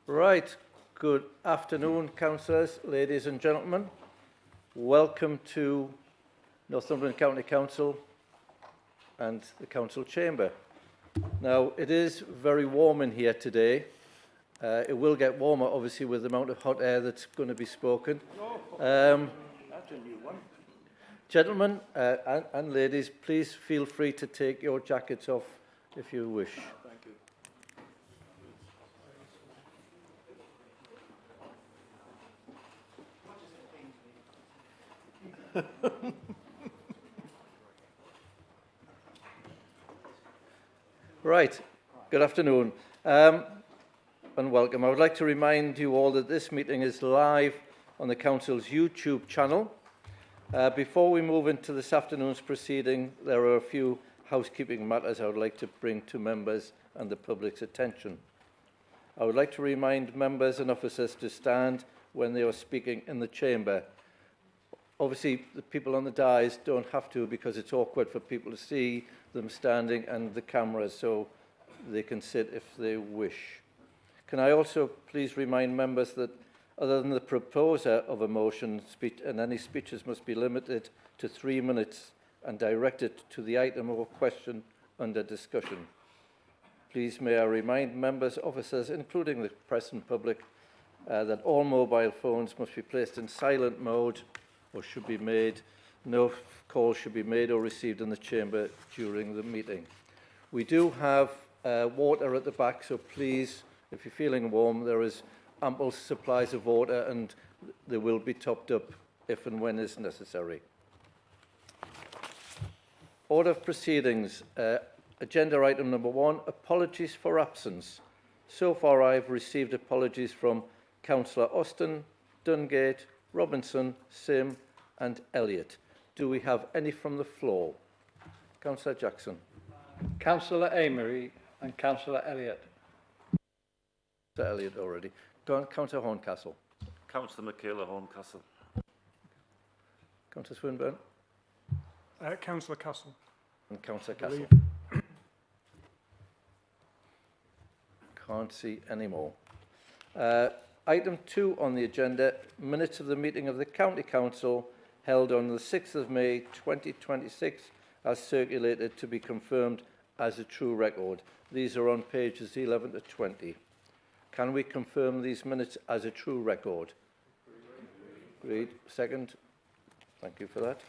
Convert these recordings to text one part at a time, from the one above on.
Right, good afternoon, councillors, ladies and gentlemen. Welcome to Northumberland County Council and the Council Chamber. Now, it is very warm in here today. It will get warmer, obviously, with the amount of hot air that's going to be spoken. That's a new one. Gentlemen and ladies, please feel free to take your jackets off if you wish. Thank you. Right, good afternoon and welcome. I would like to remind you all that this meeting is live on the Council's YouTube channel. Before we move into this afternoon's proceeding, there are a few housekeeping matters I would like to bring to members and the public's attention. I would like to remind members and officers to stand when they are speaking in the chamber. Obviously, the people on the dais don't have to because it's awkward for people to see them standing and the cameras, so they can sit if they wish. Can I also please remind members that other than the proposer of a motion, any speeches must be limited to 3 minutes and directed to the item or question under discussion. Please may I remind members, officers, including the press and public, that all mobile phones must be placed in silent mode or should be made. No calls should be made or received in the chamber during the meeting. We do have water at the back, so please, if you're feeling warm, there is ample supplies of water and they will be topped up if and when is necessary. Order of proceedings. Agenda item number 1, apologies for absence. So far I have received apologies from Councillor Austin, Dungate, Robinson, Sim and Elliott. Do we have any from the floor? Councillor Jackson. Councillor Amery and Councillor Elliott. Councillor Elliott already. Go on, Councillor Horncastle. Councillor Michaela Horncastle. Councillor Swinburne. Councillor Castle. And Councillor Castle. Can't see any more. Item 2 on the agenda, minutes of the meeting of the County Council held on the 6th of May 2026 as circulated to be confirmed as a true record. These are on pages 11 to 20. Can we confirm these minutes as a true record? Agreed. Second. Thank you for that.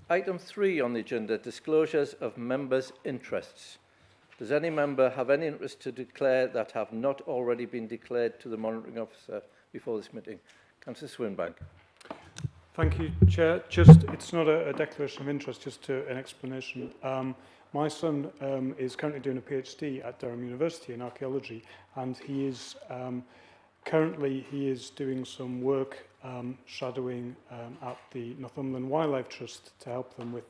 Item 3 on the agenda, disclosures of members' interests. Does any member have any interest to declare that have not already been declared to the monitoring officer before this meeting? Councillor Swinburne. Thank you, Chair. It's not a declaration of interest, just an explanation. My son is currently doing a PhD at Durham University in archaeology, and he is currently doing some work shadowing at the Northumberland Wildlife Trust to help them with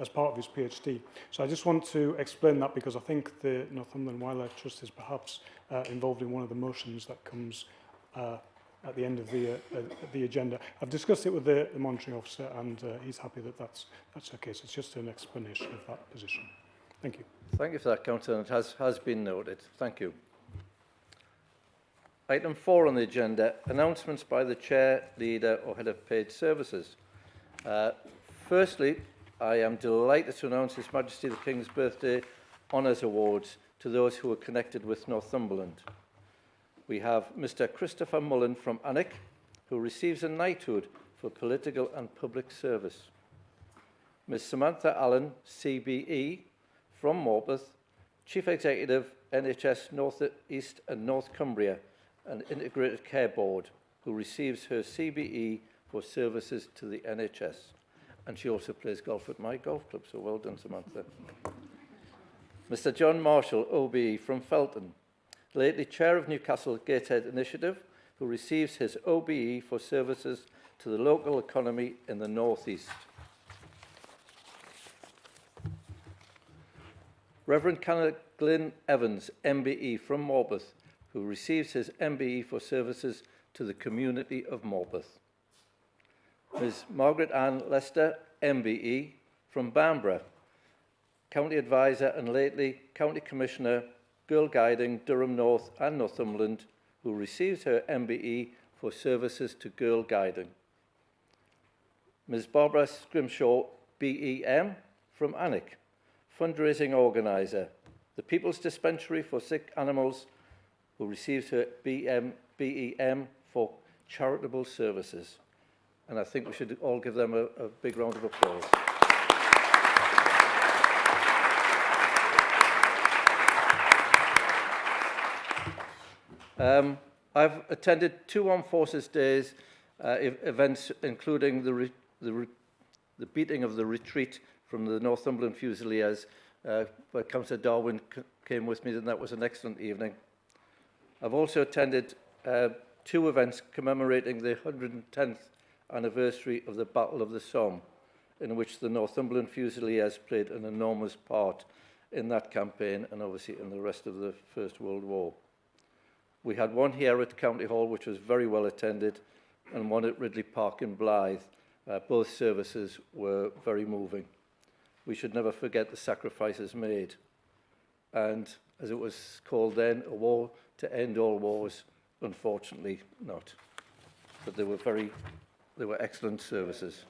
as part of his PhD. So I just want to explain that because I think the Northumberland Wildlife Trust is perhaps involved in one of the motions that comes at the end of the agenda. I've discussed it with the monitoring officer and he's happy that that's okay. So it's just an explanation of that position. Thank you. Thank you for that, Councillor. It has been noted. Thank you. Item 4 on the agenda, announcements by the Chair, Leader or Head of Paid Services. Firstly, I am delighted to announce His Majesty the King's Birthday Honours Awards to those who are connected with Northumberland. We have Mr Christopher Mullen from Alnwick, who receives a knighthood for political and public service. Ms Samantha Allen, CBE, from Morpeth, Chief Executive, NHS North East and North Cumbria, an Integrated Care Board, who receives her CBE for services to the NHS. And she also plays golf at my golf club, so well done, Samantha. Mr John Marshall, OBE, from Felton, lately Chair of Newcastle Gateshead Initiative, who receives his OBE for services to the local economy in the North East. Reverend Canon Glyn Evans, MBE, from Morpeth, who receives his MBE for services to the community of Morpeth. Ms Margaret Ann Lester, MBE, from Bamborough, County Advisor and lately County Commissioner, Girl Guiding, Durham North and Northumberland, who received her MBE for services to girl guiding. Ms. Barbara Scrimshaw, BEM, from ANIC, fundraising organiser. The People's Dispensary for Sick Animals, who received her BEM for charitable services. And I think we should all give them a big round of applause. I've attended 2 Armed Forces Days events, including the beating of the retreat from the Northumberland Fusiliers, where Councillor Darwin came with me, and that was an excellent evening. I've also attended 2 events commemorating the 110th anniversary of the Battle of the Somme, in which the Northumberland Fusiliers played an enormous part in that campaign and obviously in the rest of the First World War. We had one here at County Hall, which was very well attended, and one at Ridley Park in Blyth. Both services were very moving. We should never forget the sacrifices made. And as it was called then, a war to end all wars, unfortunately not. But they were excellent services.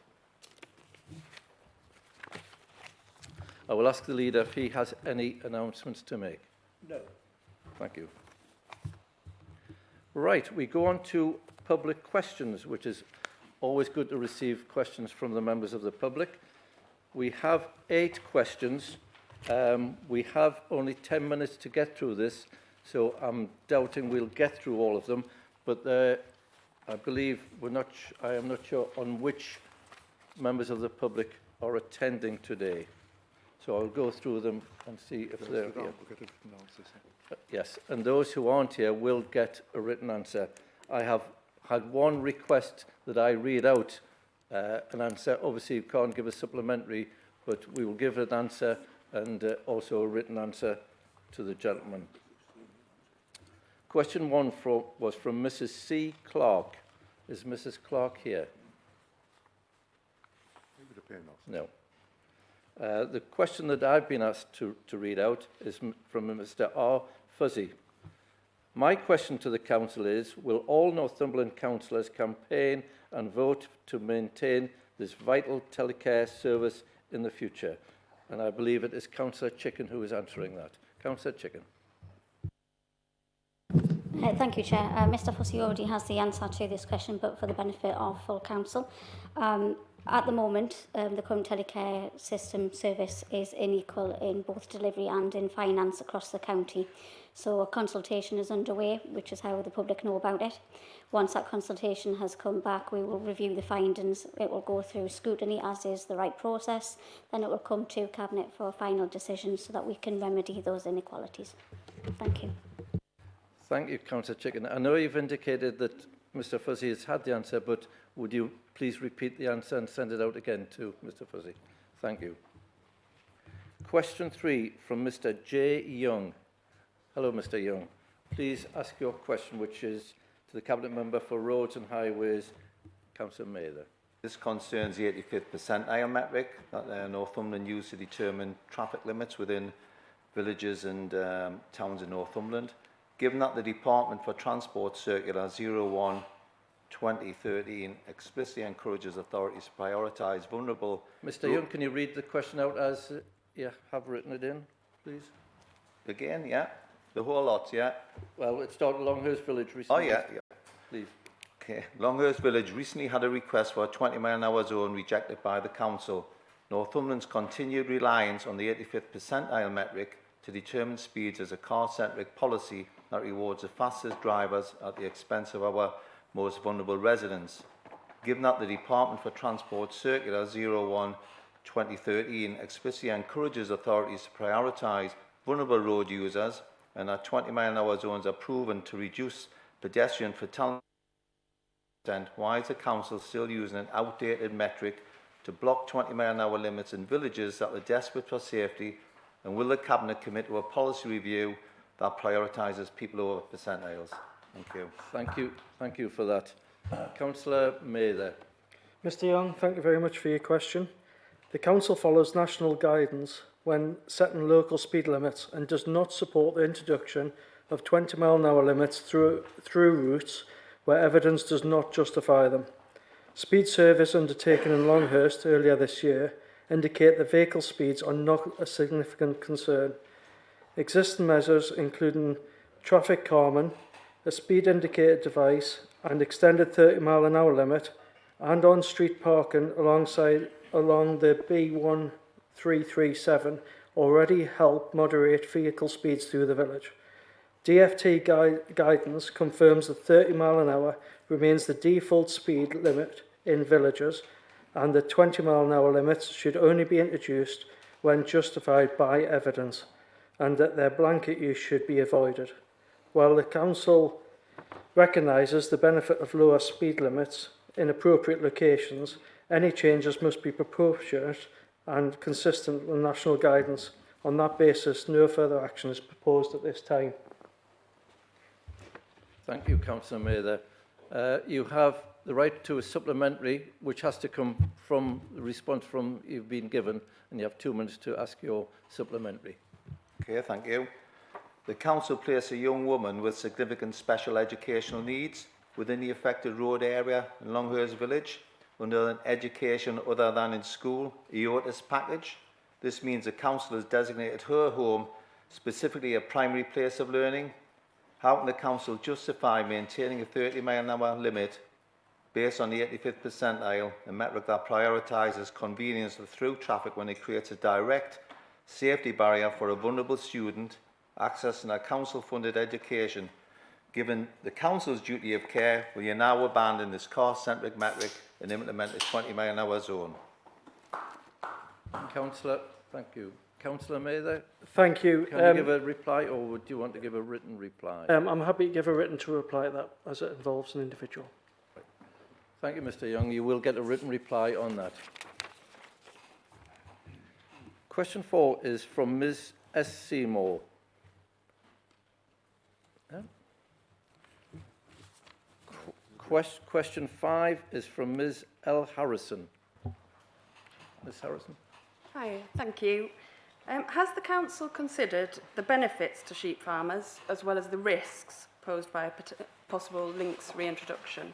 I will ask the leader if he has any announcements to make. No. Thank you. Right, we go on to public questions, which is always good to receive questions from the members of the public. We have 8 questions. We have only 10 minutes to get through this, so I'm doubting we'll get through all of them, but I believe I am not sure on which members of the public are attending today. So I'll go through them and see if they're here. Yes, and those who aren't here will get a written answer. I have had one request that I read out an answer. Obviously, you can't give a supplementary, but we will give an answer and also a written answer to the gentleman. Question 1 was from Mrs. C. Clark. Is Mrs. Clark here? No. The question that I've been asked to read out is from Mr. R. Fuzzy. My question to the council is, will all Northumberland councillors campaign and vote to maintain this vital telecare service in the future? And I believe it is Councillor Chicken who is answering that. Councillor Chicken. Thank you, Chair. Mr Fussy already has the answer to this question, but for the benefit of full council. At the moment, the current telecare system service is unequal in both delivery and in finance across the county. So a consultation is underway, which is how the public know about it. Once that consultation has come back, we will review the findings. It will go through scrutiny, as is the right process. Then it will come to Cabinet for a final decision so that we can remedy those inequalities. Thank you. Thank you, Councillor Chicken. I know you've indicated that Mr Fuzzy has had the answer, but would you please repeat the answer and send it out again to Mr Fuzzy? Thank you. Question 3 from Mr J. Young. Hello, Mr Young. Please ask your question, which is to the Cabinet Member for Roads and Highways, Councillor Mather. This concerns the 85th percentile metric that Northumberland used to determine traffic limits within villages and towns in Northumberland. Given that the Department for Transport Circular 01/2013 explicitly encourages authorities to prioritise vulnerable... Mr Young, can you read the question out as you have written it in, please? Again, yeah? The whole lot, yeah? Well, it started Longhurst Village recently. Oh, yeah. Please. Okay. Longhurst Village recently had a request for a 20-mile-an-hour zone rejected by the council. Northumberland's continued reliance on the 85th percentile metric to determine speeds as a car-centric policy that rewards the fastest drivers at the expense of our most vulnerable residents. Given that the Department for Transport Circular 01/2013 explicitly encourages authorities to prioritise vulnerable road users and that 20-mile-an-hour zones are proven to reduce pedestrian fatality, why is the council still using an outdated metric to block 20-mile-an-hour limits in villages that are desperate for safety, and will the Cabinet commit to a policy review that prioritises people over percentiles? Thank you. Thank you for that. Councillor Mather. Mr Young, thank you very much for your question. The Council follows national guidance when setting local speed limits and does not support the introduction of 20-mile-an-hour limits through routes where evidence does not justify them. Speed surveys undertaken in Longhurst earlier this year indicate that vehicle speeds are not a significant concern. Existing measures, including traffic calming, a speed indicator device and extended 30-mile-an-hour limit, and on-street parking along the B1337 already help moderate vehicle speeds through the village. DFT guidance confirms that 30 mile an hour remains the default speed limit in villages, and the 20 mile an hour limits should only be introduced when justified by evidence, and that their blanket use should be avoided. While the council recognises the benefit of lower speed limits in appropriate locations, any changes must be proportionate and consistent with national guidance. On that basis, no further action is proposed at this time. Thank you, Councillor Mather. You have the right to a supplementary, which has to come from the response from you've been given, and you have 2 minutes to ask your supplementary. Okay, thank you. The council placed a young woman with significant special educational needs within the affected road area in Longhurst Village under an education other than in school EOTIS package. This means the council has designated her home specifically a primary place of learning. How can the council justify maintaining a 30-mile-an-hour limit based on the 85th percentile, a metric that prioritises convenience of through traffic when it creates a direct safety barrier for a vulnerable student accessing a council-funded education? Given the council's duty of care, will you now abandon this car-centric metric and implement a 20-mile-an-hour zone? Councillor, thank you. Councillor Mather, Thank you. can you give a reply, or would you want to give a written reply? I'm happy to give a written to reply to that, as it involves an individual. Thank you, Mr. Young. You will get a written reply on that. Question 4 is from Ms. S. Seymour. Yeah. Question 5 is from Ms. L. Harrison. Ms. Harrison. Hi, thank you. Has the council considered the benefits to sheep farmers as well as the risks posed by a possible lynx reintroduction?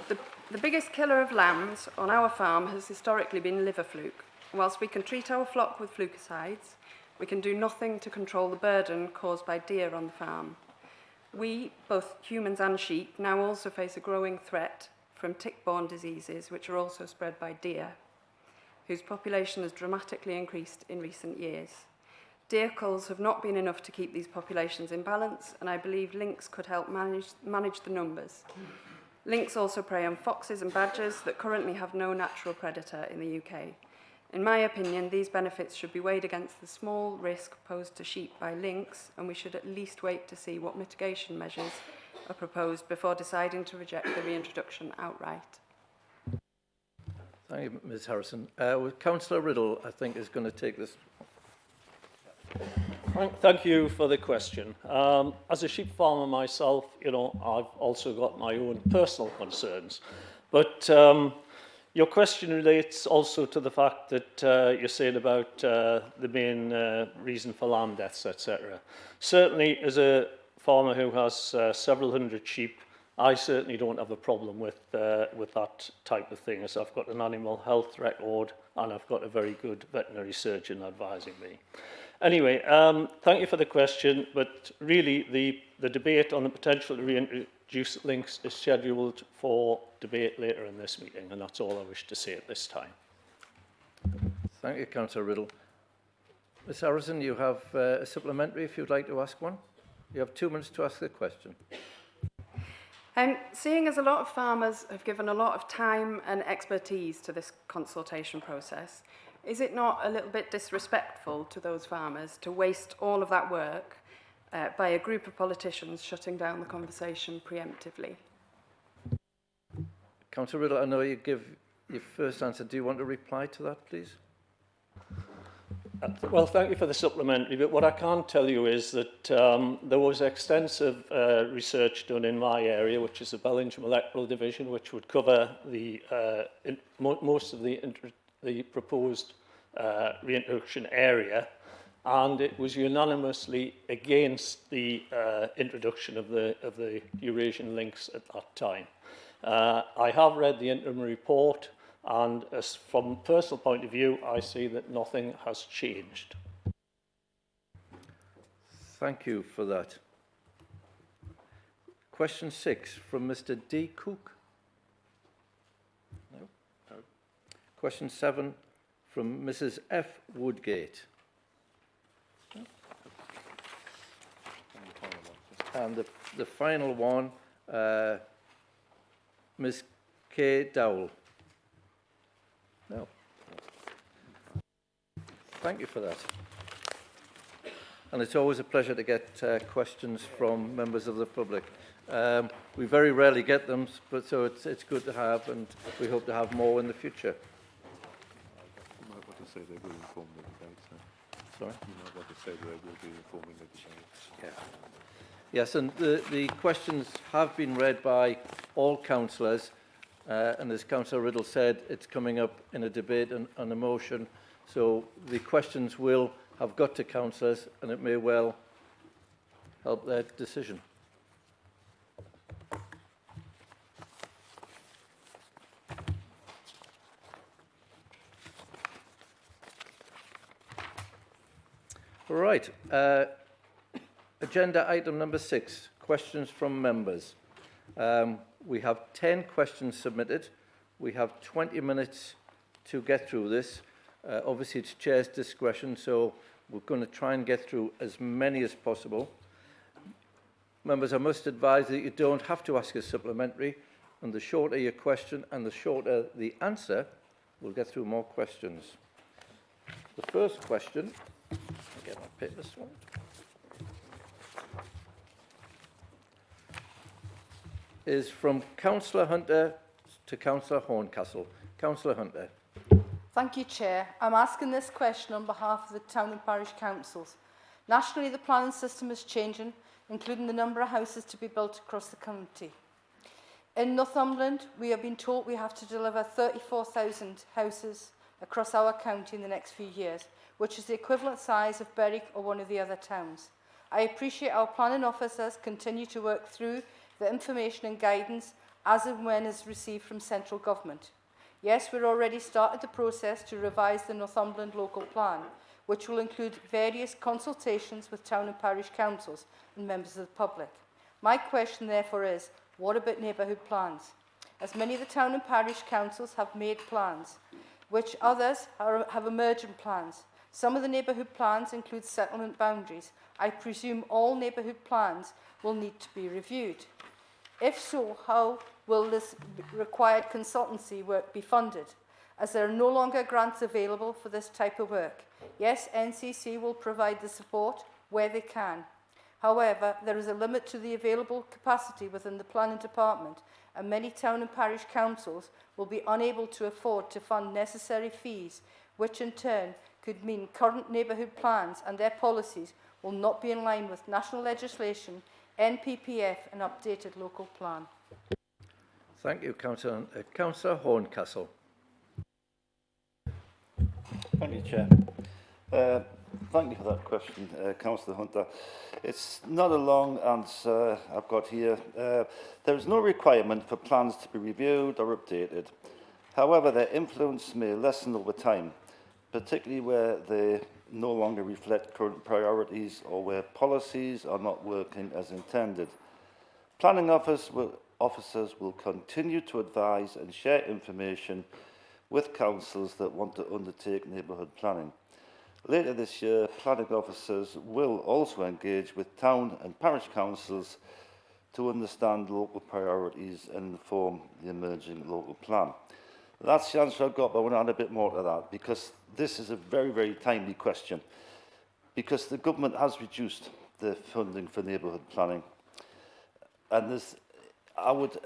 The biggest killer of lambs on our farm has historically been liver fluke. Whilst we can treat our flock with flukicides, we can do nothing to control the burden caused by deer on the farm. We, both humans and sheep, now also face a growing threat from tick-borne diseases, which are also spread by deer, whose population has dramatically increased in recent years. Deer culls have not been enough to keep these populations in balance, and I believe lynx could help manage the numbers. Lynx also prey on foxes and badgers that currently have no natural predator in the UK. In my opinion, these benefits should be weighed against the small risk posed to sheep by lynx, and we should at least wait to see what mitigation measures are proposed before deciding to reject the reintroduction outright. Thank you, Ms. Harrison. Councillor Riddle, I think, is going to take this. Thank you for the question. As a sheep farmer myself, I've also got my own personal concerns. But your question relates also to the fact that you're saying about the main reason for lamb deaths, etc. Certainly, as a farmer who has several hundred sheep, I certainly don't have a problem with that type of thing, as I've got an animal health record and I've got a very good veterinary surgeon advising me. Anyway, thank you for the question, but really the debate on the potential to reintroduce lynx is scheduled for debate later in this meeting, and that's all I wish to say at this time. Thank you, Councillor Riddle. Ms. Harrison, you have a supplementary if you'd like to ask one. You have 2 minutes to ask the question. Seeing as a lot of farmers have given a lot of time and expertise to this consultation process, is it not a little bit disrespectful to those farmers to waste all of that work by a group of politicians shutting down the conversation preemptively? Councillor Riddle, I know you give your first answer. Do you want to reply to that, please? Well, thank you for the supplementary, but what I can tell you is that there was extensive research done in my area, which is the Bellingham Electoral Division, which would cover the most of the proposed reintroduction area, and it was unanimously against the introduction of the Eurasian links at that time. I have read the interim report, and from a personal point of view, I see that nothing has changed. Thank you for that. Question 6 from Mr. D. Cook. No. Question 7 from Mrs. F. Woodgate. No. And the final one, Ms. K. Dowell. No. Thank you for that. And it's always a pleasure to get questions from members of the public. We very rarely get them, but so it's good to have, and we hope to have more in the future. You might want to say they will inform the debate. Sorry? You might want to say they will be informing the debate. Yeah. Yes, and the questions have been read by all councillors, and as Councillor Riddle said, it's coming up in a debate and a motion, so the questions will have got to councillors, and it may well help their decision. All right. Agenda item number 6, questions from members. We have 10 questions submitted. We have 20 minutes to get through this. Obviously, it's Chair's discretion, so we're going to try and get through as many as possible. Members, I must advise that you don't have to ask a supplementary, and the shorter your question and the shorter the answer, we'll get through more questions. The first question, again, I'll pick this one. Is from Councillor Hunter to Councillor Horncastle. Councillor Hunter. Thank you, Chair. I'm asking this question on behalf of the town and parish councils. Nationally, the planning system is changing, including the number of houses to be built across the county. In Northumberland, we have been told we have to deliver 34,000 houses across our county in the next few years, which is the equivalent size of Berwick or one of the other towns. I appreciate our planning officers continue to work through the information and guidance as and when is received from central government. Yes, we've already started the process to revise the Northumberland local plan, which will include various consultations with town and parish councils and members of the public. My question, therefore, is, what about neighbourhood plans? As many of the town and parish councils have made plans, which others have emergent plans. Some of the neighbourhood plans include settlement boundaries. I presume all neighbourhood plans will need to be reviewed. If so, how will this required consultancy work be funded, as there are no longer grants available for this type of work? Yes, NCC will provide the support where they can. However, there is a limit to the available capacity within the planning department, and many town and parish councils will be unable to afford to fund necessary fees, which in turn could mean current neighbourhood plans and their policies will not be in line with national legislation, NPPF and updated local plan. Thank you, Councillor. Councillor Horncastle. Thank you, Chair. Thank you for that question, Councillor Hunter. It's not a long answer I've got here. There is no requirement for plans to be reviewed or updated. However, their influence may lessen over time, particularly where they no longer reflect current priorities or where policies are not working as intended. Planning officers will continue to advise and share information with councils that want to undertake neighbourhood planning. Later this year, planning officers will also engage with town and parish councils to understand local priorities and inform the emerging local plan. That's the answer I've got, but I want to add a bit more to that, because this is a very, very timely question, because the government has reduced the funding for neighbourhood planning. And I would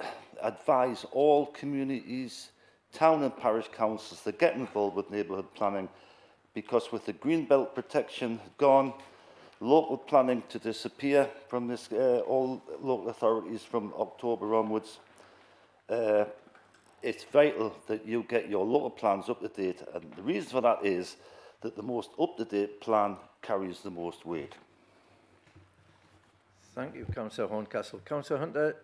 advise all communities, town and parish councils to get involved with neighbourhood planning, because with the green belt protection gone, local planning to disappear from this, all local authorities from October onwards, it's vital that you get your local plans up to date. And the reason for that is that the most up-to-date plan carries the most weight. Thank you, Councillor Horncastle. Councillor Hunter,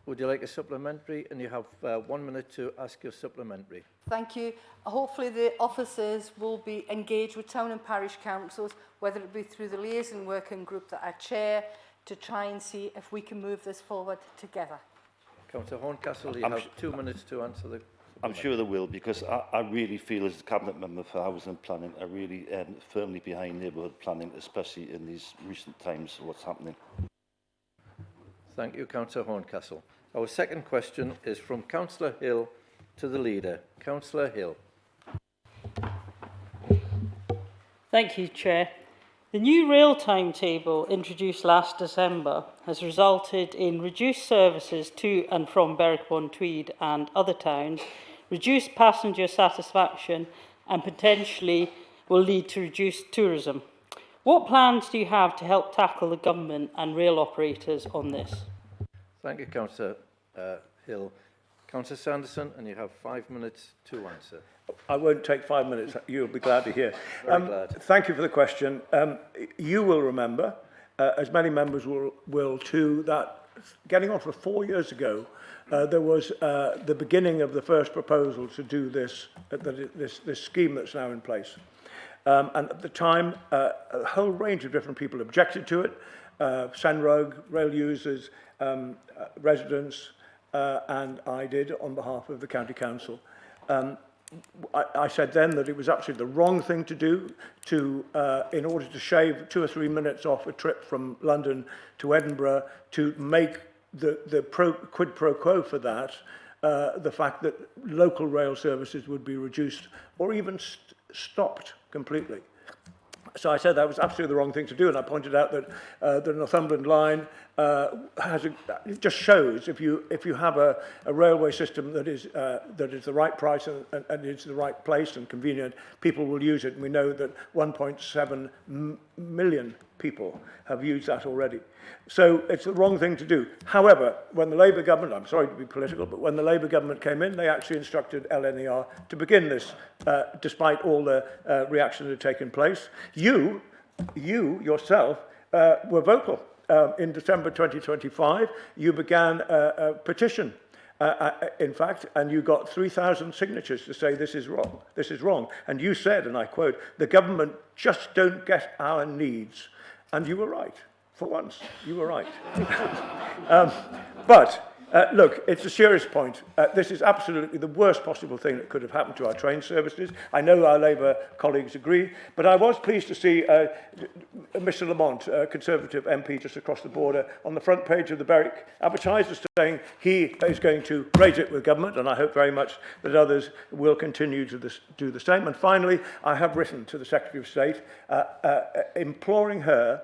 would you like a supplementary? And you have 1 minute to ask your supplementary. Thank you. Hopefully the officers will be engaged with town and parish councils, whether it be through the liaison working group that I chair, to try and see if we can move this forward together. Councillor Horncastle, you have 2 minutes to answer the... I'm sure there will, because I really feel as a Cabinet Member for Housing and Planning, I really firmly behind neighbourhood planning, especially in these recent times, what's happening. Thank you, Councillor Horncastle. Our second question is from Councillor Hill to the Leader. Councillor Hill. Thank you, Chair. The new rail timetable introduced last December has resulted in reduced services to and from Berwick-upon-Tweed and other towns, reduced passenger satisfaction, and potentially will lead to reduced tourism. What plans do you have to help tackle the government and rail operators on this? Thank you, Councillor Hill. Councillor Sanderson, and you have 5 minutes to answer. I won't take 5 minutes. You'll be glad to hear. Very glad. Thank you for the question. You will remember, as many members will too, that getting on for 4 years ago, there was the beginning of the first proposal to do this scheme that's now in place. And at the time, a whole range of different people objected to it. Senrug, rail users, residents, and I did on behalf of the County Council. I said then that it was absolutely the wrong thing to do in order to shave 2 or 3 minutes off a trip from London to Edinburgh, to make the quid pro quo for that, the fact that local rail services would be reduced or even stopped completely. So I said that was absolutely the wrong thing to do, and I pointed out that the Northumberland line it just shows if you have a railway system that is the right price and is the right place and convenient, people will use it. And we know that 1.7 million people have used that already. So it's the wrong thing to do. However, when the Labour government, I'm sorry to be political, but when the Labour government came in, they actually instructed LNER to begin this, despite all the reaction that had taken place. You yourself were vocal. In December 2025, you began a petition, in fact, and you got 3,000 signatures to say this is wrong, this is wrong. And you said, and I quote, "The government just don't get our needs." And you were right. For once, you were right. Look, it's a serious point. This is absolutely the worst possible thing that could have happened to our train services. I know our Labour colleagues agree, but I was pleased to see Mr Lamont, Conservative MP just across the border, on the front page of the Berwick Advertiser saying he is going to raise it with government, and I hope very much that others will continue to do the same. And finally, I have written to the Secretary of State imploring her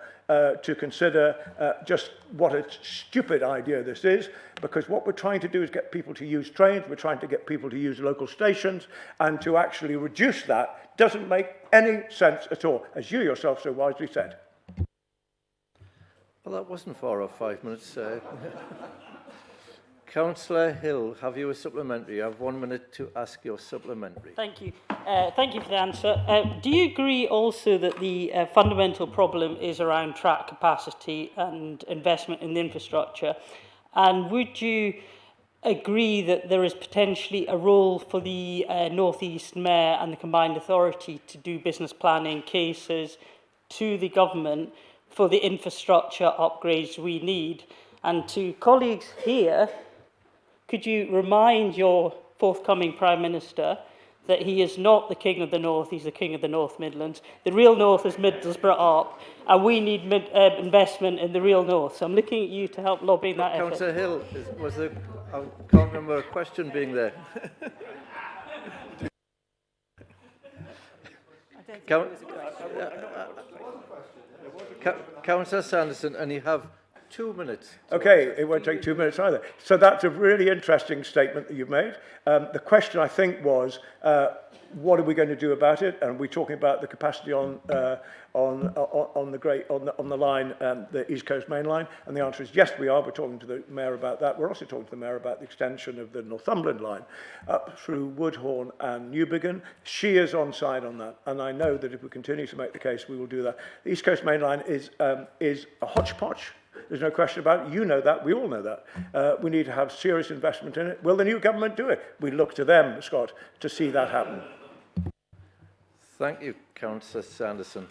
to consider just what a stupid idea this is, because what we're trying to do is get people to use trains, we're trying to get people to use local stations, and to actually reduce that doesn't make any sense at all, as you yourself so wisely said. Well, that wasn't far off 5 minutes. Councillor Hill, have you a supplementary? You have 1 minute to ask your supplementary. Thank you. Thank you for the answer. Do you agree also that the fundamental problem is around track capacity and investment in the infrastructure? And would you agree that there is potentially a role for the North East Mayor and the Combined Authority to do business planning cases to the government for the infrastructure upgrades we need? And to colleagues here, could you remind your forthcoming Prime Minister that he is not the King of the North, he's the King of the North Midlands. The real North is Middlesbrough up, and we need investment in the real North. So I'm looking at you to help lobby that effort. Councillor Hill, I can't remember a question being there. Councillor Sanderson, and you have 2 minutes. Okay, it won't take 2 minutes either. So that's a really interesting statement that you've made. The question, I think, was, what are we going to do about it? And we're talking about the capacity on the line, the East Coast Main Line. And the answer is yes, we are. We're talking to the Mayor about that. We're also talking to the Mayor about the extension of the Northumberland line up through Woodhorn and Newbiggin. She is on side on that. And I know that if we continue to make the case, we will do that. The East Coast Main Line is a hodgepodge. There's no question about it. You know that. We all know that. We need to have serious investment in it. Will the new government do it? We look to them, Scott, to see that happen. Thank you, Councillor Sanderson.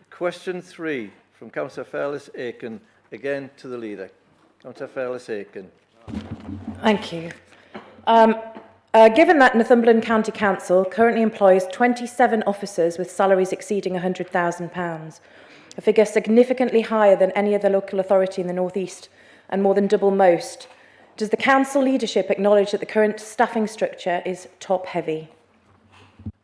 Question 3 from Councillor Fairless-Aiken, again to the leader. Councillor Fairless-Aiken. Thank you. Given that Northumberland County Council currently employs 27 officers with salaries exceeding £100,000, a figure significantly higher than any other local authority in the North East and more than double most, does the council leadership acknowledge that the current staffing structure is top-heavy?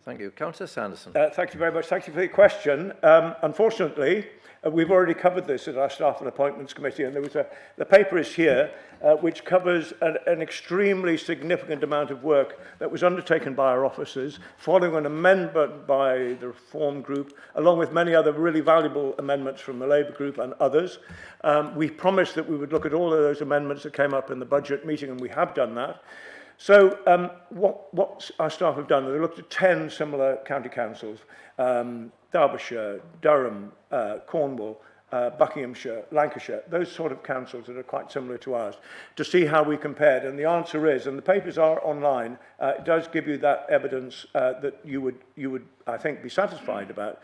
Thank you. Councillor Sanderson. Thank you very much. Thank you for the question. Unfortunately, we've already covered this at our Staff and Appointments Committee, and the paper is here, which covers an extremely significant amount of work that was undertaken by our officers, following an amendment by the Reform Group, along with many other really valuable amendments from the Labour Group and others. We promised that we would look at all of those amendments that came up in the budget meeting, and we have done that. So what our staff have done, they looked at 10 similar county councils, Derbyshire, Durham, Cornwall, Buckinghamshire, Lancashire, those sort of councils that are quite similar to ours, to see how we compared. And the answer is, and the papers are online, it does give you that evidence that you would, I think, be satisfied about,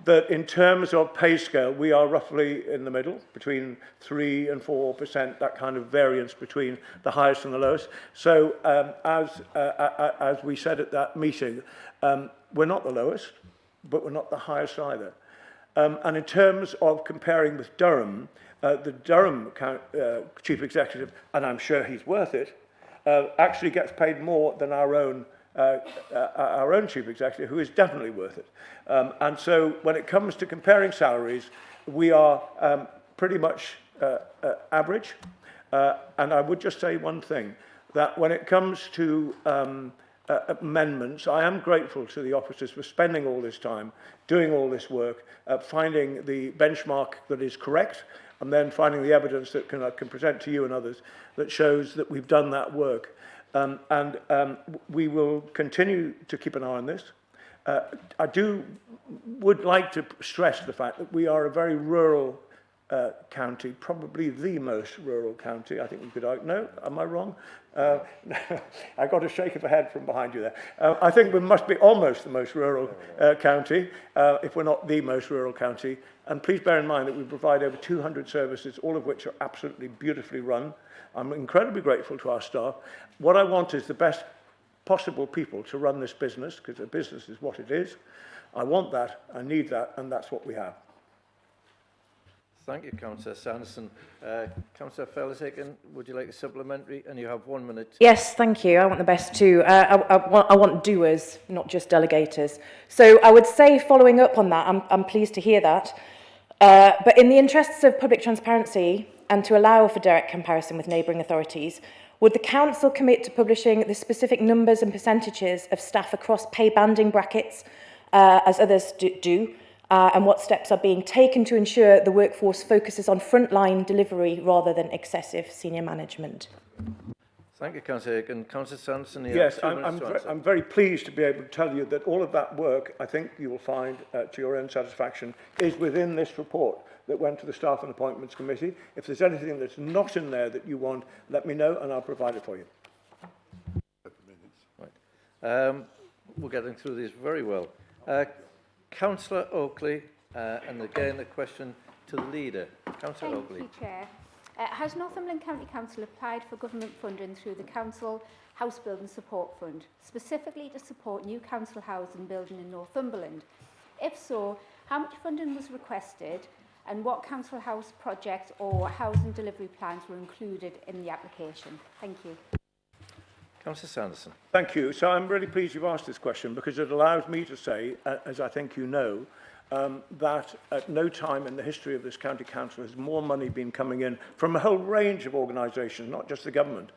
that in terms of pay scale, we are roughly in the middle, between 3 and 4%, that kind of variance between the highest and the lowest. So as we said at that meeting, we're not the lowest, but we're not the highest either. And in terms of comparing with Durham, the Durham chief executive, and I'm sure he's worth it, actually gets paid more than our own chief executive, who is definitely worth it. And so when it comes to comparing salaries, we are pretty much average. And I would just say one thing, that when it comes to amendments, I am grateful to the officers for spending all this time, doing all this work, finding the benchmark that is correct, and then finding the evidence that I can present to you and others that shows that we've done that work. We will continue to keep an eye on this. I would like to stress the fact that we are a very rural county, probably the most rural county. I think we could no, am I wrong? I got a shake of a head from behind you there. I think we must be almost the most rural county, if we're not the most rural county. And please bear in mind that we provide over 200 services, all of which are absolutely beautifully run. I'm incredibly grateful to our staff. What I want is the best possible people to run this business, because a business is what it is. I want that, I need that, and that's what we have. Thank you, Councillor Sanderson. Councillor Fairless-Aiken, would you like a supplementary? And you have 1 minute. Yes, thank you. I want the best too. I want doers, not just delegators. So I would say, following up on that, I'm pleased to hear that. But in the interests of public transparency and to allow for direct comparison with neighbouring authorities, would the Council commit to publishing the specific numbers and percentages of staff across pay banding brackets, as others do? And what steps are being taken to ensure the workforce focuses on frontline delivery rather than excessive senior management? Thank you, Councillor Aiken. Councillor Sanderson, yes, I'm very pleased to be able to tell you that all of that work, I think you will find to your own satisfaction, is within this report that went to the Staff and Appointments Committee. If there's anything that's not in there that you want, let me know and I'll provide it for you. Right. We're getting through these very well. Councillor Oakley, and again a question to the leader. Councillor Oakley. Thank you, Chair. Has Northumberland County Council applied for government funding through the Council House Building Support Fund, specifically to support new council housing building in Northumberland? If so, how much funding was requested and what council house projects or housing delivery plans were included in the application? Thank you. Councillor Sanderson. Thank you. So I'm really pleased you've asked this question because it allows me to say, as I think you know, that at no time in the history of this county council has more money been coming in from a whole range of organisations, not just the government,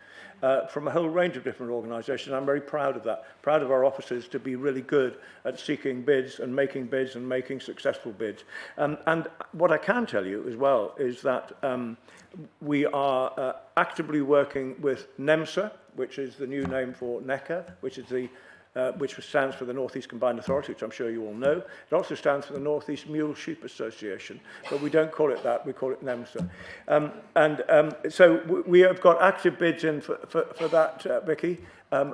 from a whole range of different organisations. I'm very proud of that, proud of our officers to be really good at seeking bids and making successful bids. And what I can tell you as well is that we are actively working with NEMSA, which is the new name for NECA, which is which stands for the North East Combined Authority, which I'm sure you all know. It also stands for the North East Mule Sheep Association, but we don't call it that, we call it NEMSA. So we have got active bids in for that, Vicky,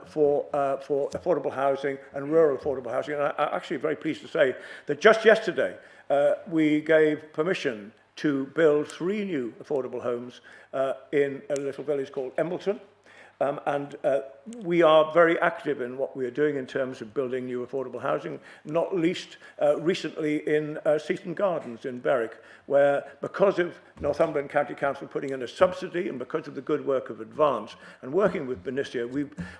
for affordable housing and rural affordable housing. And I'm actually very pleased to say that just yesterday we gave permission to build 3 new affordable homes in a little village called Embleton. We are very active in what we are doing in terms of building new affordable housing, not least recently in Seaton Gardens in Berwick, where because of Northumberland County Council putting in a subsidy and because of the good work of Advance and working with Benicia,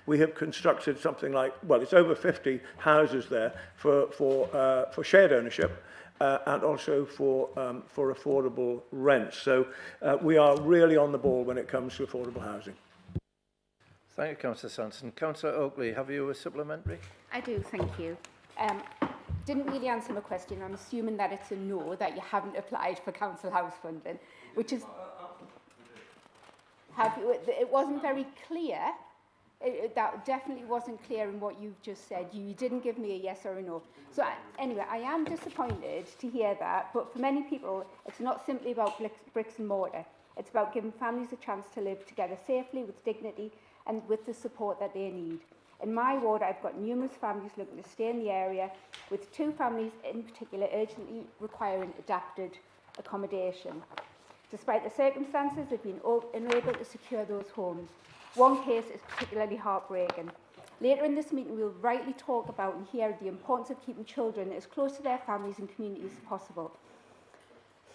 we have constructed something like, well, it's over 50 houses there for shared ownership. And also for affordable rents. So we are really on the ball when it comes to affordable housing. Thank you, Councillor Sanson. Councillor Oakley, have you a supplementary? I do, thank you. Didn't really answer my question. I'm assuming that it's a no, that you haven't applied for council house funding, which is... It wasn't very clear. That definitely wasn't clear in what you've just said. You didn't give me a yes or a no. So anyway, I am disappointed to hear that, but for many people, it's not simply about bricks and mortar. It's about giving families a chance to live together safely, with dignity, and with the support that they need. In my ward, I've got numerous families looking to stay in the area, with 2 families in particular urgently requiring adapted accommodation. Despite the circumstances, they've been unable to secure those homes. One case is particularly heartbreaking. Later in this meeting, we'll rightly talk about and hear the importance of keeping children as close to their families and communities as possible.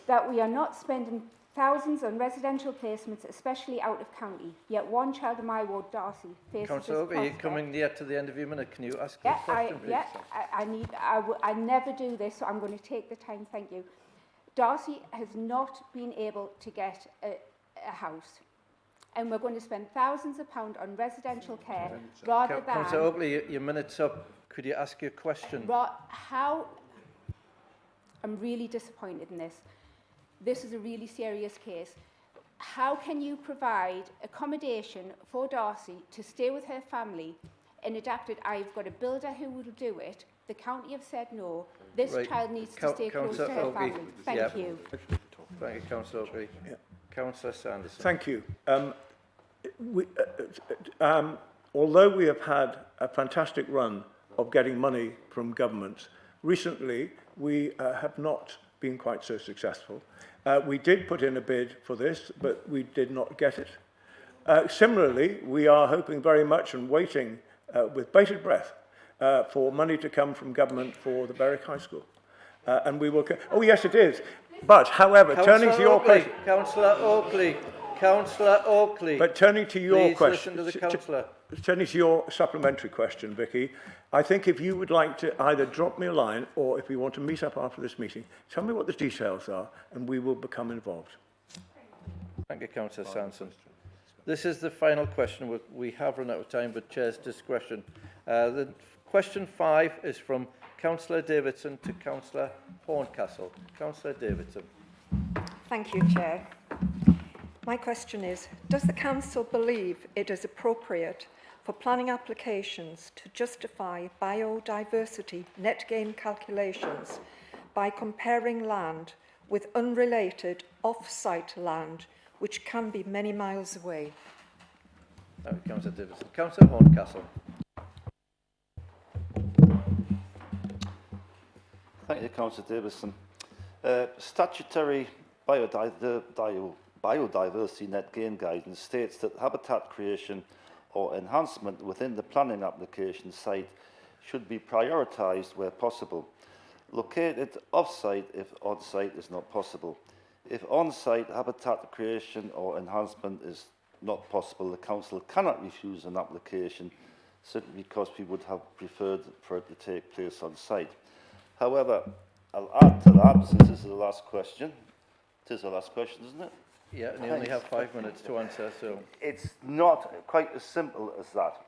That we are not spending thousands on residential placements, especially out of county. Yet one child in my ward, Darcy, faces Councillor this Oakley, are you prospect. coming near to the end of your minute? Can you ask your question, please? I never do this, so I'm going to take the time, thank you. Darcy has not been able to get a house. And we're going to spend thousands of pounds on residential care rather than... Councillor Oakley, your minute's up. Could you ask your question? I'm really disappointed in this. This is a really serious case. How can you provide accommodation for Darcy to stay with her family in adapted? I've got a builder who will do it. The county have said no. This child needs to stay close to her family. Thank you. Thank you, Councillor Oakley. Councillor Sanderson. Thank you. Although we have had a fantastic run of getting money from governments, recently we have not been quite so successful. We did put in a bid for this, but we did not get it. Similarly, we are hoping very much and waiting with bated breath for money to come from government for the Berwick High School. And we will... Oh, yes, it is. But, however, turning to your question... Councillor Oakley. Councillor Oakley. But turning to your question... Listen to the councillor. Turning to your supplementary question, Vicky, I think if you would like to either drop me a line or if we want to meet up after this meeting, tell me what the details are and we will become involved. Thank you, Councillor Sanson. This is the final question. We have run out of time, but Chair's discretion. The question 5 is from Councillor Davidson to Councillor Horncastle. Councillor Davidson. Thank you, Chair. My question is, does the Council believe it is appropriate for planning applications to justify biodiversity net gain calculations by comparing land with unrelated off-site land which can be many miles away? Thank you, Councillor Davidson. Councillor Horncastle. Thank you, Councillor Davison. Statutory biodiversity net gain guidance states that habitat creation or enhancement within the planning application site should be prioritised where possible, located off-site if on-site is not possible. If on-site habitat creation or enhancement is not possible, the Council cannot refuse an application simply because we would have preferred for it to take place on-site. However, I'll add to that, since this is the last question. It is the last question, isn't it? Yeah, and you only have 5 minutes to answer, so... It's not quite as simple as that.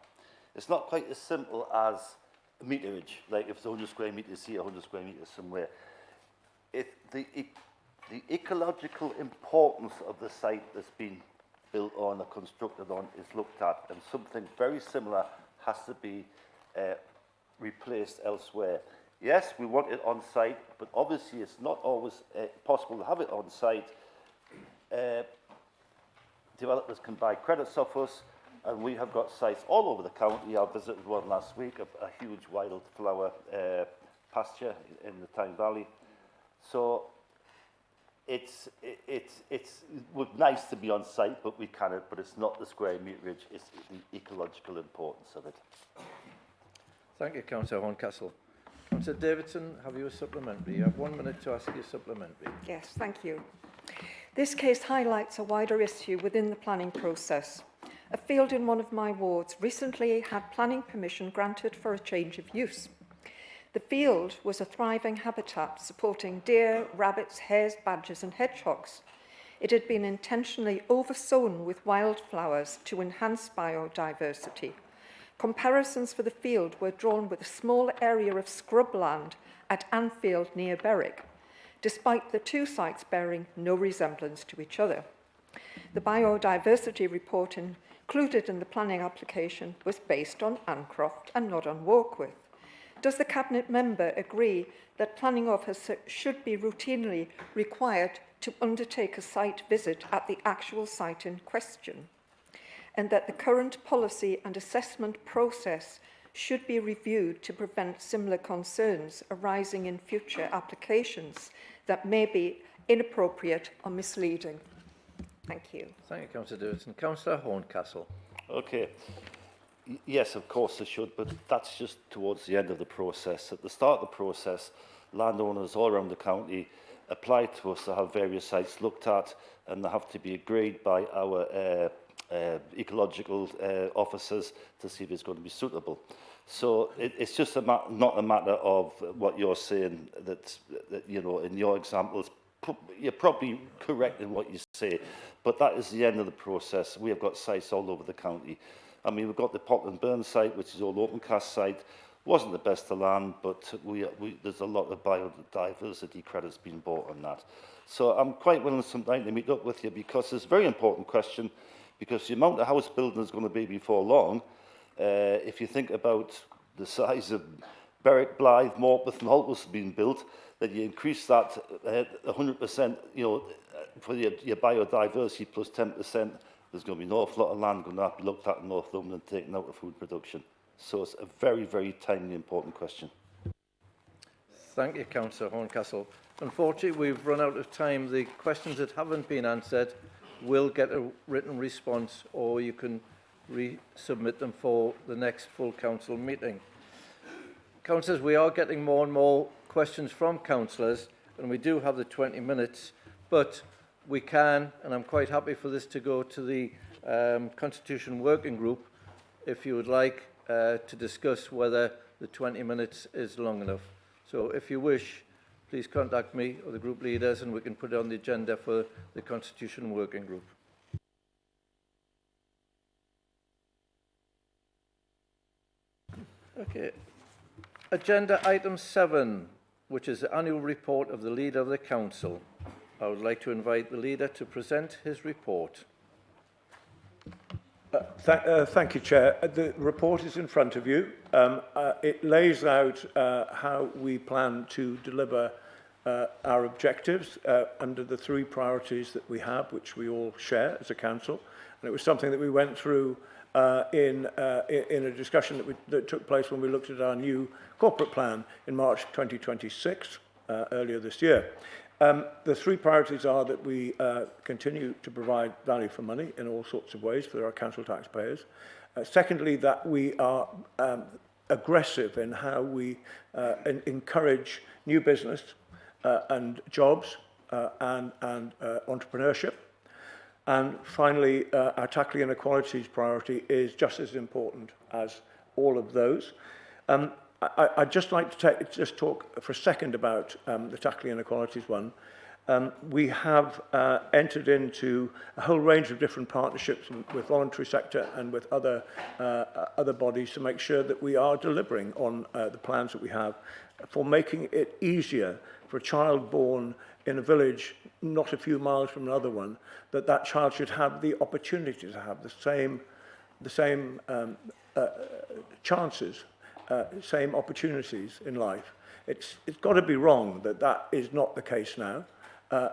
It's not quite as simple as meterage, like if it's 100 square metres here, 100 square metres somewhere. The ecological importance of the site that's been built on or constructed on is looked at, and something very similar has to be replaced elsewhere. Yes, we want it on site, but obviously it's not always possible to have it on site. Developers can buy credits off us, and we have got sites all over the county. I visited one last week, a huge wildflower pasture in the Tyne Valley. So it's nice to be on site, but we cannot. But it's not the square meterage; it's the ecological importance of it. Thank you, Councillor Horncastle. Councillor Davidson, have you a supplementary? You have 1 minute to ask your supplementary. Yes, thank you. This case highlights a wider issue within the planning process. A field in one of my wards recently had planning permission granted for a change of use. The field was a thriving habitat supporting deer, rabbits, hares, badgers and hedgehogs. It had been intentionally oversown with wildflowers to enhance biodiversity. Comparisons for the field were drawn with a small area of scrubland at Anfield near Berwick, despite the two sites bearing no resemblance to each other. The biodiversity report included in the planning application was based on Ancroft and not on Warkworth. Does the Cabinet member agree that planning officers should be routinely required to undertake a site visit at the actual site in question, and that the current policy and assessment process should be reviewed to prevent similar concerns arising in future applications that may be inappropriate or misleading? Thank you. Thank you, Councillor Davidson. Councillor Horncastle. Okay. Yes, of course they should, but that's just towards the end of the process. At the start of the process, landowners all around the county apply to us to have various sites looked at, and they have to be agreed by our ecological officers to see if it's going to be suitable. So it's just not a matter of what you're saying, that you know, in your examples, you're probably correct in what you say, but that is the end of the process. We have got sites all over the county. I mean, we've got the Potland Burn site, which is all open cast site. Wasn't the best of land, but there's a lot of biodiversity credits being bought on that. So I'm quite willing sometime to meet up with you, because it's a very important question, because the amount of house building is going to be before long. If you think about the size of Berwick, Blythe, Morpeth and Holtworth being built, that you increase that 100%, you know, for your biodiversity plus 10%, there's going to be an awful lot of land going to have to be looked at in Northumberland and taken out of food production. So it's a very, very timely, important question. Thank you, Councillor Horncastle. Unfortunately, we've run out of time. The questions that haven't been answered will get a written response, or you can resubmit them for the next full council meeting. Councillors, we are getting more and more questions from councillors, and we do have the 20 minutes, but we can, and I'm quite happy for this to go to the Constitution Working Group, if you would like to discuss whether the 20 minutes is long enough. So if you wish, please contact me or the group leaders, and we can put it on the agenda for the Constitution Working Group. Okay. Agenda item 7, which is the annual report of the Leader of the Council. I would like to invite the Leader to present his report. Thank you, Chair. The report is in front of you. It lays out how we plan to deliver our objectives under the 3 priorities that we have, which we all share as a council. And it was something that we went through in a discussion that took place when we looked at our new corporate plan in March 2026, earlier this year. The 3 priorities are that we continue to provide value for money in all sorts of ways for our council taxpayers. Secondly, that we are aggressive in how we encourage new business and jobs and entrepreneurship. And finally, our tackling inequalities priority is just as important as all of those. I'd just like to just talk for a second about the tackling inequalities one. We have entered into a whole range of different partnerships with voluntary sector and with other bodies to make sure that we are delivering on the plans that we have for making it easier for a child born in a village not a few miles from another one, that child should have the opportunity to have the same chances, same opportunities in life. It's got to be wrong that is not the case now.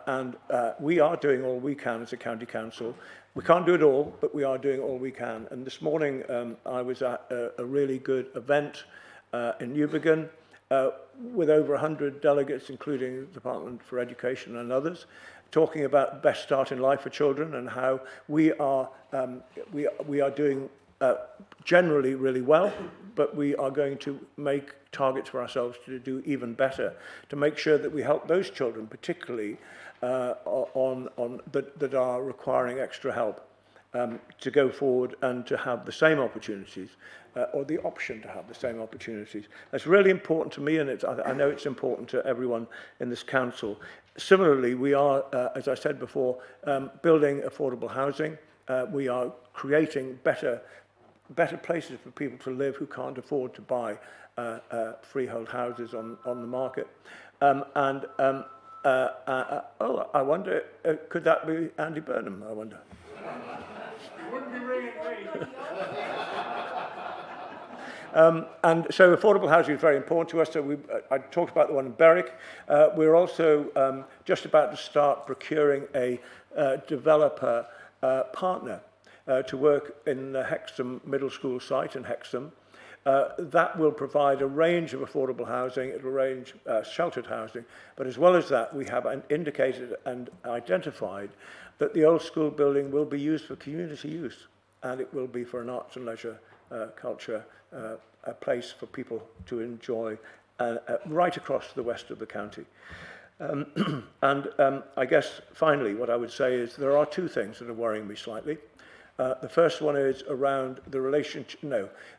And we are doing all we can as a county council. We can't do it all, but we are doing all we can. And this morning I was at a really good event in Newbiggin with over 100 delegates, including the Department for Education and others, talking about the best start in life for children and how we are doing generally really well, but we are going to make targets for ourselves to do even better, to make sure that we help those children, particularly that are requiring extra help, to go forward and to have the same opportunities, or the option to have the same opportunities. That's really important to me, and I know it's important to everyone in this council. Similarly, we are, as I said before, building affordable housing. We are creating better places for people to live who can't afford to buy freehold houses on the market. I wonder, could that be Andy Burnham, I wonder? You wouldn't be ringing me. And so affordable housing is very important to us. So I talked about the one in Berwick. We're also just about to start procuring a developer partner to work in the Hexham Middle School site in Hexham. That will provide a range of affordable housing, it will range sheltered housing, but as well as that, we have indicated and identified that the old school building will be used for community use, and it will be for an arts and leisure culture, a place for people to enjoy right across the west of the county. I guess finally what I would say is there are two things that are worrying me slightly. The first one is around the relationship,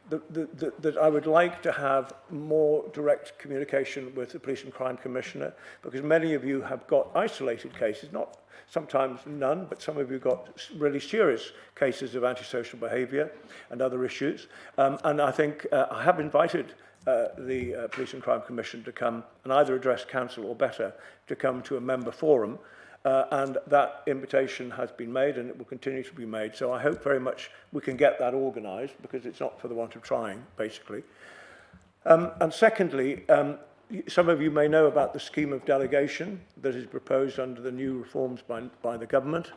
that I would like to have more direct communication with the Police and Crime Commissioner, because many of you have got isolated cases, not sometimes none, but some of you got really serious cases of antisocial behaviour and other issues. And I think I have invited the Police and Crime Commission to come and either address council or better to come to a member forum. And that invitation has been made and it will continue to be made. So I hope very much we can get that organised, because it's not for the want of trying, basically. And secondly, some of you may know about the scheme of delegation that is proposed under the new reforms by the government.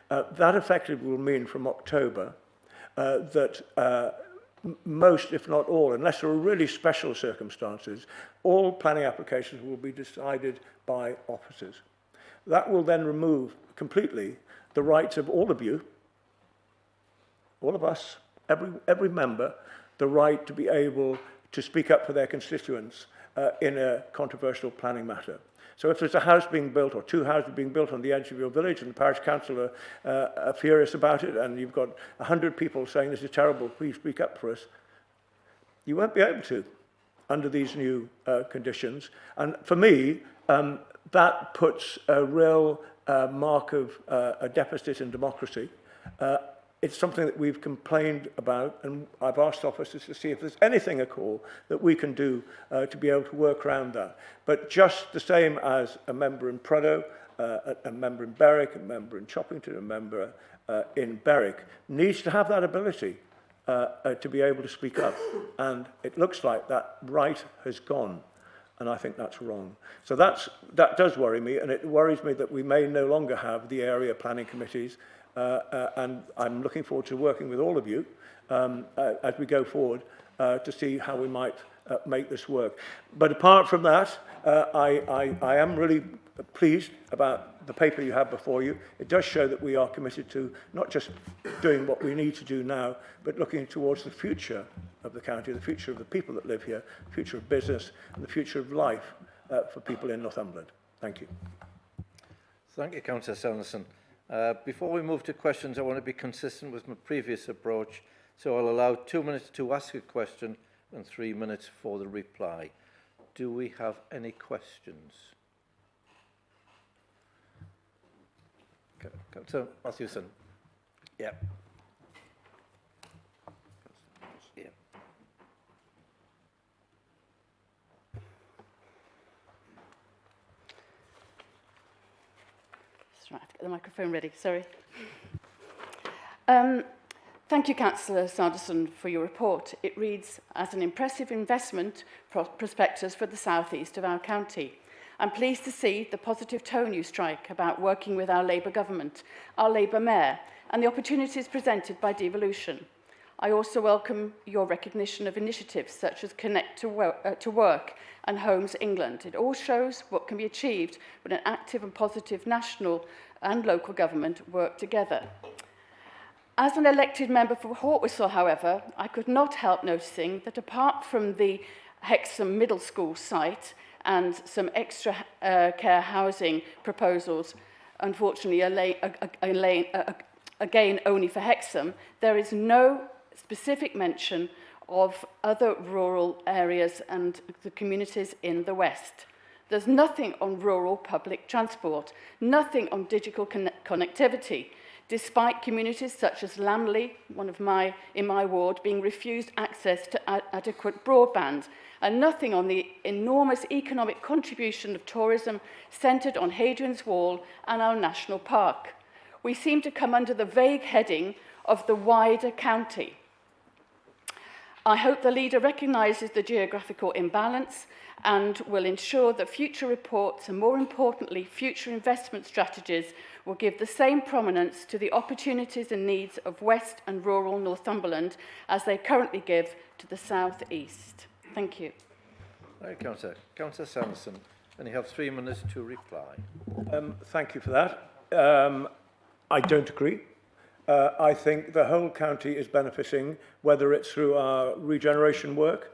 That effectively will mean from October that most, if not all, unless there are really special circumstances, all planning applications will be decided by officers. That will then remove completely the rights of all of you, all of us, every member, the right to be able to speak up for their constituents in a controversial planning matter. So if there's a house being built or two houses being built on the edge of your village and the parish council are furious about it, and you've got 100 people saying this is terrible, please speak up for us, you won't be able to under these new conditions. And for me, that puts a real mark of a deficit in democracy. It's something that we've complained about, and I've asked officers to see if there's anything at all that we can do to be able to work around that. But just the same as a member in Prudhoe, a member in Berwick, a member in Choppington, a member in Berwick, needs to have that ability to be able to speak up. And it looks like that right has gone. And I think that's wrong. So that does worry me, and it worries me that we may no longer have the area planning committees, and I'm looking forward to working with all of you as we go forward to see how we might make this work. But apart from that, I am really pleased about the paper you have before you. It does show that we are committed to not just doing what we need to do now, but looking towards the future of the county, the future of the people that live here, the future of business, and the future of life for people in Northumberland. Thank you. Thank you, Councillor Sanderson. Before we move to questions, I want to be consistent with my previous approach, so I'll allow 2 minutes to ask a question and 3 minutes for the reply. Do we have any questions? Councillor Mathewson. Yeah. Yeah. Just right, I have to get the microphone ready, sorry. Thank you, Councillor Sanderson, for your report. It reads as an impressive investment prospectus for the southeast of our county. I'm pleased to see the positive tone you strike about working with our Labour government, our Labour mayor, and the opportunities presented by devolution. I also welcome your recognition of initiatives such as Connect to Work and Homes England. It all shows what can be achieved when an active and positive national and local government work together. As an elected member for Hawtwhistle, however, I could not help noticing that apart from the Hexham Middle School site and some extra care housing proposals, unfortunately again only for Hexham, there is no specific mention of other rural areas and the communities in the West. There's nothing on rural public transport, nothing on digital connectivity, despite communities such as Lamley, in my ward, being refused access to adequate broadband, and nothing on the enormous economic contribution of tourism centred on Hadrian's Wall and our national park. We seem to come under the vague heading of the wider county. I hope the leader recognises the geographical imbalance and will ensure that future reports and, more importantly, future investment strategies will give the same prominence to the opportunities and needs of West and rural Northumberland as they currently give to the South East. Thank you. Right, Councillor Sanderson, and you have 3 minutes to reply. Thank you for that. I don't agree. I think the whole county is benefiting, whether it's through our regeneration work,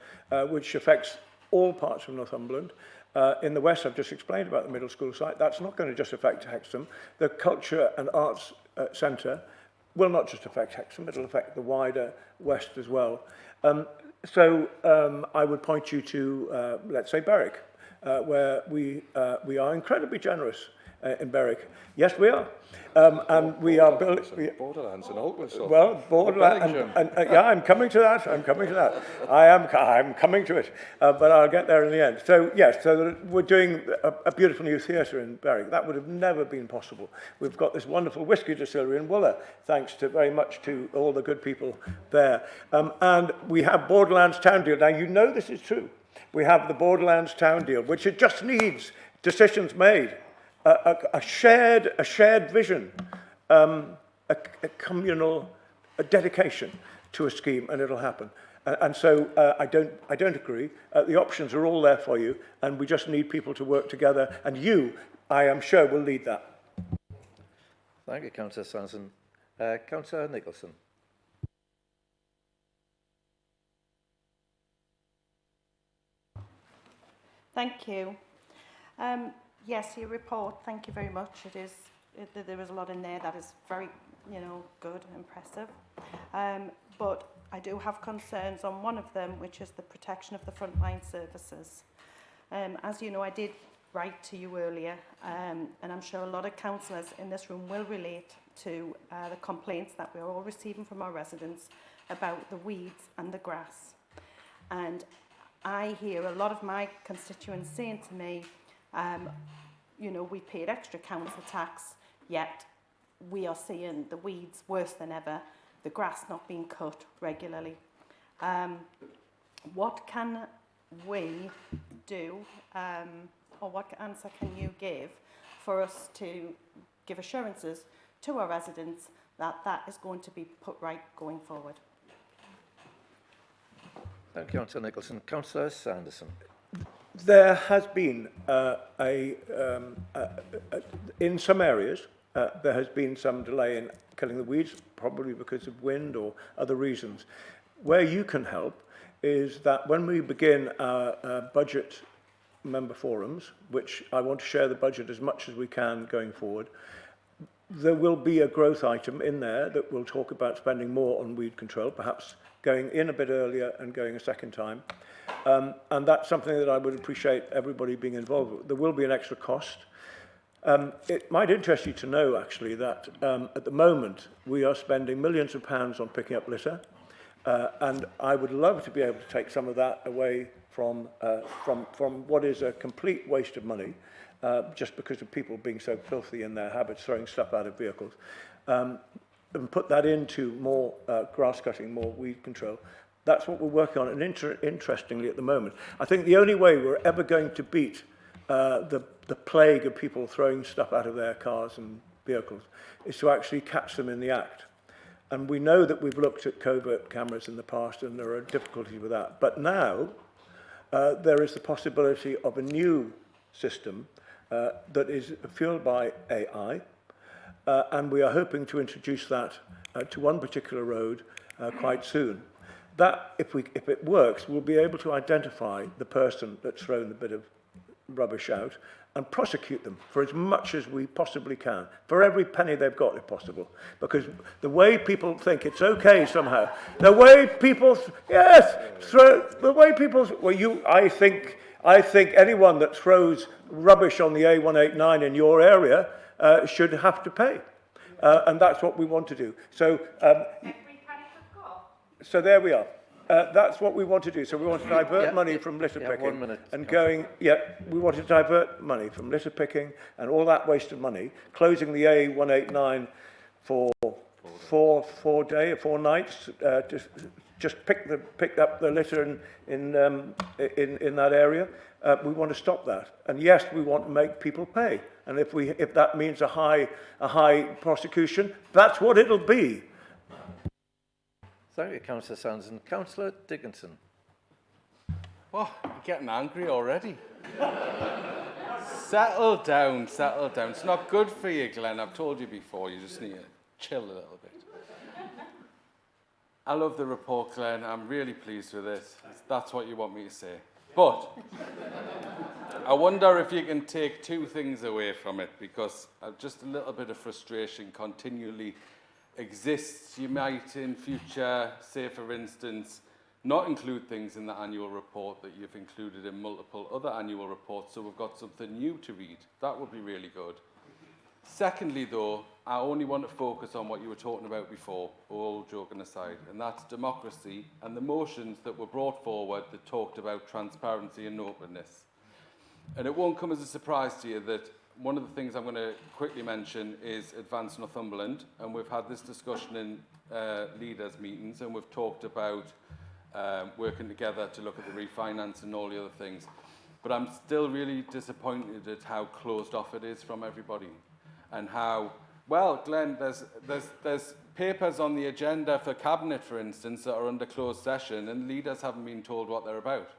which affects all parts of Northumberland. In the West, I've just explained about the middle school site. That's not going to just affect Hexham. The Culture and Arts Centre will not just affect Hexham, it'll affect the wider West as well. So I would point you to, let's say, Berwick, where we are incredibly generous in Berwick. Yes, we are. And we are building... Borderlands and Oakland. Well, Borderlands... yeah, I'm coming to that. I'm coming to that. I'm coming to it. But I'll get there in the end. So, yes, so we're doing a beautiful new theatre in Berwick. That would have never been possible. We've got this wonderful whisky distillery in Wooler, thanks to very much to all the good people there. And we have Borderlands Town Deal. Now, you know this is true. We have the Borderlands Town Deal, which it just needs decisions made. A shared vision, a communal dedication to a scheme, and it'll happen. And so I don't agree. The options are all there for you, and we just need people to work together. And you, I am sure, will lead that. Thank you, Councillor Sanderson. Councillor Nicholson. Thank you. Yes, your report, thank you very much. There is a lot in there that is very, good, impressive. But I do have concerns on one of them, which is the protection of the frontline services. As you know, I did write to you earlier, and I'm sure a lot of councillors in this room will relate to the complaints that we're all receiving from our residents about the weeds and the grass. And I hear a lot of my constituents saying to me, we paid extra council tax, yet we are seeing the weeds worse than ever, the grass not being cut regularly. What can we do, or what answer can you give for us to give assurances to our residents that that is going to be put right going forward? Thank you, Councillor Nicholson. Councillor Sanderson. There has been, in some areas, there has been some delay in killing the weeds, probably because of wind or other reasons. Where you can help is that when we begin our budget member forums, which I want to share the budget as much as we can going forward, there will be a growth item in there that will talk about spending more on weed control, perhaps going in a bit earlier and going a second time. And that's something that I would appreciate everybody being involved with. There will be an extra cost. It might interest you to know, actually, that at the moment we are spending millions of pounds on picking up litter, and I would love to be able to take some of that away from what is a complete waste of money, just because of people being so filthy in their habits, throwing stuff out of vehicles, and put that into more grass cutting, more weed control. That's what we're working on, and interestingly at the moment, I think the only way we're ever going to beat the plague of people throwing stuff out of their cars and vehicles is to actually catch them in the act. And we know that we've looked at covert cameras in the past and there are difficulties with that. But now there is the possibility of a new system that is fueled by AI, and we are hoping to introduce that to one particular road quite soon. That, if it works, we'll be able to identify the person that's thrown a bit of rubbish out and prosecute them for as much as we possibly can, for every penny they've got if possible. Because the way people think it's okay somehow, the way people, I think anyone that throws rubbish on the A189 in your area should have to pay. And that's what we want to do. So, so there we are. That's what we want to do. So we want to divert money from litter picking. 1 minute. And going, we want to divert money from litter picking and all that waste of money, closing the A189 for 4 nights, just pick up the litter in that area. We want to stop that. And yes, we want to make people pay. And if that means a high prosecution, that's what it'll be. Thank you, Councillor Sanderson. Councillor Dickinson. Oh, you're getting angry already. Settle down, settle down. It's not good for you, Glenn. I've told you before. You just need to chill a little bit. I love the report, Glenn. I'm really pleased with it. That's what you want me to say. But I wonder if you can take two things away from it, because just a little bit of frustration continually exists. You might in future, say for instance, not include things in the annual report that you've included in multiple other annual reports, so we've got something new to read. That would be really good. Secondly, though, I only want to focus on what you were talking about before, all joking aside, and that's democracy and the motions that were brought forward that talked about transparency and openness. And it won't come as a surprise to you that one of the things I'm going to quickly mention is Advance Northumberland, and we've had this discussion in leaders' meetings, and we've talked about working together to look at the refinance and all the other things. But I'm still really disappointed at how closed off it is from everybody, and how, well, Glenn, there's papers on the agenda for Cabinet, for instance, that are under closed session, and leaders haven't been told what they're about.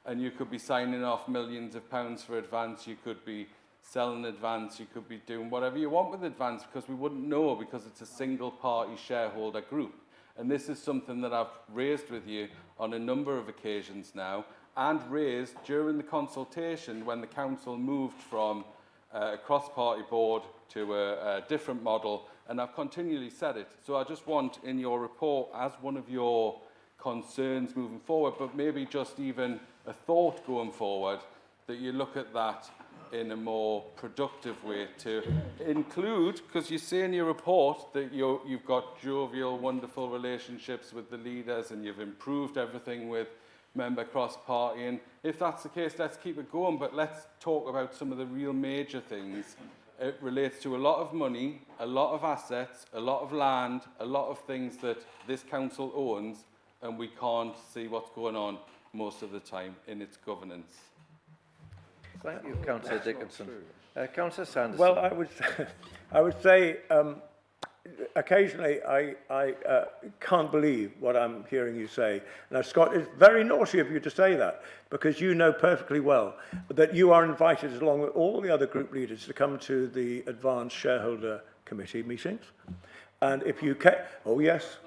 And you could be signing off millions of pounds for Advance, you could be selling Advance, you could be doing whatever you want with Advance, because we wouldn't know, because it's a single party shareholder group. And this is something that I've raised with you on a number of occasions now, and raised during the consultation when the council moved from a cross-party board to a different model, and I've continually said it. So I just want in your report, as one of your concerns moving forward, but maybe just even a thought going forward, that you look at that in a more productive way to include, because you say in your report that you've got jovial, wonderful relationships with the leaders and you've improved everything with member cross-party, and if that's the case, let's keep it going, but let's talk about some of the real major things. It relates to a lot of money, a lot of assets, a lot of land, a lot of things that this council owns, and we can't see what's going on most of the time in its governance. Thank you, Councillor Dickinson. Councillor Sanderson. Well, I would say occasionally I can't believe what I'm hearing you say. Now, Scott, it's very naughty of you to say that, because you know perfectly well that you are invited, along with all the other group leaders, to come to the Advanced Shareholder Committee meetings. And if you can, oh yes,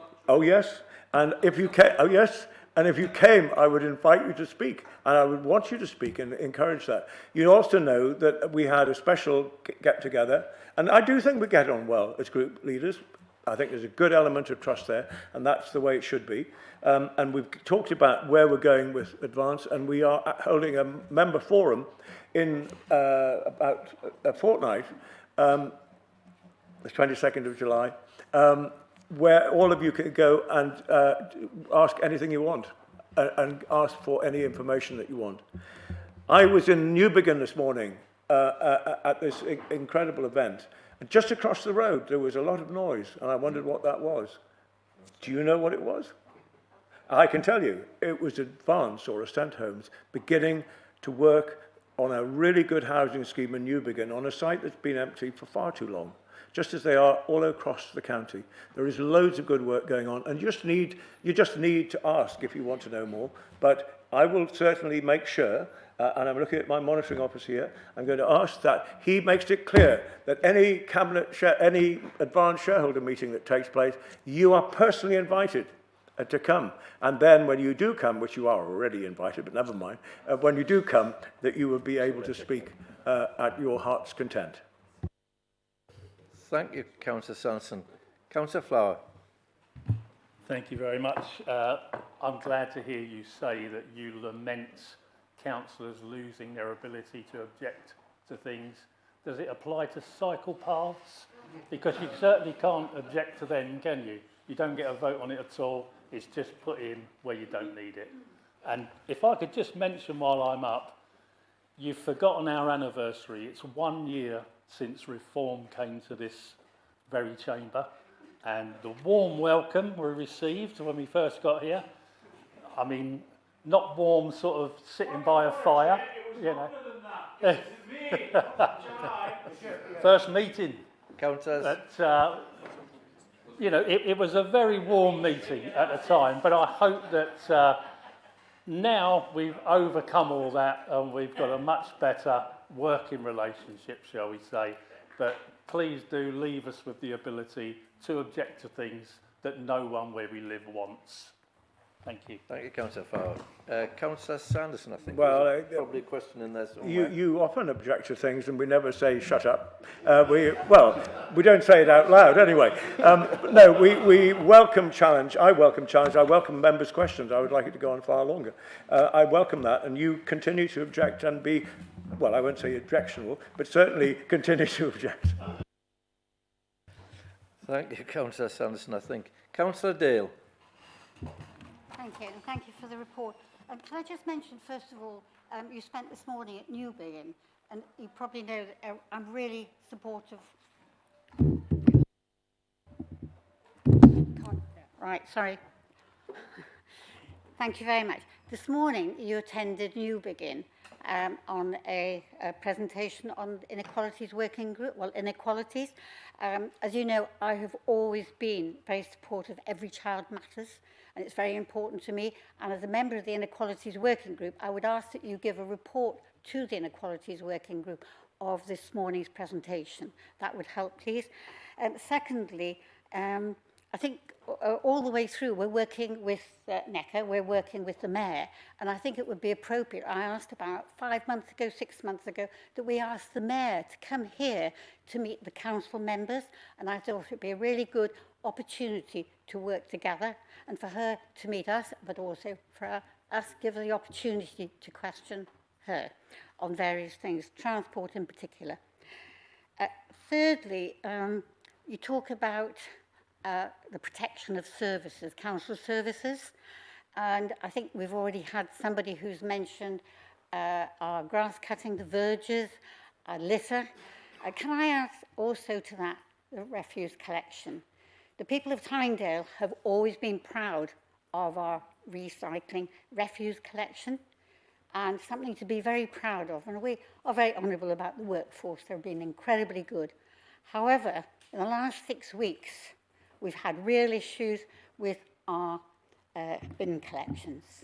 and if you can, oh yes, And if you came, I would invite you to speak, and I would want you to speak and encourage that. You also know that we had a special get-together, and I do think we get on well as group leaders. I think there's a good element of trust there, and that's the way it should be. And we've talked about where we're going with Advance, and we are holding a member forum in about a fortnight, the 22nd of July, where all of you can go and ask anything you want and ask for any information that you want. I was in Newbiggin this morning at this incredible event, and just across the road there was a lot of noise, and I wondered what that was. Do you know what it was? I can tell you, it was Advance or Ascent Homes beginning to work on a really good housing scheme in Newbiggin on a site that's been empty for far too long, just as they are all across the county. There is loads of good work going on, and you just need to ask if you want to know more. But I will certainly make sure, and I'm looking at my monitoring officer here, I'm going to ask that he makes it clear that any any Advance shareholder meeting that takes place, you are personally invited to come. And then when you do come, which you are already invited, but never mind, when you do come, that you will be able to speak at your heart's content. Thank you, Councillor Sanderson. Councillor Flower. Thank you very much. I'm glad to hear you say that you lament councillors losing their ability to object to things. Does it apply to cycle paths? Because you certainly can't object to them, can you? You don't get a vote on it at all. It's just put in where you don't need it. And if I could just mention while I'm up, you've forgotten our anniversary. It's 1 year since reform came to this very chamber, and the warm welcome we received when we first got here. I mean, not warm sort of sitting by a fire, you know. First meeting. Councillors. But, you know, it was a very warm meeting at the time, but I hope that now we've overcome all that and we've got a much better working relationship, shall we say. But please do leave us with the ability to object to things that no one where we live wants. Thank you. Thank you, Councillor Farr. Councillor Sanderson, I think. Well, there's probably a question in there somewhere. You often object to things, and we never say shut up. We don't say it out loud anyway. No, we welcome challenge. I welcome challenge. I welcome members' questions. I would like it to go on far longer. I welcome that, and you continue to object and be, well, I won't say objectionable, but certainly continue to object. Thank you, Councillor Sanderson, I think. Councillor Dale. Thank you, and thank you for the report. Can I just mention, first of all, you spent this morning at Newbiggin, and you probably know that I'm really supportive. Right, sorry. Thank you very much. This morning you attended Newbiggin on a presentation on inequalities working group, inequalities. As you know, I have always been very supportive of Every Child Matters, and it's very important to me. And as a member of the Inequalities Working Group, I would ask that you give a report to the Inequalities Working Group of this morning's presentation. That would help, please. Secondly, I think all the way through we're working with NECA, we're working with the Mayor, and I think it would be appropriate. I asked about 5 months ago, 6 months ago, that we asked the Mayor to come here to meet the council members, and I thought it would be a really good opportunity to work together and for her to meet us, but also for us give her the opportunity to question her on various things, transport in particular. Thirdly, you talk about the protection of services, council services, and I think we've already had somebody who's mentioned our grass cutting, the verges, our litter. Can I add also to that the refuse collection? The people of Tynedale have always been proud of our recycling refuse collection, and something to be very proud of, and we are very honourable about the workforce. They've been incredibly good. However, in the last 6 weeks, we've had real issues with our bin collections.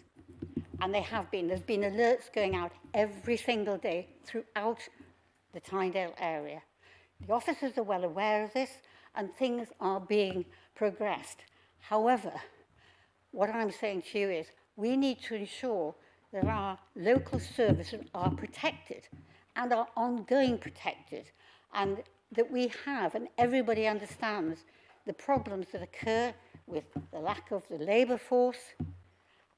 And there's been alerts going out every single day throughout the Tynedale area. The officers are well aware of this, and things are being progressed. However, what I'm saying to you is, we need to ensure that our local services are protected and are ongoing protected, and that we have, and everybody understands, the problems that occur with the lack of the labour force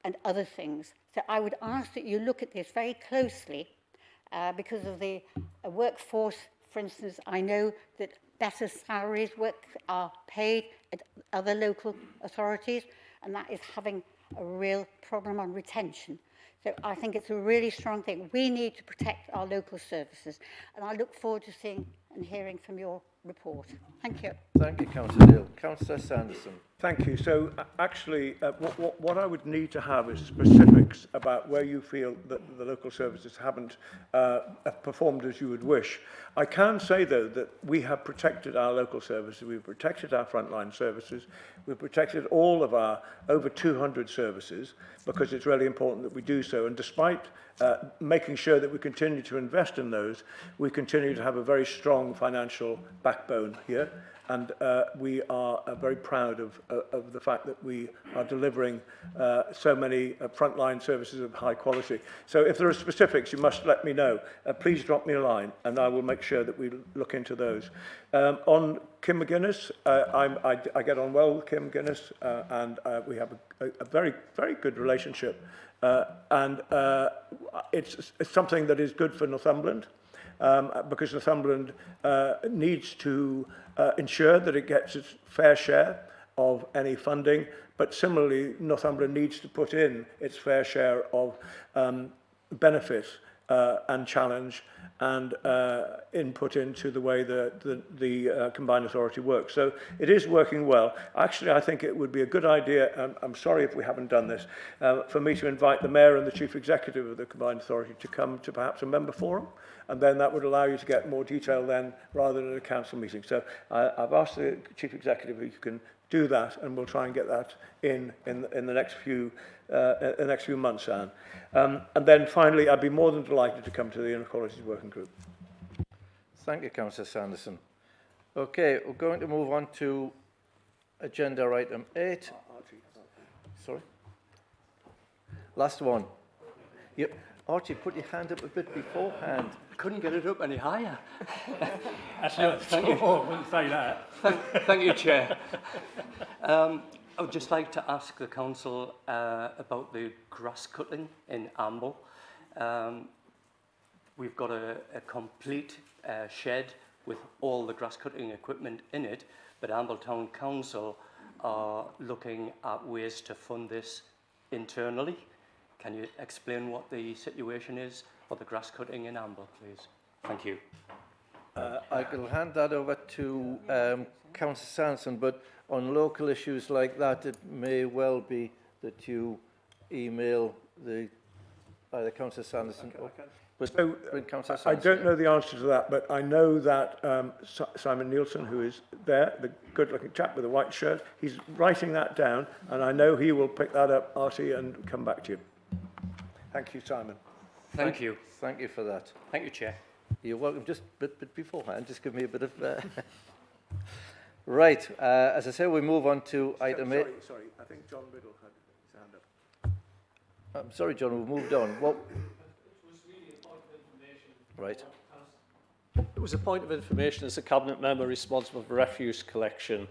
and other things. So I would ask that you look at this very closely because of the workforce. For instance, I know that better salaries are paid at other local authorities, and that is having a real problem on retention. So I think it's a really strong thing. We need to protect our local services, and I look forward to seeing and hearing from your report. Thank you. Thank you, Councillor Dale. Councillor Sanderson. Thank you. So actually, what I would need to have is specifics about where you feel that the local services haven't performed as you would wish. I can say, though, that we have protected our local services, we've protected our frontline services, we've protected all of our over 200 services, because it's really important that we do so. And despite making sure that we continue to invest in those, we continue to have a very strong financial backbone here. And we are very proud of the fact that we are delivering so many frontline services of high quality. So if there are specifics, you must let me know. Please drop me a line, and I will make sure that we look into those. On Kim McGuinness, I get on well with Kim McGuinness, and we have a very, very good relationship. And it's something that is good for Northumberland. Because Northumberland needs to ensure that it gets its fair share of any funding, but similarly, Northumberland needs to put in its fair share of benefit and challenge and input into the way the combined authority works. So it is working well. Actually, I think it would be a good idea, and I'm sorry if we haven't done this, for me to invite the Mayor and the Chief Executive of the combined authority to come to perhaps a member forum, and then that would allow you to get more detail then rather than at a council meeting. So I've asked the Chief Executive if you can do that, and we'll try and get that in the next few months, Anne. And then finally, I'd be more than delighted to come to the Inequalities Working Group. Thank you, Councillor Sanderson. Okay, we're going to move on to agenda item 8. Sorry? Last one. Archie, put your hand up a bit beforehand. I couldn't get it up any higher. Thank you. I wouldn't say that. Thank you, Chair. I would just like to ask the Council about the grass cutting in Amble. We've got a complete shed with all the grass cutting equipment in it, but Amble Town Council are looking at ways to fund this internally. Can you explain what the situation is for the grass cutting in Amble, please? Thank you. I will hand that over to Councillor Sanderson, but on local issues like that, it may well be that you email either Councillor Sanderson or... But so, I don't know the answer to that, but I know that Simon Nielsen, who is there, the good-looking chap with the white shirt, he's writing that down, and I know he will pick that up, Artie, and come back to you. Thank you, Simon. Thank you. Thank you for that. Thank you, Chair. You're welcome. Just bit beforehand, just give me a bit of... Right, as I say, we move on to item 8. Sorry, I think John Biddle had his hand up. I'm sorry, John, we've moved on. What? Right. It was a point of information as a Cabinet member responsible for refuse collection,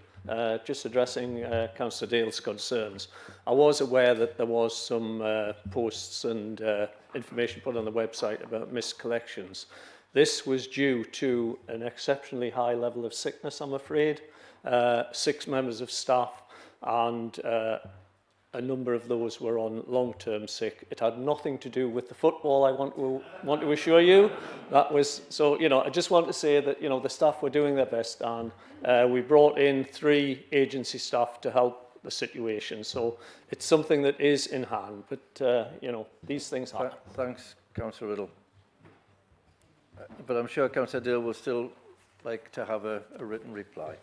just addressing Councillor Dale's concerns. I was aware that there was some posts and information put on the website about missed collections. This was due to an exceptionally high level of sickness, I'm afraid. 6 members of staff, and a number of those were on long-term sick. It had nothing to do with the football, I want to assure you. That was, so, I just want to say that, the staff were doing their best, and we brought in 3 agency staff to help the situation. So it's something that is in hand, but, these things happen. Thanks, Councillor Riddle. But I'm sure Councillor Dale will still like to have a written reply.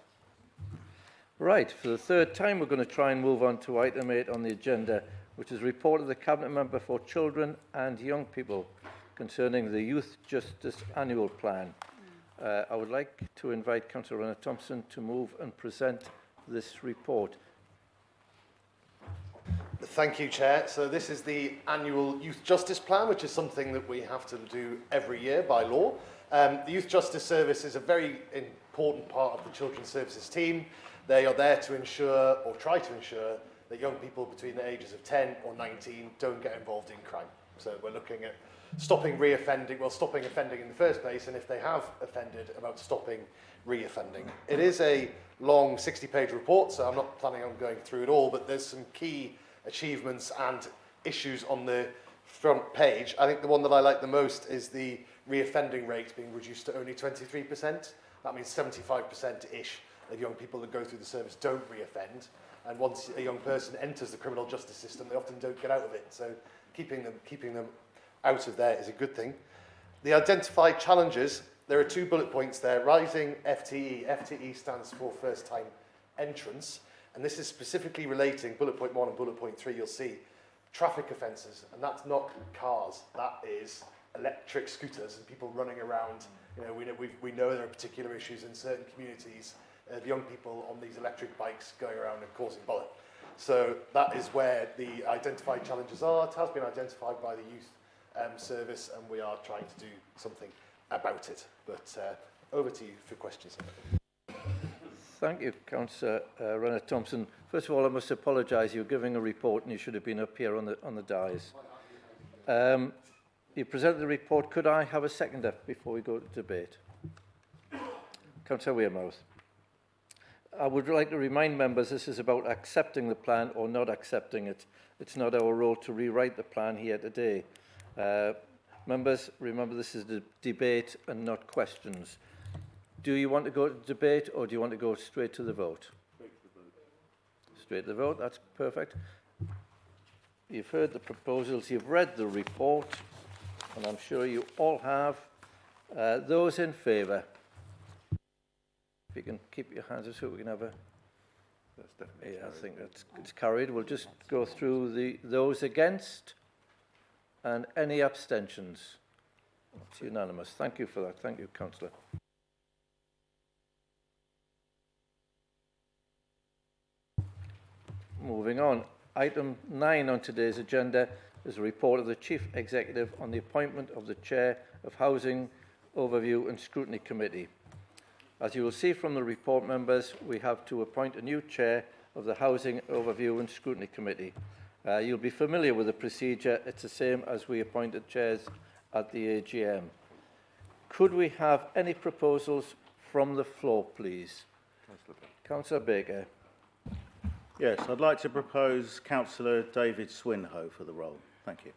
Right, for the 3rd time, we're going to try and move on to item 8 on the agenda, which is report of the Cabinet Member for Children and Young People concerning the Youth Justice Annual Plan. I would like to invite Councillor Ronna Thompson to move and present this report. Thank you, Chair. So this is the annual Youth Justice Plan, which is something that we have to do every year by law. The Youth Justice Service is a very important part of the Children's Services team. They are there to ensure, or try to ensure, that young people between the ages of 10 or 19 don't get involved in crime. So we're looking at stopping reoffending, well, stopping offending in the first place, and if they have offended, about stopping reoffending. It is a long 60-page report, so I'm not planning on going through it all, but there's some key achievements and issues on the front page. I think the one that I like the most is the reoffending rate being reduced to only 23%. That means 75%-ish of young people that go through the service don't reoffend. And once a young person enters the criminal justice system, they often don't get out of it. So keeping them out of there is a good thing. The identified challenges, there are 2 bullet points there. Rising FTE. FTE stands for first time entrance. And this is specifically relating, bullet point 1 and bullet point 3, you'll see, traffic offences. And that's not cars, that is electric scooters and people running around. You know, we know there are particular issues in certain communities of young people on these electric bikes going around and causing bother. So that is where the identified challenges are. It has been identified by the youth service, and we are trying to do something about it. But over to you for questions. Thank you, Councillor Renner-Thompson. First of all, I must apologise. You're giving a report and you should have been up here on the dais. You presented the report. Could I have a seconder before we go to debate? Councillor Wearmouth. I would like to remind members this is about accepting the plan or not accepting it. It's not our role to rewrite the plan here today. Members, remember this is a debate and not questions. Do you want to go to debate or do you want to go straight to the vote? Straight to the vote, that's perfect. You've heard the proposals, you've read the report, and I'm sure you all have. Those in favour? If you can keep your hands up so we can have a... That's definitely I think it's carried. We'll just go through those against and any abstentions. It's unanimous. Thank you for that. Thank you, Councillor. Moving on. Item 9 on today's agenda is a report of the Chief Executive on the appointment of the Chair of Housing Overview and Scrutiny Committee. As you will see from the report, members, we have to appoint a new Chair of the Housing Overview and Scrutiny Committee. You'll be familiar with the procedure. It's the same as we appointed chairs at the AGM. Could we have any proposals from the floor, please? Councillor Baker. Yes, I'd like to propose Councillor David Swinhoe for the role. Thank you.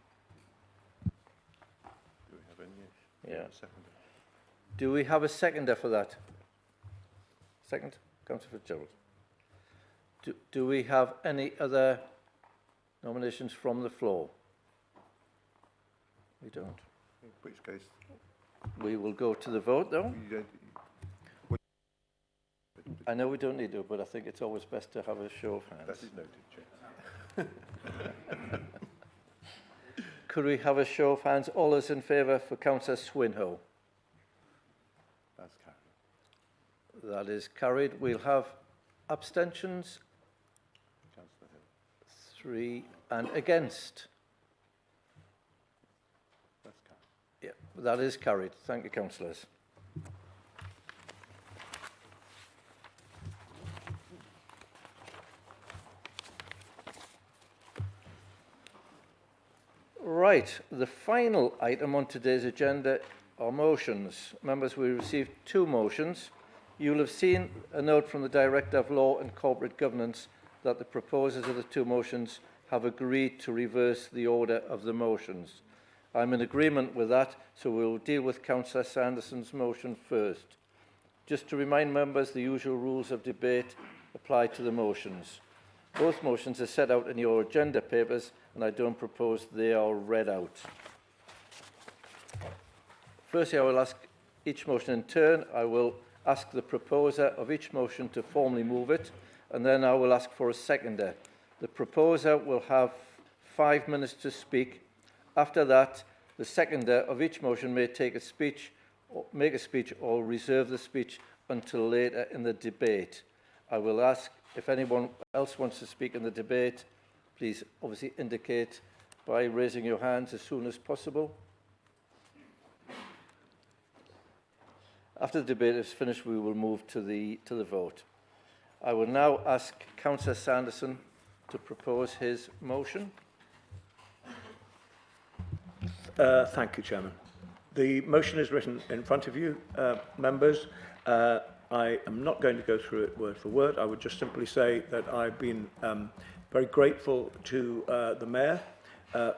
Do we have any? Yeah. Do we have a seconder for that? Second, Councillor Fitzgerald. Do we have any other nominations from the floor? We don't. In which case? We will go to the vote, though. I know we don't need to, but I think it's always best to have a show of hands. That is noted, Chair. Could we have a show of hands? All those in favour for Councillor Swinhoe? That's carried. That is carried. We'll have abstentions. Councillor Hill. 3 and against. That's carried. Yeah, that is carried. Thank you, councillors. Right, the final item on today's agenda are motions. Members, we received 2 motions. You'll have seen a note from the Director of Law and Corporate Governance that the proposers of the 2 motions have agreed to reverse the order of the motions. I'm in agreement with that, so we'll deal with Councillor Sanderson's motion first. Just to remind members, the usual rules of debate apply to the motions. Both motions are set out in your agenda papers, and I don't propose they are read out. Firstly, I will ask each motion in turn. I will ask the proposer of each motion to formally move it, and then I will ask for a seconder. The proposer will have 5 minutes to speak. After that, the seconder of each motion may make a speech or reserve the speech until later in the debate. I will ask if anyone else wants to speak in the debate. please obviously indicate by raising your hands as soon as possible. After the debate is finished, we will move to the vote. I will now ask Councillor Sanderson to propose his motion. Thank you, Chairman. The motion is written in front of you, members. I am not going to go through it word for word. I would just simply say that I've been very grateful to the Mayor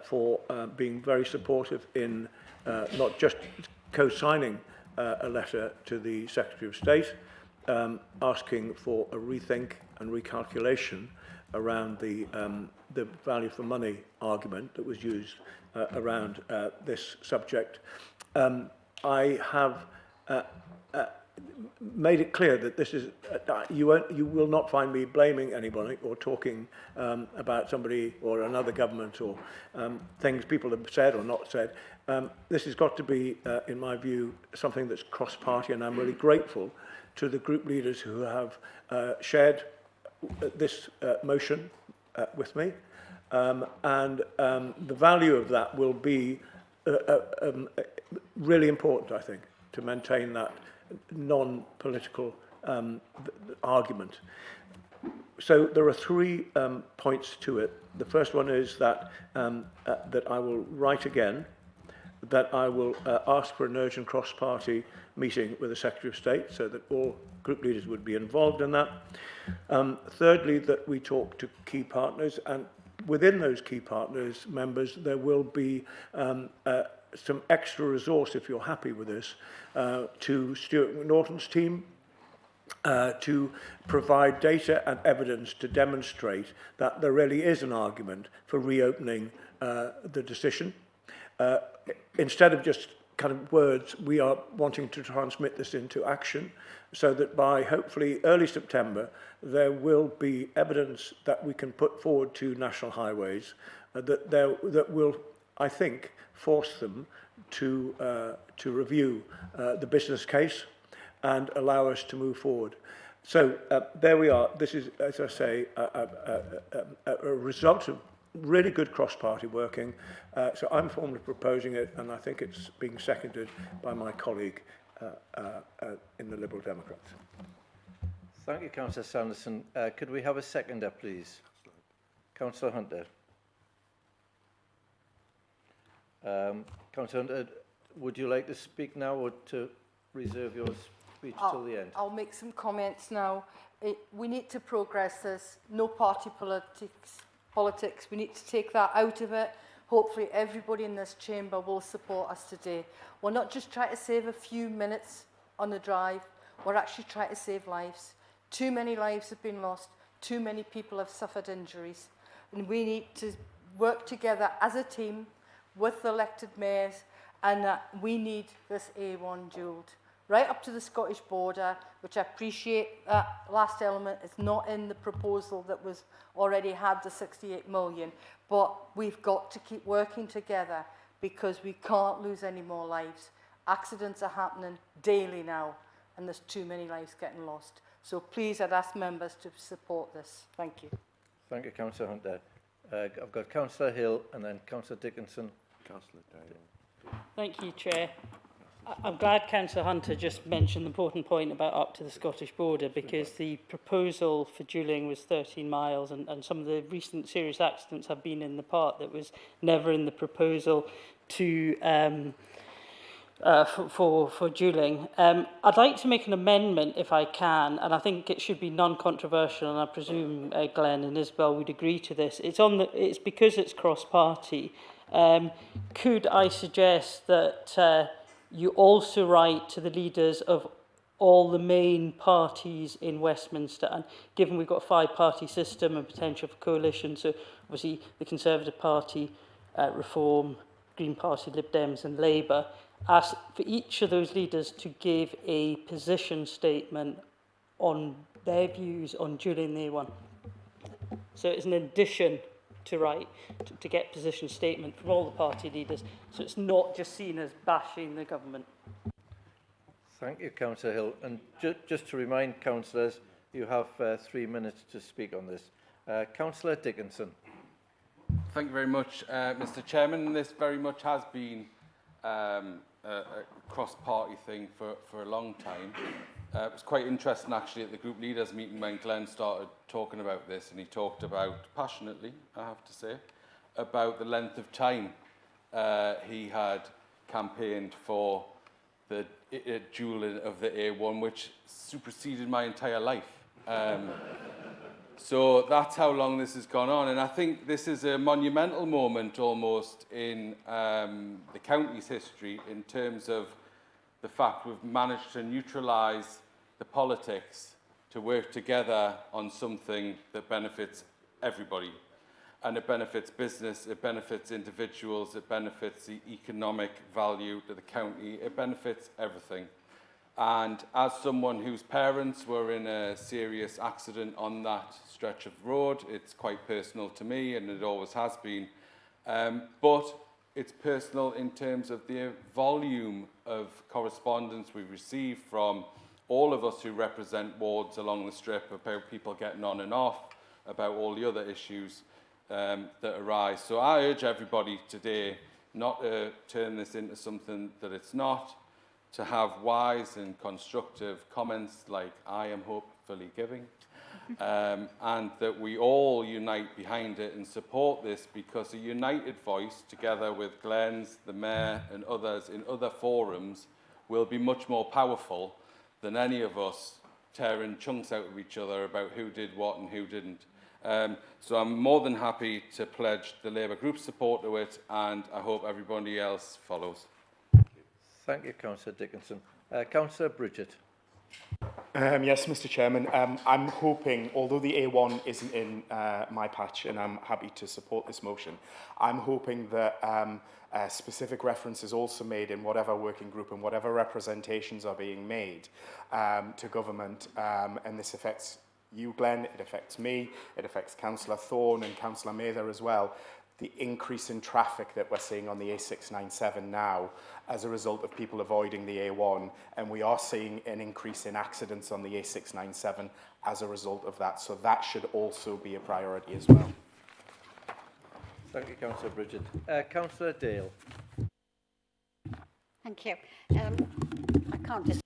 for being very supportive in not just co-signing a letter to the Secretary of State asking for a rethink and recalculation around the value for money argument that was used around this subject. I have made it clear that this is you will not find me blaming anybody or talking about somebody or another government or things people have said or not said. This has got to be, in my view, something that's cross-party, and I'm really grateful to the group leaders who have shared this motion with me, and the value of that will be really important, I think, to maintain that non-political argument. So there are 3 points to it. The first one is that that I will write again, that I will ask for an urgent cross-party meeting with the Secretary of State so that all group leaders would be involved in that. Thirdly, that we talk to key partners, and within those key partners, members, there will be some extra resource, if you're happy with this, to Stuart McNaughton's team to provide data and evidence to demonstrate that there really is an argument for reopening the decision. Instead of just kind of words, we are wanting to transmit this into action so that by hopefully early September, there will be evidence that we can put forward to National Highways that will, I think, force them to review the business case and allow us to move forward. So there we are. This is, as I say, a result of really good cross-party working. So I'm formally proposing it, and I think it's being seconded by my colleague in the Liberal Democrats. Thank you, Councillor Sanderson. Could we have a seconder, please? Councillor Hunter. Councillor Hunter, would you like to speak now or to reserve your speech till the end? I'll make some comments now. We need to progress this. No party politics. We need to take that out of it. Hopefully everybody in this chamber will support us today. We're not just trying to save a few minutes on the drive. We're actually trying to save lives. Too many lives have been lost. Too many people have suffered injuries. And we need to work together as a team with the elected mayors, and we need this A1 dual right up to the Scottish border, which I appreciate that last element is not in the proposal that was already had the 68 million, but we've got to keep working together because we can't lose any more lives. Accidents are happening daily now, and there's too many lives getting lost. So please, I'd ask members to support this. Thank you. Thank you, Councillor Hunter. I've got Councillor Hill and then Councillor Dickinson. Councillor Dale. Thank you, Chair. I'm glad Councillor Hunter just mentioned the important point about up to the Scottish border, because the proposal for dualling was 13 miles and some of the recent serious accidents have been in the part that was never in the proposal to for dualling. I'd like to make an amendment if I can, and I think it should be non-controversial, and I presume Glenn and Isabel would agree to this. It's because it's cross-party. Could I suggest that you also write to the leaders of all the main parties in Westminster, and given we've got a 5-party system and potential for coalition, so obviously the Conservative Party, Reform, Green Party, Lib Dems and Labour, ask for each of those leaders to give a position statement on their views on dualling the A1. So it's an addition to write, to get position statement from all the party leaders, so it's not just seen as bashing the government. Thank you, Councillor Hill. And just to remind councillors, you have 3 minutes to speak on this. Councillor Dickinson. Thank you very much, Mr. Chairman. This very much has been a cross-party thing for a long time. It was quite interesting, actually, at the group leaders meeting when Glenn started talking about this, and he talked about, passionately, I have to say, about the length of time he had campaigned for the dualling of the A1, which superseded my entire life. So that's how long this has gone on. And I think this is a monumental moment almost in the county's history in terms of the fact we've managed to neutralise the politics to work together on something that benefits everybody. And it benefits business, it benefits individuals, it benefits the economic value to the county, it benefits everything. And as someone whose parents were in a serious accident on that stretch of road, it's quite personal to me, and it always has been. But it's personal in terms of the volume of correspondence we receive from all of us who represent wards along the strip about people getting on and off, about all the other issues that arise. So I urge everybody today not to turn this into something that it's not, to have wise and constructive comments like I am hopefully giving, and that we all unite behind it and support this, because a united voice, together with Glenn's, the Mayor and others in other forums, will be much more powerful than any of us tearing chunks out of each other about who did what and who didn't. So I'm more than happy to pledge the Labour Group's support to it, and I hope everybody else follows. Thank you, Councillor Dickinson. Councillor Bridget. Yes, Mr. Chairman. I'm hoping, although the A1 isn't in my patch, and I'm happy to support this motion, I'm hoping that specific reference is also made in whatever working group and whatever representations are being made to government, and this affects you, Glenn, it affects me, it affects Councillor Thorne and Councillor Mather as well, the increase in traffic that we're seeing on the A697 now as a result of people avoiding the A1, and we are seeing an increase in accidents on the A697 as a result of that, so that should also be a priority as well. Thank you, Councillor Bridget. Councillor Dale. Thank you. I can't just...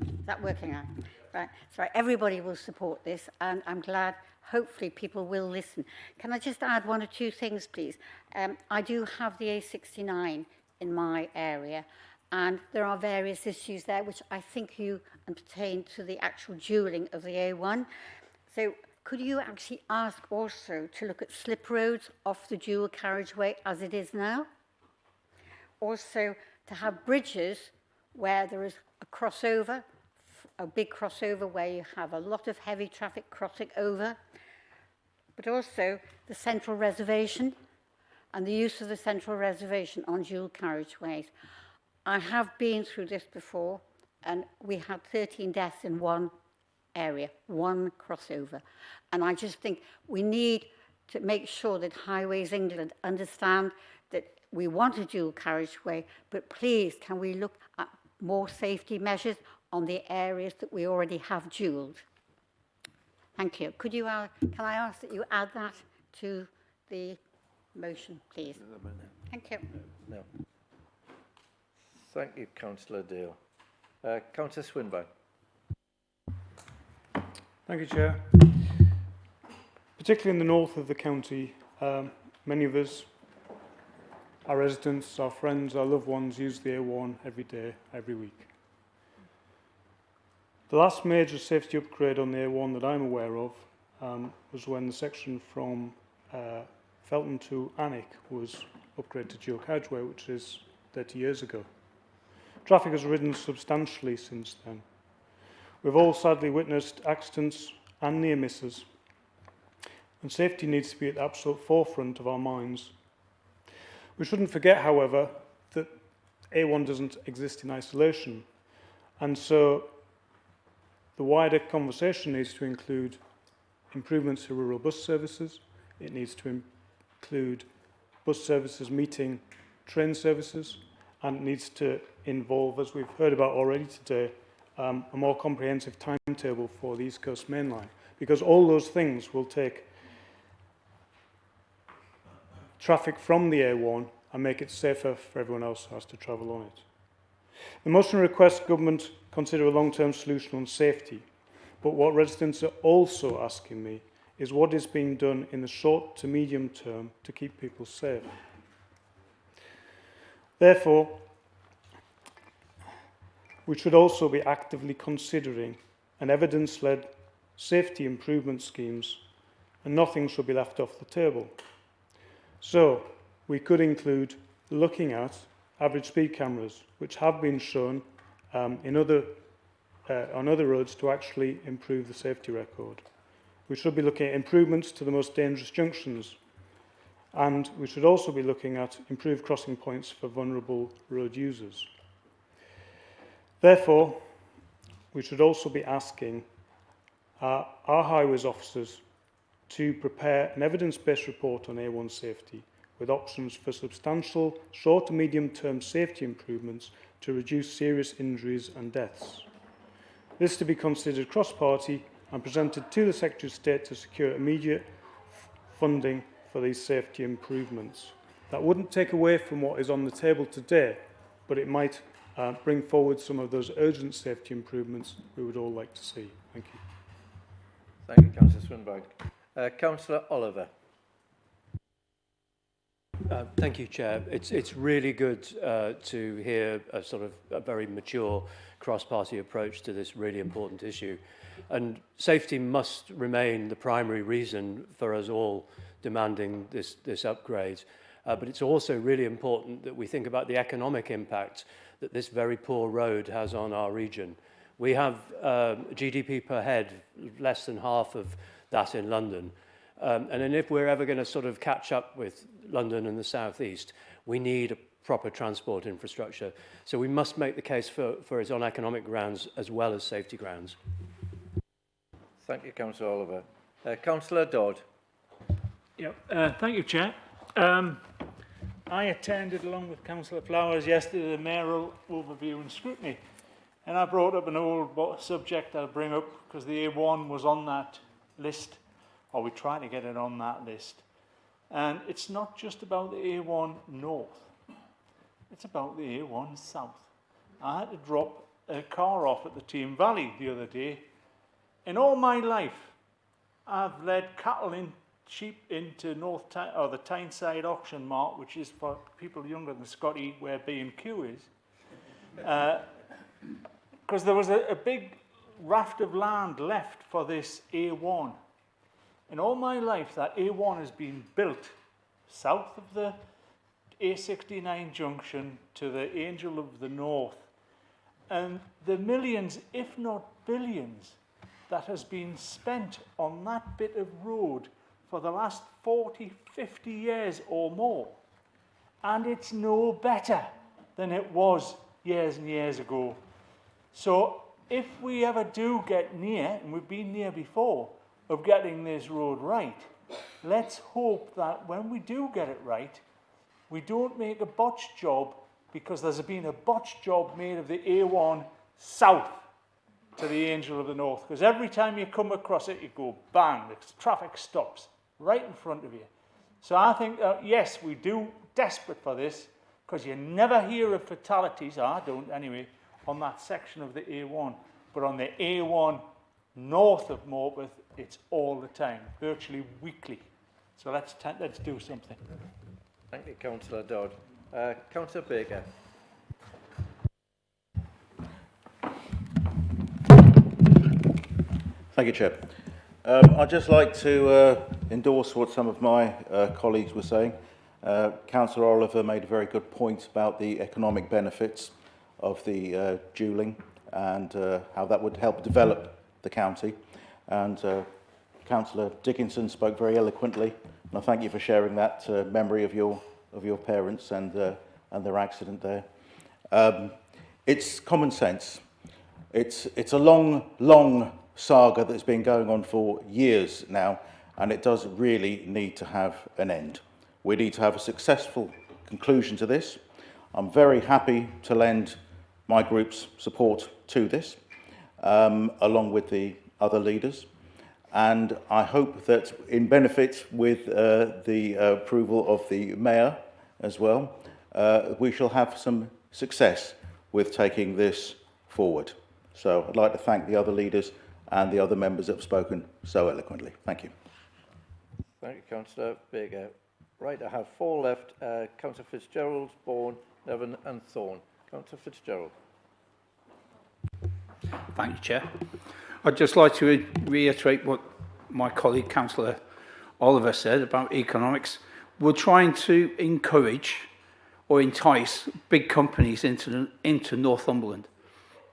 Is that working out? Right. So everybody will support this, and I'm glad, hopefully, people will listen. Can I just add one or two things, please? I do have the A69 in my area, and there are various issues there which I think you pertain to the actual dualling of the A1. So could you actually ask also to look at slip roads off the dual carriageway as it is now? Also, to have bridges where there is a crossover, a big crossover where you have a lot of heavy traffic crossing over, but also the central reservation and the use of the central reservation on dual carriageways. I have been through this before, and we had 13 deaths in one area, one crossover. And I just think we need to make sure that Highways England understand that we want a dual carriageway, but please, can we look at more safety measures on the areas that we already have dualled? Thank you. Could you, can I ask that you add that to the motion, please? Thank you. No. Thank you, Councillor Dale. Councillor Swinburne. Thank you, Chair. Particularly in the north of the county, many of us, our residents, our friends, our loved ones use the A1 every day, every week. The last major safety upgrade on the A1 that I'm aware of was when the section from Felton to Alnwick was upgraded to dual carriageway, which is 30 years ago. Traffic has risen substantially since then. We've all sadly witnessed accidents and near misses, and safety needs to be at the absolute forefront of our minds. We shouldn't forget, however, that A1 doesn't exist in isolation, and so the wider conversation needs to include improvements to rural bus services. It needs to include bus services meeting train services, and it needs to involve, as we've heard about already today, a more comprehensive timetable for the East Coast Main Line. because all those things will take traffic from the A1 and make it safer for everyone else who has to travel on it. The motion requests government consider a long-term solution on safety, but what residents are also asking me is what is being done in the short to medium term to keep people safe. Therefore, we should also be actively considering an evidence-led safety improvement schemes, and nothing should be left off the table. So, we could include looking at average speed cameras, which have been shown on other roads to actually improve the safety record. We should be looking at improvements to the most dangerous junctions, and we should also be looking at improved crossing points for vulnerable road users. Therefore, we should also be asking our highways officers to prepare an evidence-based report on A1 safety with options for substantial short to medium-term safety improvements to reduce serious injuries and deaths. This to be considered cross-party and presented to the Secretary of State to secure immediate funding for these safety improvements. That wouldn't take away from what is on the table today, but it might bring forward some of those urgent safety improvements we would all like to see. Thank you. Thank you, Councillor Swinburne. Councillor Oliver. Thank you, Chair. It's really good to hear a sort of a very mature cross-party approach to this really important issue. And safety must remain the primary reason for us all demanding this upgrade. But it's also really important that we think about the economic impact that this very poor road has on our region. We have GDP per head less than half of that in London. And then if we're ever going to sort of catch up with London and the South East, we need a proper transport infrastructure. So we must make the case for it on economic grounds as well as safety grounds. Thank you, Councillor Oliver. Councillor Dodd. Thank you, Chair. I attended, along with Councillor Flowers, yesterday the mayoral overview and scrutiny. And I brought up an old subject I'll bring up because the A1 was on that list, or we tried to get it on that list. And it's not just about the A1 North. It's about the A1 South. I had to drop a car off at the Team Valley the other day. In all my life, I've led cattle and sheep into the Tyneside Auction Mart, which is for people younger than Scotty, where B&Q is. Because there was a big raft of land left for this A1. In all my life, that A1 has been built south of the A69 junction to the Angel of the North. And the millions, if not billions, that has been spent on that bit of road for the last 40, 50 years or more. And it's no better than it was years and years ago. So if we ever do get near, and we've been near before, of getting this road right, let's hope that when we do get it right, we don't make a botched job, because there's been a botched job made of the A1 south to the Angel of the North. Because every time you come across it, you go bang, the traffic stops right in front of you. So I think, yes, we do desperate for this, because you never hear of fatalities, I don't anyway, on that section of the A1. But on the A1 north of Morpeth, it's all the time, virtually weekly. So let's do something. Thank you, Councillor Dodd. Councillor Baker. Thank you, Chair. I'd just like to endorse what some of my colleagues were saying. Councillor Oliver made a very good point about the economic benefits of the dualling and how that would help develop the county. And Councillor Dickinson spoke very eloquently, and I thank you for sharing that memory of your parents and their accident there. It's common sense. It's a long saga that's been going on for years now, and it does really need to have an end. We need to have a successful conclusion to this. I'm very happy to lend my group's support to this, along with the other leaders. and I hope that in benefit with the approval of the Mayor as well, we shall have some success with taking this forward. So I'd like to thank the other leaders and the other members that have spoken so eloquently. Thank you. Thank you, Councillor Baker. Right, I have 4 left. Councillor Fitzgerald, Bourne, Nevin and Thorne. Councillor Fitzgerald. Thank you, Chair. I'd just like to reiterate what my colleague, Councillor Oliver, said about economics. We're trying to encourage or entice big companies into Northumberland.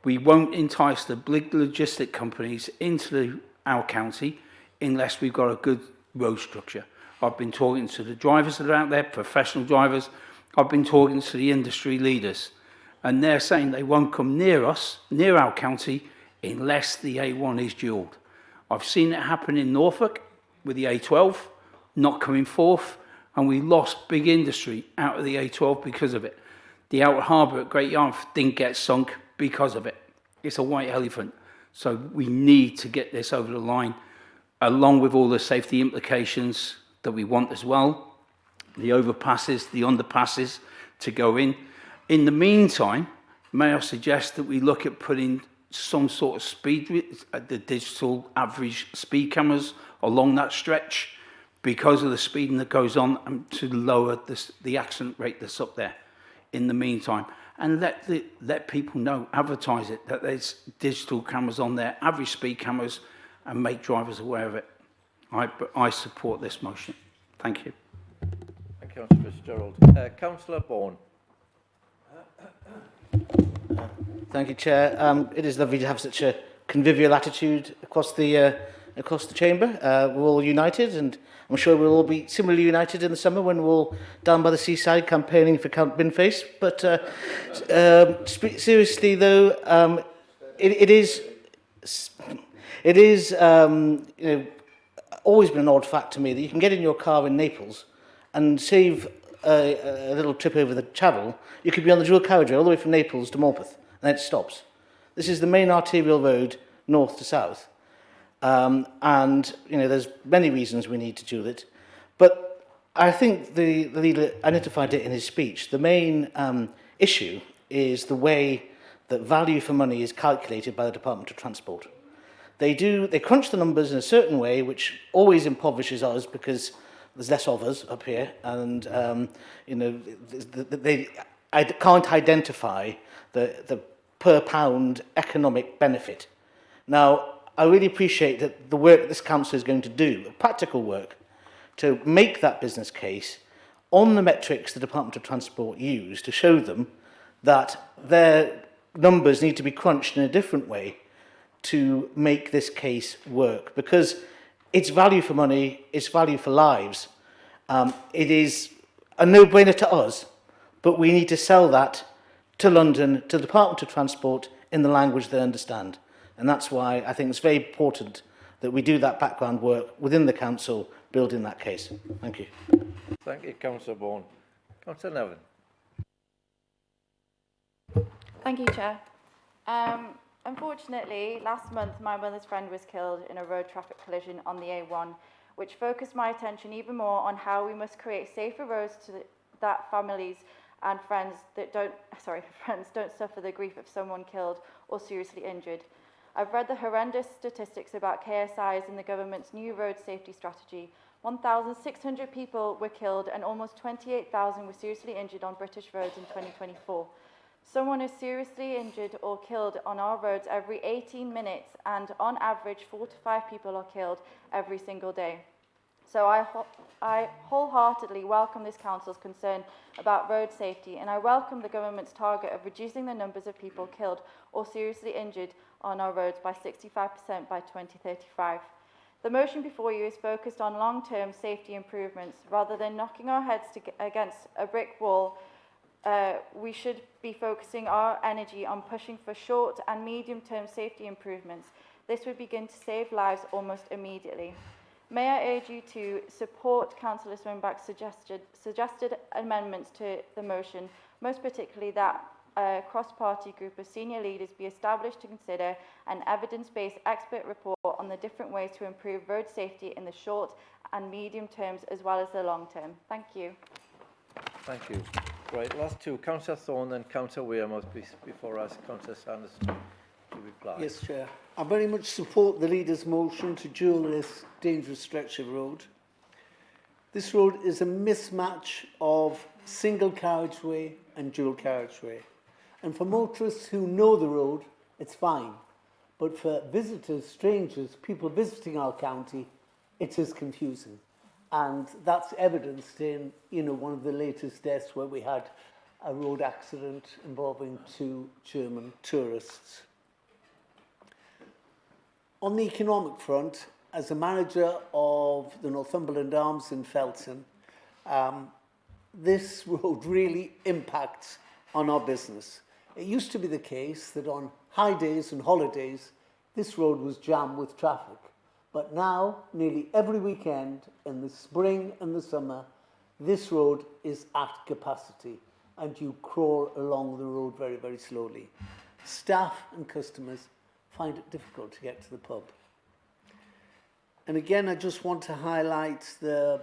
We won't entice the big logistic companies into our county unless we've got a good road structure. I've been talking to the drivers that are out there, professional drivers. I've been talking to the industry leaders, and they're saying they won't come near us, near our county, unless the A1 is dualled. I've seen it happen in Norfolk with the A12 not coming forth, and we lost big industry out of the A12 because of it. The outer harbour at Great Yarmouth didn't get sunk because of it. It's a white elephant. So we need to get this over the line, along with all the safety implications that we want as well, the overpasses, the underpasses to go in. In the meantime, may I suggest that we look at putting some sort of speed, the digital average speed cameras along that stretch because of the speeding that goes on, and to lower the accident rate that's up there in the meantime. And let people know, advertise it, that there's digital cameras on there, average speed cameras, and make drivers aware of it. I support this motion. Thank you. Thank you, Councillor Fitzgerald. Councillor Bourne. Thank you, Chair. It is lovely to have such a convivial attitude across the chamber. We're all united, and I'm sure we'll all be similarly united in the summer when we're all down by the seaside campaigning for Count Binface. But seriously, though, it is always been an odd fact to me that you can get in your car in Naples and save a little trip over the Channel. You could be on the dual carriageway all the way from Naples to Morpeth, and then it stops. This is the main arterial road north to south. And, there's many reasons we need to do it. But I think the leader identified it in his speech. The main issue is the way that value for money is calculated by the Department of Transport. They crunch the numbers in a certain way, which always impoverishes us because there's less of us up here, and I can't identify the per pound economic benefit. Now, I really appreciate that the work this council is going to do, practical work, to make that business case on the metrics the Department of Transport use to show them that their numbers need to be crunched in a different way to make this case work, because it's value for money, it's value for lives. It is a no-brainer to us, but we need to sell that to London, to the Department of Transport, in the language they understand. And that's why I think it's very important that we do that background work within the council, building that case. Thank you. Thank you, Councillor Bourne. Councillor Nevin. Thank you, Chair. Unfortunately, last month my mother's friend was killed in a road traffic collision on the A1, which focused my attention even more on how we must create safer roads that families and friends don't suffer the grief of someone killed or seriously injured. I've read the horrendous statistics about KSIs in the government's new road safety strategy. 1,600 people were killed and almost 28,000 were seriously injured on British roads in 2024. Someone is seriously injured or killed on our roads every 18 minutes, and on average 4 to 5 people are killed every single day. So I wholeheartedly welcome this council's concern about road safety, and I welcome the government's target of reducing the numbers of people killed or seriously injured on our roads by 65% by 2035. The motion before you is focused on long-term safety improvements. Rather than knocking our heads against a brick wall, we should be focusing our energy on pushing for short and medium-term safety improvements. This would begin to save lives almost immediately. May I urge you to support Councillor Swinback's suggested amendments to the motion, most particularly that a cross-party group of senior leaders be established to consider an evidence-based expert report report on the different ways to improve road safety in the short and medium terms as well as the long term. Thank you. Thank you. Right, last two, Councillor Thorne and Councillor Wearmouth, before I ask Councillor Sanderson to reply. Yes, Chair. I very much support the leader's motion to dual this dangerous stretch of road. This road is a mismatch of single carriageway and dual carriageway. And for motorists who know the road, it's fine. But for visitors, strangers, people visiting our county, it is confusing. And that's evidenced in, one of the latest deaths where we had a road accident involving 2 German tourists. On the economic front, as a manager of the Northumberland Arms in Felton, this road really impacts on our business. It used to be the case that on high days and holidays, this road was jammed with traffic. But now, nearly every weekend in the spring and the summer, this road is at capacity and you crawl along the road very, very slowly. Staff and customers find it difficult to get to the pub. And again, I just want to highlight the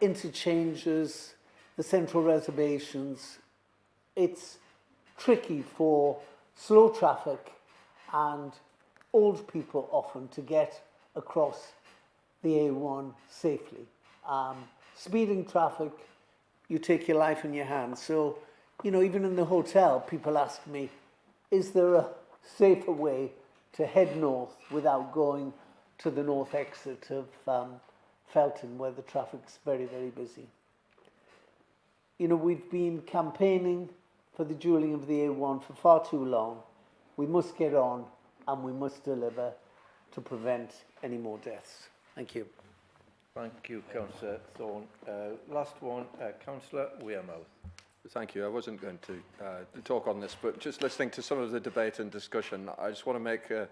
interchanges, the central reservations. It's tricky for slow traffic and old people often to get across the A1 safely. Speeding traffic, you take your life in your hands. So, even in the hotel, people ask me, is there a safer way to head north without going to the north exit of Felton, where the traffic's very, very busy? We've been campaigning for the dualling of the A1 for far too long. We must get on and we must deliver to prevent any more deaths. Thank you. Thank you, Councillor Thorne. Last one, Councillor Wearmouth. Thank you. I wasn't going to talk on this, but just listening to some of the debate and discussion, I just want to make a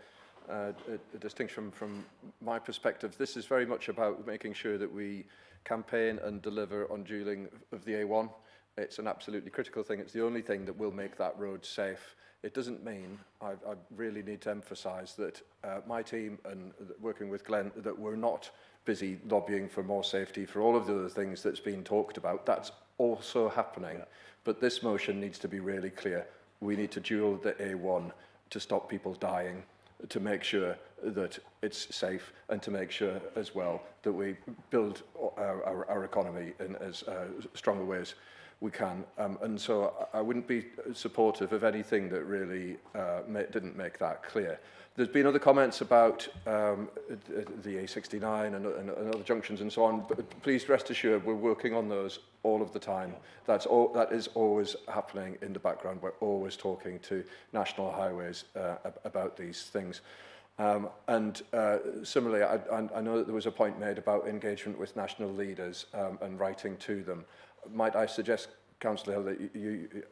distinction from my perspective. This is very much about making sure that we campaign and deliver on dualling of the A1. It's an absolutely critical thing. It's the only thing that will make that road safe. It doesn't mean, I really need to emphasise that my team and working with Glenn, that we're not busy lobbying for more safety, for all of the other things that's been talked about. That's also happening. Yeah. But this motion needs to be really clear. We need to dual the A1 to stop people dying, to make sure that it's safe, and to make sure as well that we build our economy in as strong a way as we can. And so I wouldn't be supportive of anything that really didn't make that clear. There's been other comments about the A69 and other junctions and so on, but please rest assured we're working on those all of the time. That is always happening in the background. We're always talking to National Highways about these things. Similarly, I know that there was a point made about engagement with national leaders and writing to them. Might I suggest, Councillor Hill,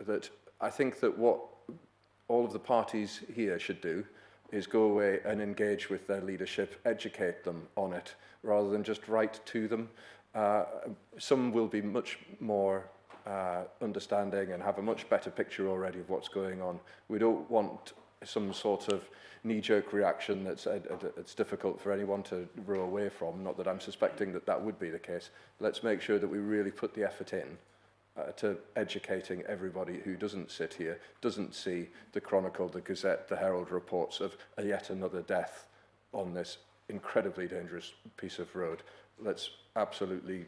that I think that what all of the parties here should do is go away and engage with their leadership, educate them on it, rather than just write to them. Some will be much more understanding and have a much better picture already of what's going on. We don't want some sort of knee-jerk reaction that's it's difficult for anyone to row away from. Not that I'm suspecting that that would be the case. Let's make sure that we really put the effort in to educating everybody who doesn't sit here, doesn't see the Chronicle, the Gazette, the Herald reports of yet another death on this incredibly dangerous piece of road. Let's absolutely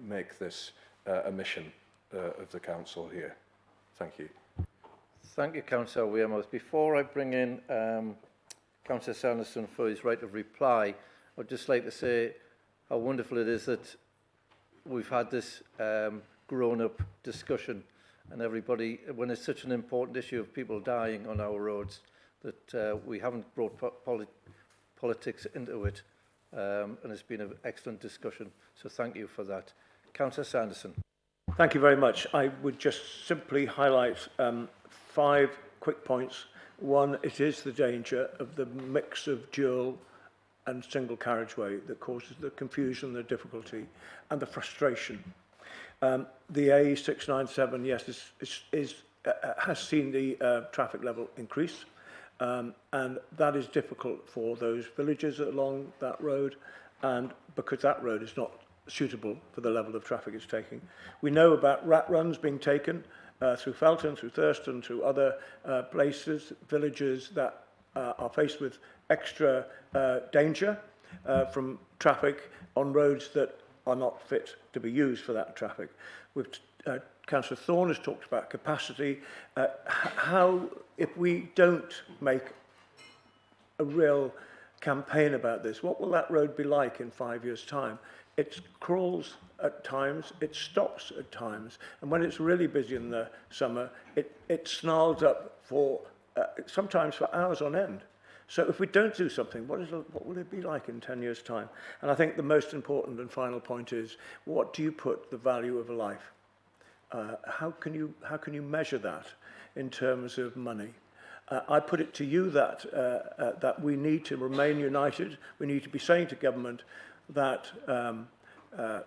make this a mission of the Council here. Thank you. Thank you, Councillor Wearmouth. Before I bring in Councillor Sanderson for his right of reply, I'd just like to say how wonderful it is that we've had this grown-up discussion, and everybody, when it's such an important issue of people dying on our roads, that we haven't brought politics into it, and it's been an excellent discussion. So thank you for that. Councillor Sanderson. Thank you very much. I would just simply highlight 5 quick points. One, it is the danger of the mix of dual and single carriageway that causes the confusion, the difficulty, and the frustration. The A697, yes, has seen the traffic level increase. And that is difficult for those villagers along that road, and because that road is not suitable for the level of traffic it's taking. We know about rat runs being taken through Felton, through Thurston, through other places, villages that are faced with extra danger from traffic on roads that are not fit to be used for that traffic. Councillor Thorne has talked about capacity. How, if we don't make a real campaign about this, what will that road be like in 5 years' time? It crawls at times, it stops at times, and when it's really busy in the summer, it snarls up for sometimes for hours on end. So if we don't do something, what will it be like in 10 years' time? And I think the most important and final point is, what do you put the value of a life? How can you measure that in terms of money? I put it to you that that we need to remain united. We need to be saying to government that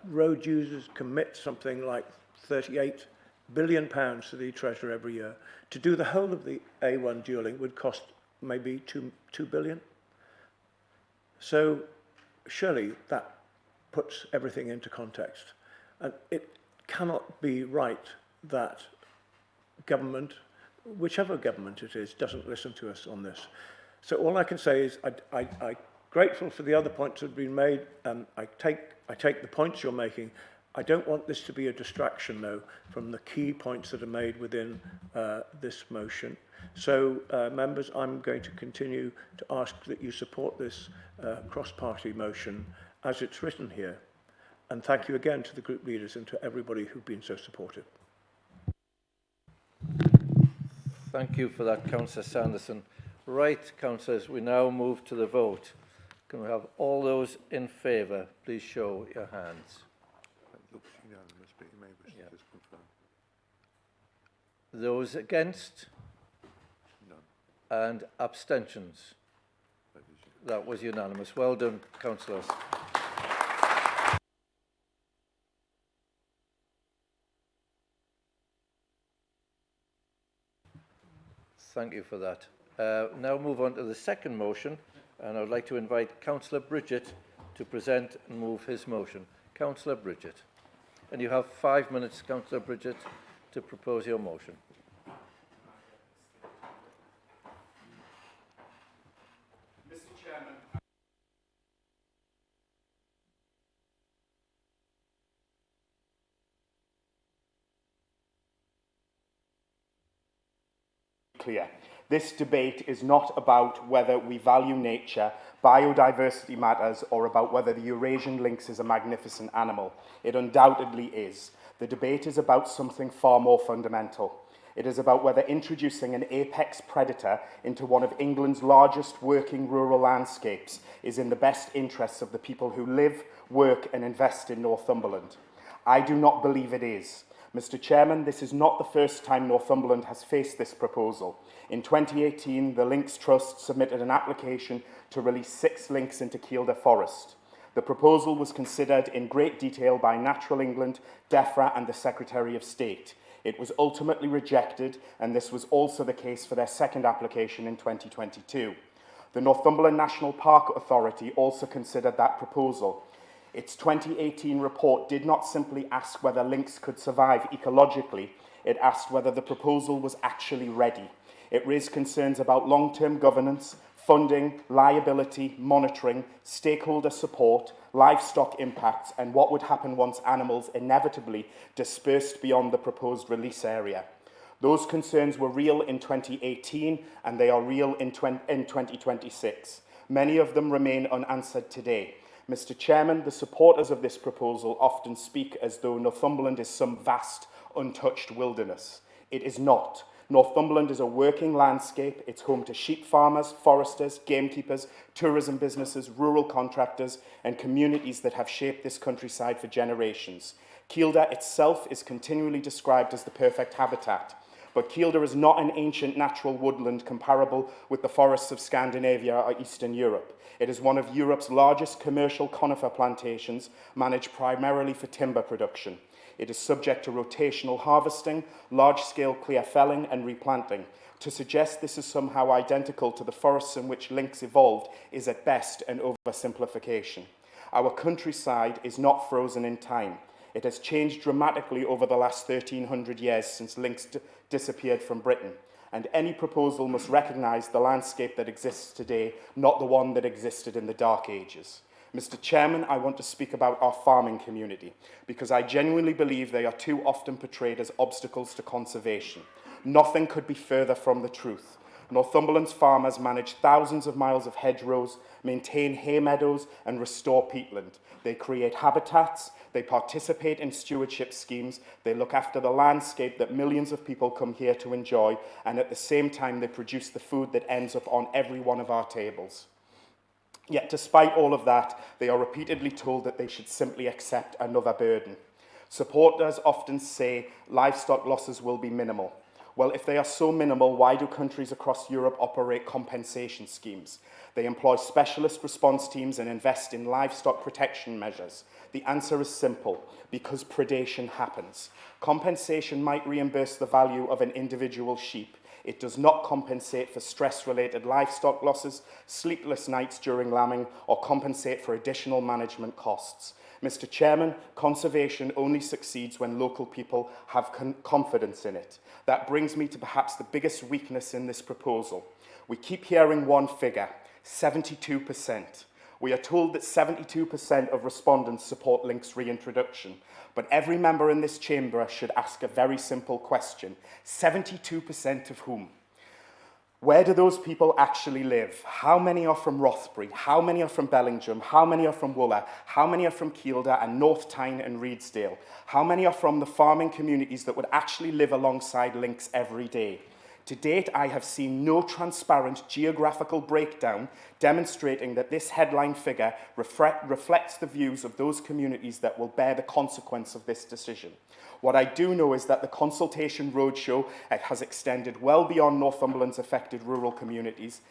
road users commit something like £38 billion to the Treasury every year. To do the whole of the A1 dualling would cost maybe 2 billion. So surely that puts everything into context. And it cannot be right that government, whichever government it is, doesn't listen to us on this. So all I can say is I'm grateful for the other points that have been made. I take the points you're making. I don't want this to be a distraction, though, from the key points that are made within this motion. So, members, I'm going to continue to ask that you support this cross-party motion as it's written here. And thank you again to the group leaders and to everybody who've been so supportive. Thank you for that, Councillor Sanderson. Right, councillors, we now move to the vote. Can we have all those in favour, please show your hands. Yeah. Those against? None. And abstentions? That was unanimous. Well done, councillors. Thank you for that. Now move on to the second motion, and I would like to invite Councillor Bridget to present and move his motion. Councillor Bridget. And you have 5 minutes, Councillor Bridget, to propose your motion. Mr. Chairman. Clear. This debate is not about whether we value nature, biodiversity matters, or about whether the Eurasian lynx is a magnificent animal. It undoubtedly is. The debate is about something far more fundamental. It is about whether introducing an apex predator into one of England's largest working rural landscapes is in the best interests of the people who live, work, and invest in Northumberland. I do not believe it is. Mr. Chairman, this is not the first time Northumberland has faced this proposal. In 2018, the Lynx Trust submitted an application to release 6 lynx into Kielder Forest. The proposal was considered in great detail by Natural England, DEFRA and the Secretary of State. It was ultimately rejected, and this was also the case for their second application in 2022. The Northumberland National Park Authority also considered that proposal. Its 2018 report did not simply ask whether lynx could survive ecologically, it asked whether the proposal was actually ready. It raised concerns about long-term governance, funding, liability, monitoring, stakeholder support, livestock impacts, and what would happen once animals inevitably dispersed beyond the proposed release area. Those concerns were real in 2018, and they are real in 2026. Many of them remain unanswered today. Mr. Chairman, the supporters of this proposal often speak as though Northumberland is some vast, untouched wilderness. It is not. Northumberland is a working landscape. It's home to sheep farmers, foresters, gamekeepers, tourism businesses, rural contractors, and communities that have shaped this countryside for generations. Kielder itself is continually described as the perfect habitat. But Kielder is not an ancient natural woodland comparable with the forests of Scandinavia or Eastern Europe. It is one of Europe's largest commercial conifer plantations, managed primarily for timber production. It is subject to rotational harvesting, large-scale clear felling and replanting. To suggest this is somehow identical to the forests in which lynx evolved is at best an oversimplification. Our countryside is not frozen in time. It has changed dramatically over the last 1,300 years since lynx disappeared from Britain. And any proposal must recognise the landscape that exists today, not the one that existed in the Dark Ages. Mr. Chairman, I want to speak about our farming community, because I genuinely believe they are too often portrayed as obstacles to conservation. Nothing could be further from the truth. Northumberland's farmers manage thousands of miles of hedgerows, maintain hay meadows, and restore peatland. They create habitats, they participate in stewardship schemes, they look after the landscape that millions of people come here to enjoy, and at the same time they produce the food that ends up on every one of our tables. Yet despite all of that, they are repeatedly told that they should simply accept another burden. Supporters often say livestock losses will be minimal. Well, if they are so minimal, why do countries across Europe operate compensation schemes? They employ specialist response teams and invest in livestock protection measures. The answer is simple: because predation happens. Compensation might reimburse the value of an individual sheep. It does not compensate for stress-related livestock losses, sleepless nights during lambing, or compensate for additional management costs. Mr. Chairman, conservation only succeeds when local people have confidence in it. That brings me to perhaps the biggest weakness in this proposal. We keep hearing one figure, 72%. We are told that 72% of respondents support lynx reintroduction, but every member in this chamber should ask a very simple question. 72% of whom? Where do those people actually live? How many are from Rothbury? How many are from Bellingham? How many are from Wooler? How many are from Kielder and North Tyne and Reedsdale? How many are from the farming communities that would actually live alongside lynx every day? To date, I have seen no transparent geographical breakdown demonstrating that this headline figure reflects the views of those communities that will bear the consequence of this decision. What I do know is that the consultation roadshow has extended well beyond Northumberland's affected rural communities.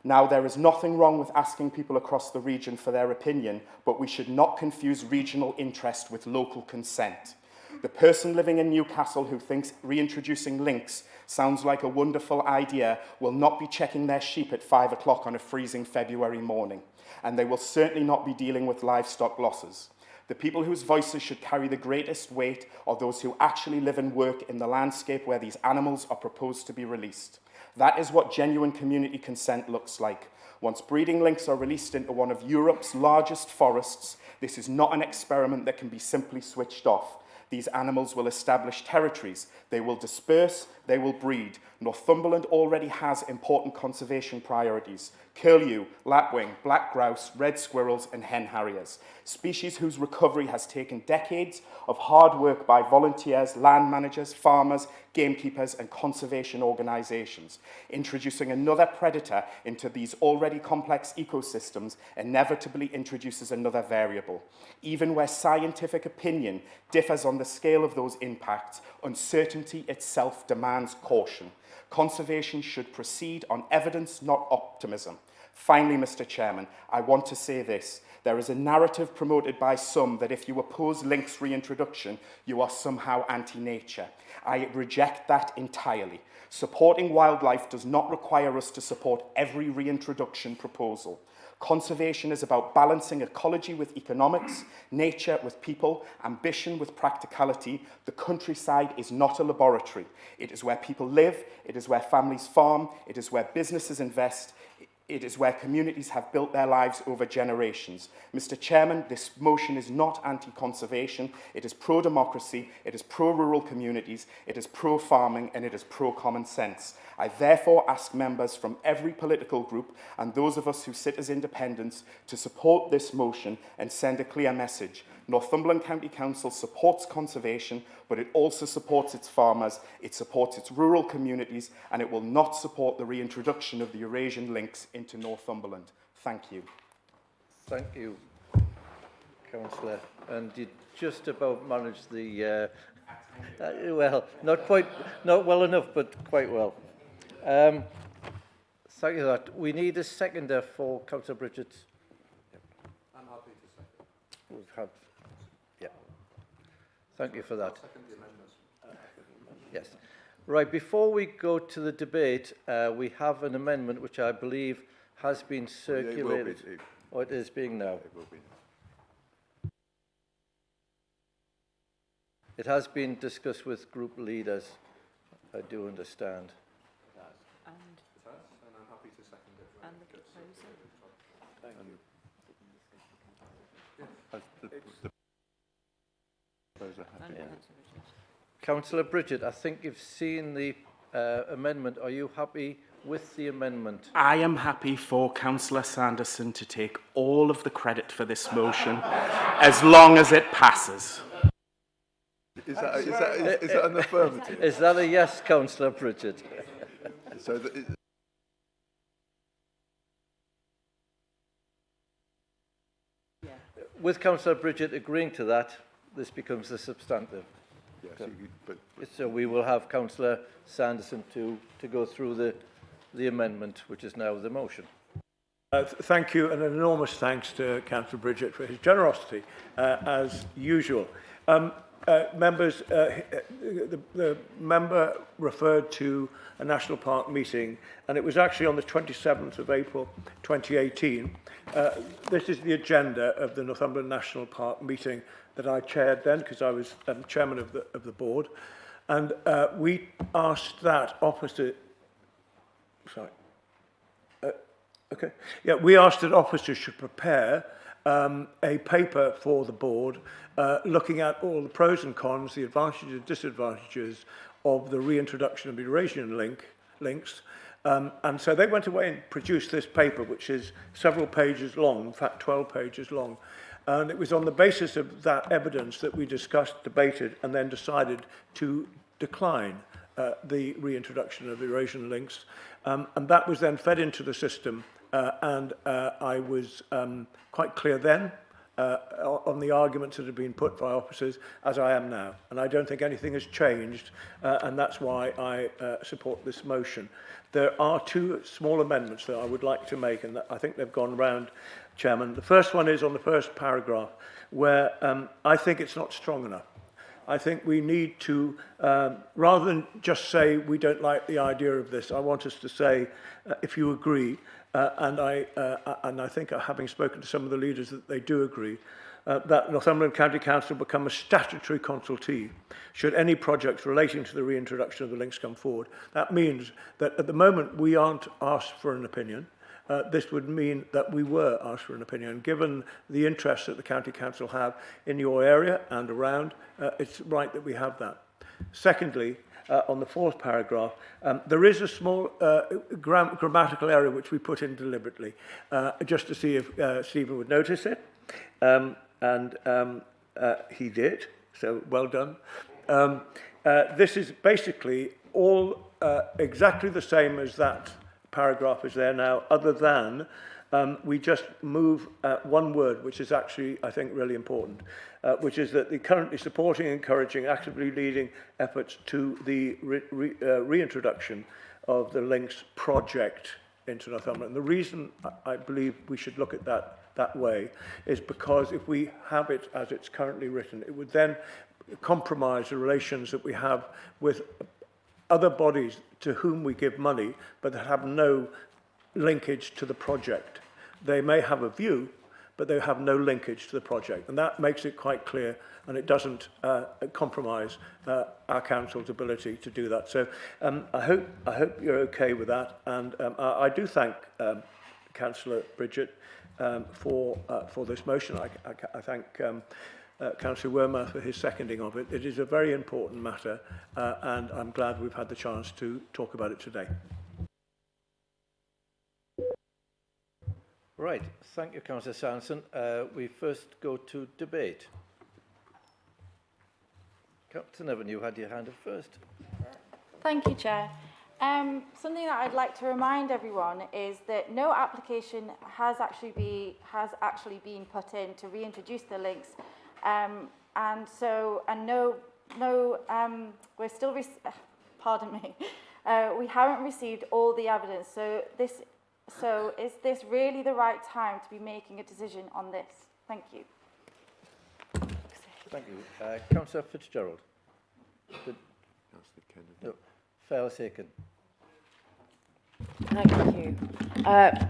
Now, there is nothing wrong with asking people across the region for their opinion, but we should not confuse regional interest with local consent. The person living in Newcastle who thinks reintroducing lynx sounds like a wonderful idea will not be checking their sheep at 5 o'clock on a freezing February morning, and they will certainly not be dealing with livestock losses. The people whose voices should carry the greatest weight are those who actually live and work in the landscape where these animals are proposed to be released. That is what genuine community consent looks like. Once breeding lynx are released into one of Europe's largest forests, this is not an experiment that can be simply switched off. These animals will establish territories, they will disperse, they will breed. Northumberland already has important conservation priorities: curlew, lapwing, black grouse, red squirrels and hen harriers. Species whose recovery has taken decades of hard work by volunteers, land managers, farmers, gamekeepers and conservation organisations. Introducing another predator into these already complex ecosystems inevitably introduces another variable. Even where scientific opinion differs on the scale of those impacts, uncertainty itself demands caution. Conservation should proceed on evidence, not optimism. Finally, Mr. Chairman, I want to say this. There is a narrative promoted by some that if you oppose lynx reintroduction, you are somehow anti-nature. I reject that entirely. Supporting wildlife does not require us to support every reintroduction proposal. Conservation is about balancing ecology with economics, nature with people, ambition with practicality. The countryside is not a laboratory. It is where people live, it is where families farm, it is where businesses invest, it is where communities have built their lives over generations. Mr. Chairman, this motion is not anti-conservation, it is pro-democracy, it is pro-rural communities, it is pro-farming, and it is pro-common sense. I therefore ask members from every political group and those of us who sit as independents to support this motion and send a clear message. Northumberland County Council supports conservation, but it also supports its farmers, it supports its rural communities, and it will not support the reintroduction of the Eurasian lynx into Northumberland. Thank you. Thank you, Councillor. And you just about managed the, well, not well enough, but quite well. Thank you for that. We need a seconder for Councillor Bridget. I'm happy to second. We've had, yeah. Thank you for that. Yes. Right, before we go to the debate, we have an amendment which I believe has been circulated. Or it is being now. It will be. It has been discussed with group leaders, I do understand. And I'm happy to second it. And the proposal. Thank you. Councillor Bridget, I think you've seen the amendment. Are you happy with the amendment? I am happy for Councillor Sanderson to take all of the credit for this motion as long as it passes. Is that an affirmative? Is that a yes, Councillor Bridget? So with Councillor Bridget agreeing to that, this becomes the substantive. yes, So we will have Councillor Sanderson to go through the amendment, which is now the motion. Thank you, and an enormous thanks to Councillor Bridget for his generosity, as usual. Members, the member referred to a National Park meeting, and it was actually on the 27th of April 2018. This is the agenda of the Northumberland National Park meeting that I chaired then, because I was chairman of the board, and we asked that opposite. Sorry. Okay. Yeah, we asked that officers should prepare a paper for the board looking at all the pros and cons, the advantages and disadvantages of the reintroduction of Eurasian links. And so they went away and produced this paper, which is several pages long, in fact 12 pages long. And it was on the basis of that evidence that we discussed, debated, and then decided to decline the reintroduction of Eurasian links. And that was then fed into the system. And I was quite clear then on the arguments that had been put by officers, as I am now. And I don't think anything has changed, and that's why I support this motion. There are two small amendments that I would like to make, and I think they've gone round, Chairman. The first one is on the first paragraph, where I think it's not strong enough. I think we need to, rather than just say we don't like the idea of this, I want us to say, if you agree, and I think, having spoken to some of the leaders, that they do agree, that Northumberland County Council become a statutory consultee should any projects relating to the reintroduction of the links come forward. That means that at the moment we aren't asked for an opinion. This would mean that we were asked for an opinion. Given the interest that the County Council have in your area and around, it's right that we have that. Secondly, on the fourth paragraph, there is a small grammatical error which we put in deliberately, just to see if Stephen would notice it. He did, so well done. This is basically all exactly the same as that paragraph is there now, other than we just move one word, which is actually, I think, really important, which is that the currently supporting, encouraging, actively leading efforts to the reintroduction of the links project into Northumberland. The reason I believe we should look at that way is because if we have it as it's currently written, it would then compromise the relations that we have with other bodies to whom we give money, but that have no linkage to the project. They may have a view, but they have no linkage to the project. And that makes it quite clear, and it doesn't compromise our council's ability to do that. So I hope you're okay with that. And I do thank Councillor Bridget for this motion. I thank Councillor Wormer for his seconding of it. It is a very important matter, and I'm glad we've had the chance to talk about it today. Right, thank you, Councillor Sanderson. We first go to debate. Captain Evan, you had your hand up first. Thank you, Chair. Something that I'd like to remind everyone is that no application has actually been put in to reintroduce the links, we're still pardon me. We haven't received all the evidence. So is this really the right time to be making a decision on this? Thank you. Thank you. Councillor Fitzgerald. No, Fair Saken. Thank you.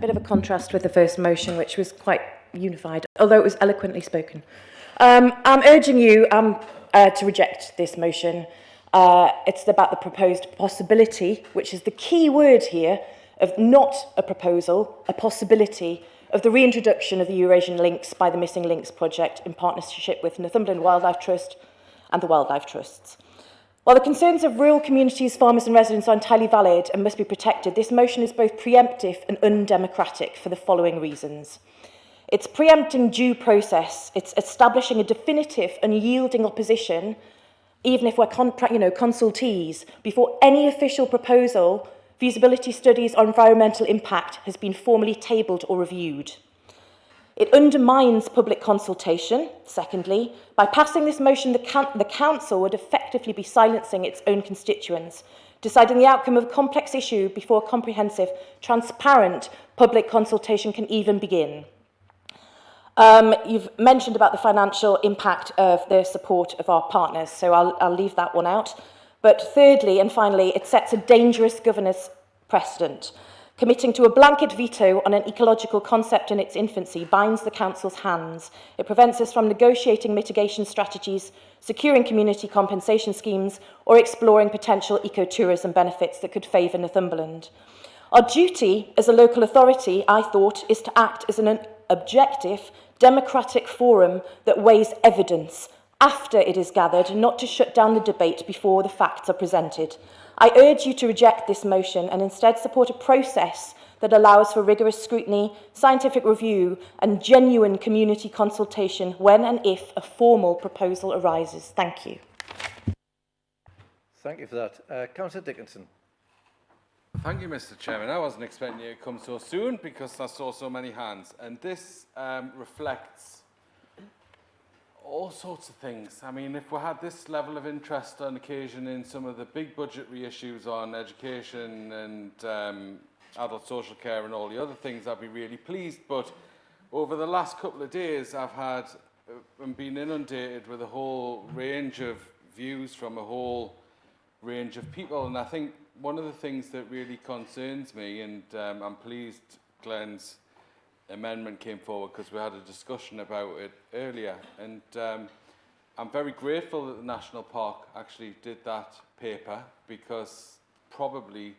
Bit of a contrast with the first motion, which was quite unified, although it was eloquently spoken. I'm urging you to reject this motion. It's about the proposed possibility, which is the key word here, of not a proposal, a possibility of the reintroduction of the Eurasian Links by the Missing Links project in partnership with Northumberland Wildlife Trust and the Wildlife Trusts. While the concerns of rural communities, farmers and residents are entirely valid and must be protected, this motion is both preemptive and undemocratic for the following reasons. It's preempting due process. It's establishing a definitive unyielding opposition, even if we're consultees, before any official proposal, feasibility studies or environmental impact has been formally tabled or reviewed. It undermines public consultation. Secondly, by passing this motion, the Council would effectively be silencing its own constituents, deciding the outcome of a complex issue before a comprehensive, transparent public consultation can even begin. You've mentioned about the financial impact of the support of our partners, so I'll leave that one out. But thirdly and finally, it sets a dangerous governance precedent. Committing to a blanket veto on an ecological concept in its infancy binds the Council's hands. It prevents us from negotiating mitigation strategies, securing community compensation schemes, or exploring potential ecotourism benefits that could favour Northumberland. Our duty as a local authority, I thought, is to act as an objective, democratic forum that weighs evidence after it is gathered, and not to shut down the debate before the facts are presented. I urge you to reject this motion and instead support a process that allows for rigorous scrutiny, scientific review and genuine community consultation when and if a formal proposal arises. Thank you. Thank you for that. Councillor Dickinson. Thank you, Mr. Chairman. I wasn't expecting you to come so soon because I saw so many hands. And this reflects all sorts of things. I mean, if we had this level of interest on occasion in some of the big budgetary issues on education and adult social care and all the other things, I'd be really pleased. But over the last couple of days, I've had been inundated with a whole range of views from a whole range of people. And I think one of the things that really concerns me, and I'm pleased Glenn's amendment came forward because we had a discussion about it earlier, and I'm very grateful that the National Park actually did that paper, because probably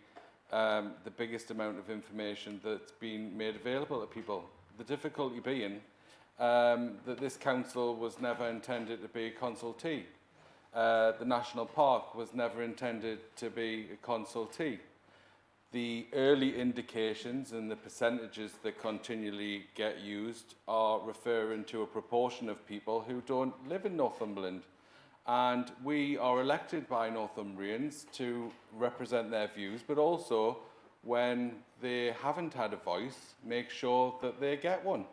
the biggest amount of information that's been made available to people. The difficulty being that this council was never intended to be a consultee. The National Park was never intended to be a consultee. The early indications and the percentages that continually get used are referring to a proportion of people who don't live in Northumberland. And we are elected by Northumbrians to represent their views, but also, when they haven't had a voice, make sure that they get one.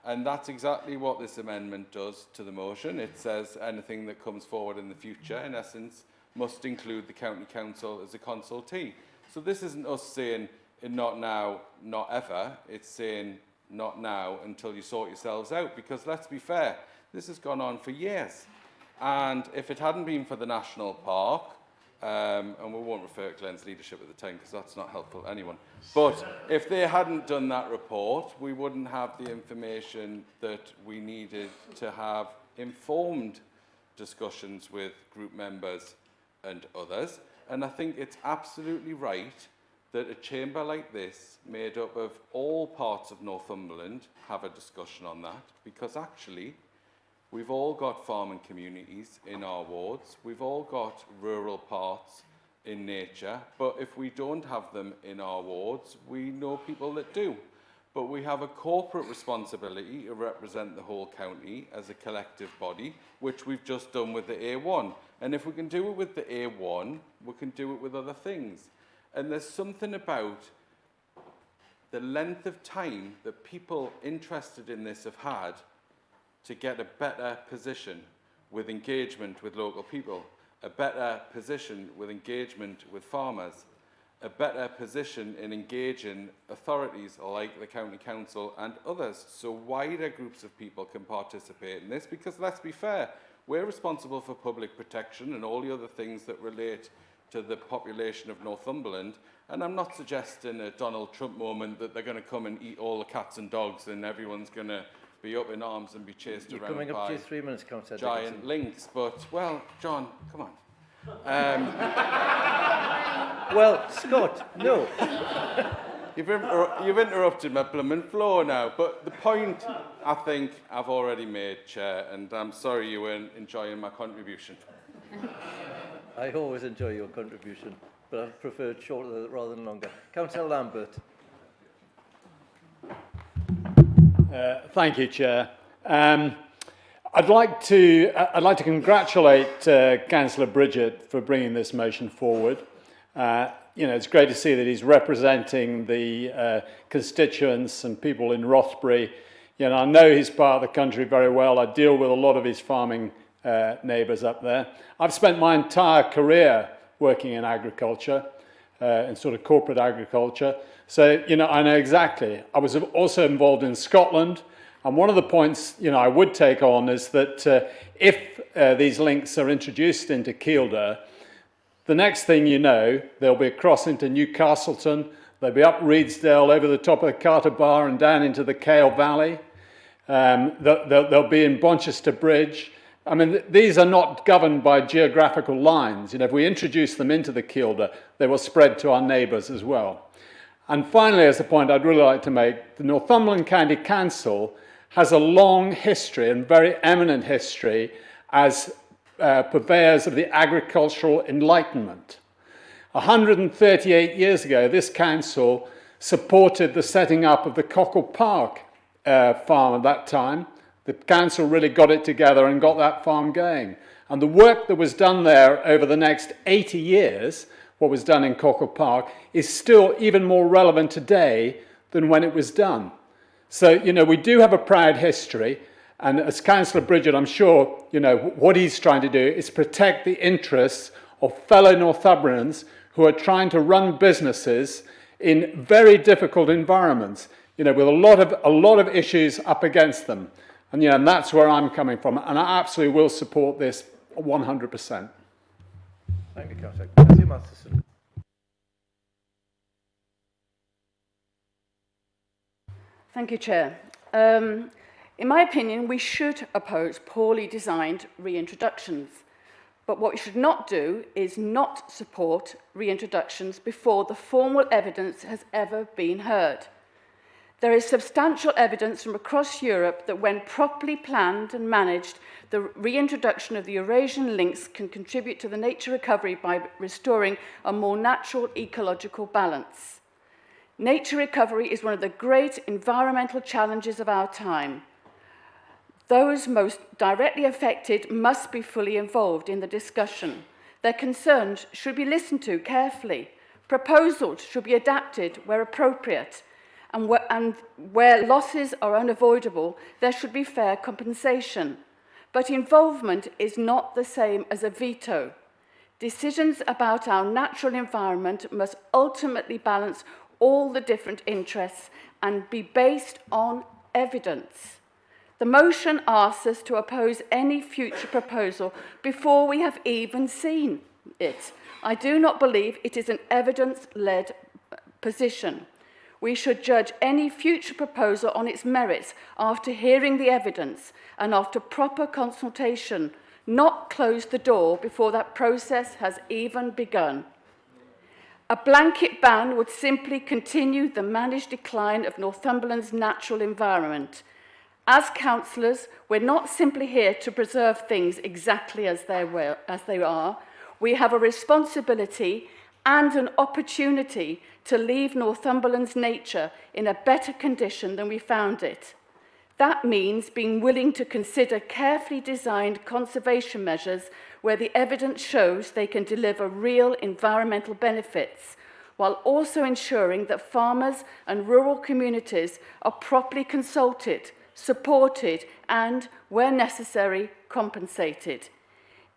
And that's exactly what this amendment does to the motion. It says anything that comes forward in the future, in essence, must include the County Council as a consultee. So this isn't us saying not now, not ever. It's saying not now until you sort yourselves out. Because let's be fair, this has gone on for years. And if it hadn't been for the National Park, and we won't refer to Glenn's leadership at the time because that's not helpful to anyone. But if they hadn't done that report, we wouldn't have the information that we needed to have informed discussions with group members and others. And I think it's absolutely right that a chamber like this, made up of all parts of Northumberland, have a discussion on that, because actually we've all got farming communities in our wards, we've all got rural parts in nature, but if we don't have them in our wards, we know people that do. But we have a corporate responsibility to represent the whole county as a collective body, which we've just done with the A1. And if we can do it with the A1, we can do it with other things. And there's something about the length of time that people interested in this have had to get a better position with engagement with local people, a better position with engagement with farmers, a better position in engaging authorities like the County Council and others, so wider groups of people can participate in this. Because let's be fair, we're responsible for public protection and all the other things that relate to the population of Northumberland. And I'm not suggesting a Donald Trump moment that they're going to come and eat all the cats and dogs and everyone's going to be up in arms and be chased You're around coming up by to your 3 minutes, Councillor giant Dickinson. lynx. But, well, John, come on. Well, Scott, no. You've interrupted my blooming flow now. But the point, I think, I've already made, Chair, and I'm sorry you weren't enjoying my contribution. I always enjoy your contribution, but I've preferred shorter rather than longer. Councillor Lambert. Thank you, Chair. I'd like to congratulate Councillor Bridget for bringing this motion forward. It's great to see that he's representing the constituents and people in Rothbury. I know his part of the country very well. I deal with a lot of his farming neighbours up there. I've spent my entire career working in agriculture, in sort of corporate agriculture. So, I know exactly. I was also involved in Scotland. And one of the points, I would take on is that if these links are introduced into Kielder, the next thing you know, there'll be a cross into Newcastleton, they'll be up Reedsdale, over the top of the Carter Bar and down into the Cale Valley. They'll be in Bonchester Bridge. I mean, these are not governed by geographical lines. If we introduce them into the Kielder, they will spread to our neighbours as well. And finally, as a point I'd really like to make, the Northumberland County Council has a long history and very eminent history as purveyors of the agricultural enlightenment. 138 years ago, this council supported the setting up of the Cockle Park farm at that time. The council really got it together and got that farm going. And the work that was done there over the next 80 years, what was done in Cockle Park, is still even more relevant today than when it was done. So, we do have a proud history. And as Councillor Bridget, I'm sure, what he's trying to do is protect the interests of fellow Northumbrians who are trying to run businesses in very difficult environments, with a lot of issues up against them. And, and that's where I'm coming from. And I absolutely will support this 100%. Thank you, Councillor. Matthew Matheson. Thank you, Chair. In my opinion, we should oppose poorly designed reintroductions. But what we should not do is not support reintroductions before the formal evidence has ever been heard. There is substantial evidence from across Europe that when properly planned and managed, the reintroduction of the Eurasian lynx can contribute to the nature recovery by restoring a more natural ecological balance. Nature recovery is one of the great environmental challenges of our time. Those most directly affected must be fully involved in the discussion. Their concerns should be listened to carefully. Proposals should be adapted where appropriate. And where losses are unavoidable, there should be fair compensation. But involvement is not the same as a veto. Decisions about our natural environment must ultimately balance all the different interests and be based on evidence. The motion asks us to oppose any future proposal before we have even seen it. I do not believe it is an evidence-led position. We should judge any future proposal on its merits after hearing the evidence and after proper consultation, not close the door before that process has even begun. A blanket ban would simply continue the managed decline of Northumberland's natural environment. As councillors, we're not simply here to preserve things exactly as they are. We have a responsibility and an opportunity to leave Northumberland's nature in a better condition than we found it. That means being willing to consider carefully designed conservation measures where the evidence shows they can deliver real environmental benefits, while also ensuring that farmers and rural communities are properly consulted, supported, and, where necessary, compensated.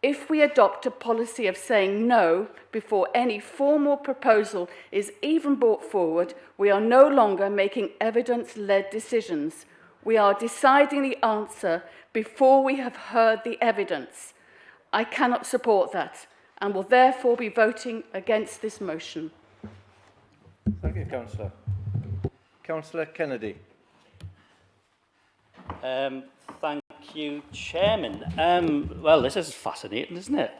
If we adopt a policy of saying no before any formal proposal is even brought forward, we are no longer making evidence-led decisions. We are deciding the answer before we have heard the evidence. I cannot support that and will therefore be voting against this motion. Thank you, Councillor. Councillor Kennedy. Thank you, Chairman. Well, this is fascinating, isn't it?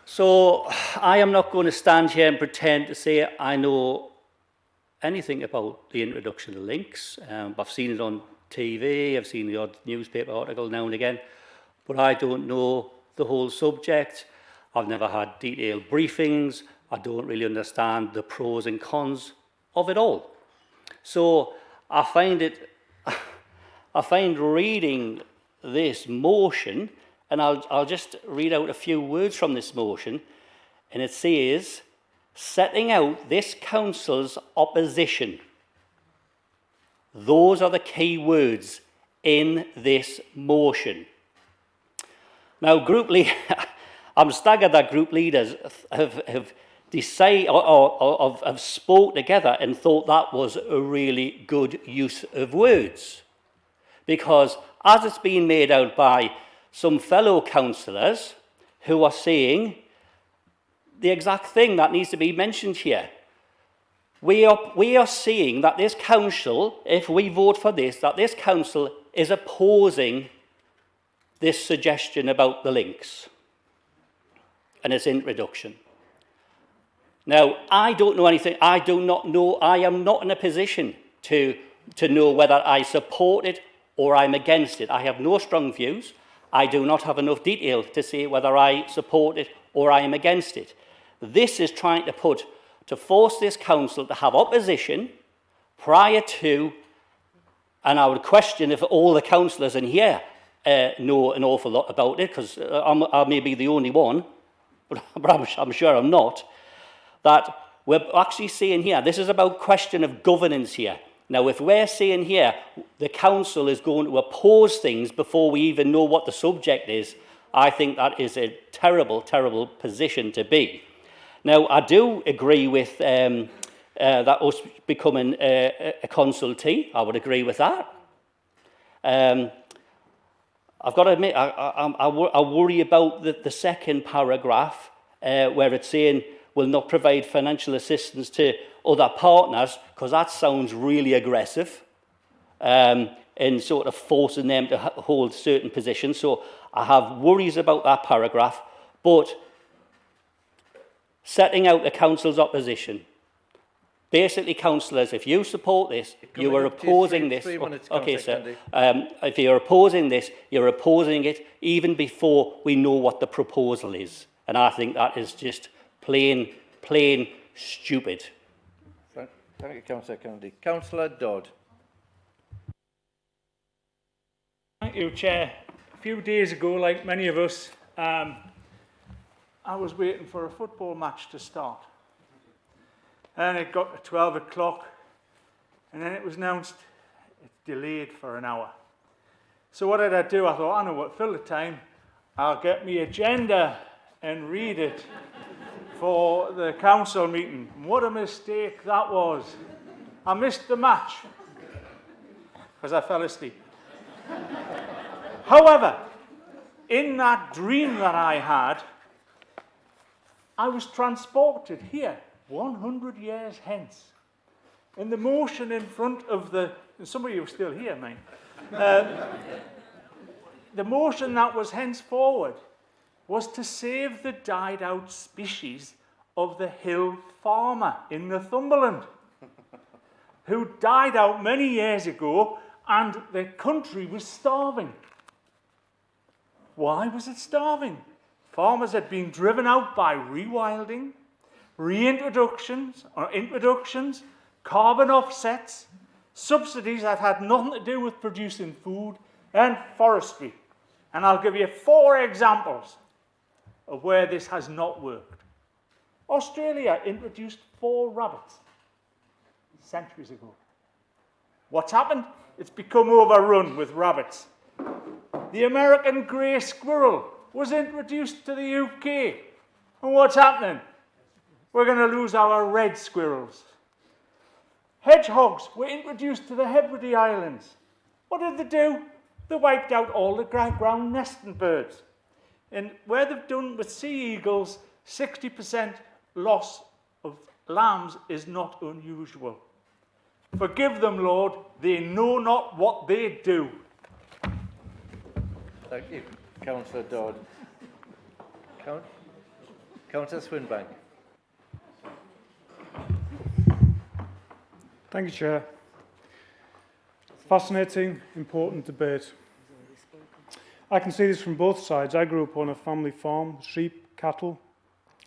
So I am not going to stand here and pretend to say I know anything about the introduction of links. I've seen it on TV, I've seen the odd newspaper article now and again, but I don't know the whole subject. I've never had detailed briefings. I don't really understand the pros and cons of it all. So I find reading this motion, and I'll just read out a few words from this motion, and it says, setting out this council's opposition. Those are the key words in this motion. Now, I'm staggered that group leaders have decided or have spoke together and thought that was a really good use of words. Because as it's been made out by some fellow councillors who are saying the exact thing that needs to be mentioned here. We are seeing that this council, if we vote for this, that this council is opposing this suggestion about the links and its introduction. Now, I don't know anything. I do not know. I am not in a position to know whether I support it or I'm against it. I have no strong views. I do not have enough detail to say whether I support it or I am against it. This is trying to force this council to have opposition prior to, and I would question if all the councillors in here know an awful lot about it, because I may be the only one, but I'm sure I'm not, that we're actually saying here, this is about question of governance here. Now, if we're saying here the council is going to oppose things before we even know what the subject is, I think that is a terrible, terrible position to be. Now, I do agree with that us becoming a consultee. I would agree with that. I've got to admit, I worry about the second paragraph where it's saying will not provide financial assistance to other partners, because that sounds really aggressive and sort of forcing them to hold certain positions. So I have worries about that paragraph, but setting out the council's opposition. Basically, councillors, if you support this, you are opposing this. Okay, sir. If you're opposing this, you're opposing it even before we know what the proposal is. And I think that is just plain stupid. Thank you, Councillor Kennedy. Councillor Dodd. Thank you, Chair. A few days ago, like many of us, I was waiting for a football match to start. And it got to 12 o'clock, and then it was announced it's delayed for an hour. So what did I do? I thought, I know what, fill the time. I'll get my agenda and read it for the council meeting. What a mistake that was. I missed the match because I fell asleep. However, in that dream that I had, I was transported here 100 years hence. In the motion in front of the... Some of you are still here, mate. The motion that was henceforward was to save the died-out species of the hill farmer in Northumberland, who died out many years ago, and the country was starving. Why was it starving? Farmers had been driven out by rewilding, reintroductions, carbon offsets, subsidies that had nothing to do with producing food, and forestry. And I'll give you 4 examples of where this has not worked. Australia introduced 4 rabbits centuries ago. What's happened? It's become overrun with rabbits. The American grey squirrel was introduced to the UK. And what's happening? We're going to lose our red squirrels. Hedgehogs were introduced to the Hebrides Islands. What did they do? They wiped out all the ground nesting birds. And where they've done with sea eagles, 60% loss of lambs is not unusual. Forgive them, Lord, they know not what they do. Thank you, Councillor Dodd. Councillor Swinbank. Thank you, Chair. Fascinating, important debate. I can see this from both sides. I grew up on a family farm, sheep, cattle.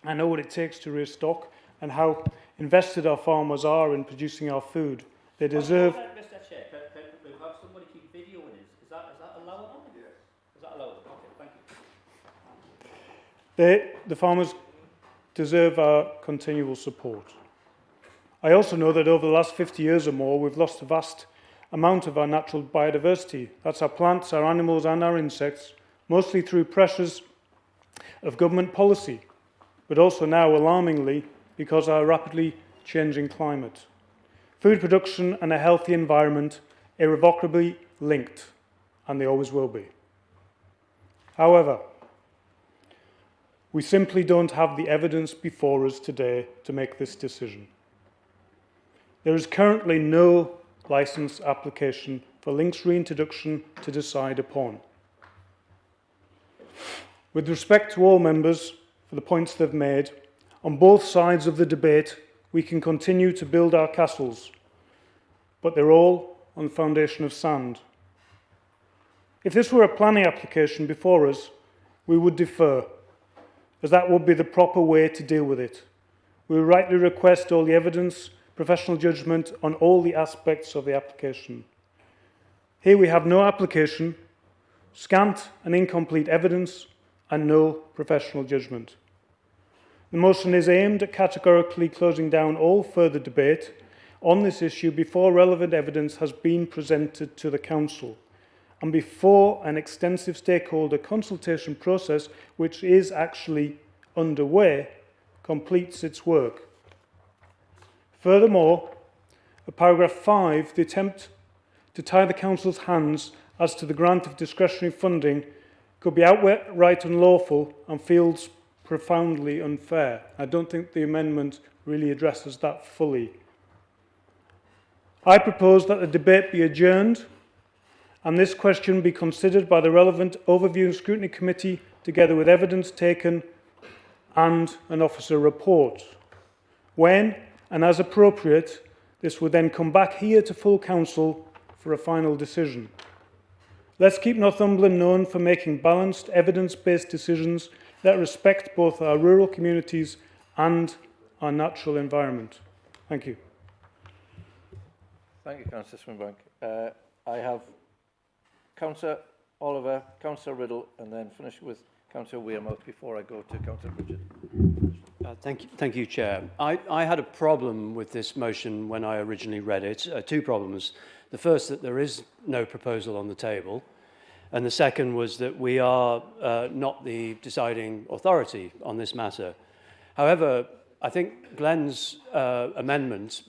I know what it takes to raise stock and how invested our farmers are in producing our food. They deserve... Mr. Chair, can we have somebody keep videoing this? Is that allowable? Yes. Is that allowable? Okay, thank you. The farmers deserve our continual support. I also know that over the last 50 years or more, we've lost a vast amount of our natural biodiversity. That's our plants, our animals and our insects, mostly through pressures of government policy, but also now, alarmingly, because of our rapidly changing climate. Food production and a healthy environment irrevocably linked, and they always will be. However, we simply don't have the evidence before us today to make this decision. There is currently no licence application for Lynx reintroduction to decide upon. With respect to all members for the points they've made, on both sides of the debate, we can continue to build our castles, but they're all on the foundation of sand. If this were a planning application before us, we would defer, as that would be the proper way to deal with it. We would rightly request all the evidence, professional judgment on all the aspects of the application. Here we have no application, scant and incomplete evidence, and no professional judgment. The motion is aimed at categorically closing down all further debate on this issue before relevant evidence has been presented to the Council and before an extensive stakeholder consultation process, which is actually underway, completes its work. Furthermore, at paragraph 5, the attempt to tie the Council's hands as to the grant of discretionary funding could be outright unlawful and feels profoundly unfair. I don't think the amendment really addresses that fully. I propose that the debate be adjourned and this question be considered by the relevant Overview and Scrutiny Committee together with evidence taken and an officer report. When and as appropriate, this would then come back here to full Council for a final decision. Let's keep Northumberland known for making balanced, evidence-based decisions that respect both our rural communities and our natural environment. Thank you. Thank you, Councillor Swinbank. I have Councillor Oliver, Councillor Riddle, and then finish with Councillor Wearmouth before I go to Councillor Bridget. Thank you, Chair. I had a problem with this motion when I originally read it. Two problems. The first, that there is no proposal on the table. And the second was that we are not the deciding authority on this matter. However, I think Glenn's amendment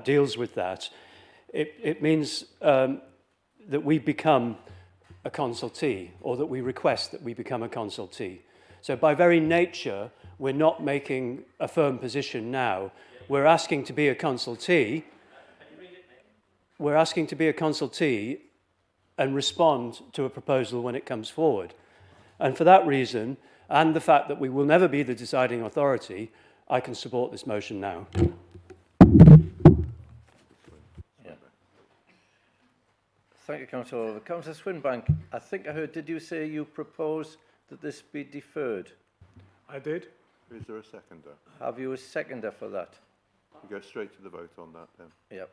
deals with that. It means that we become a consultee, or that we request that we become a consultee. So by very nature, we're not making a firm position now. We're asking to be a consultee. We're asking to be a consultee and respond to a proposal when it comes forward. And for that reason, and the fact that we will never be the deciding authority, I can support this motion now. Thank you, Councillor Oliver. Councillor Swinbank, I think I heard, did you say you propose that this be deferred? I did. Is there a seconder? Have you a seconder for that? We go straight to the vote on that then. Yep.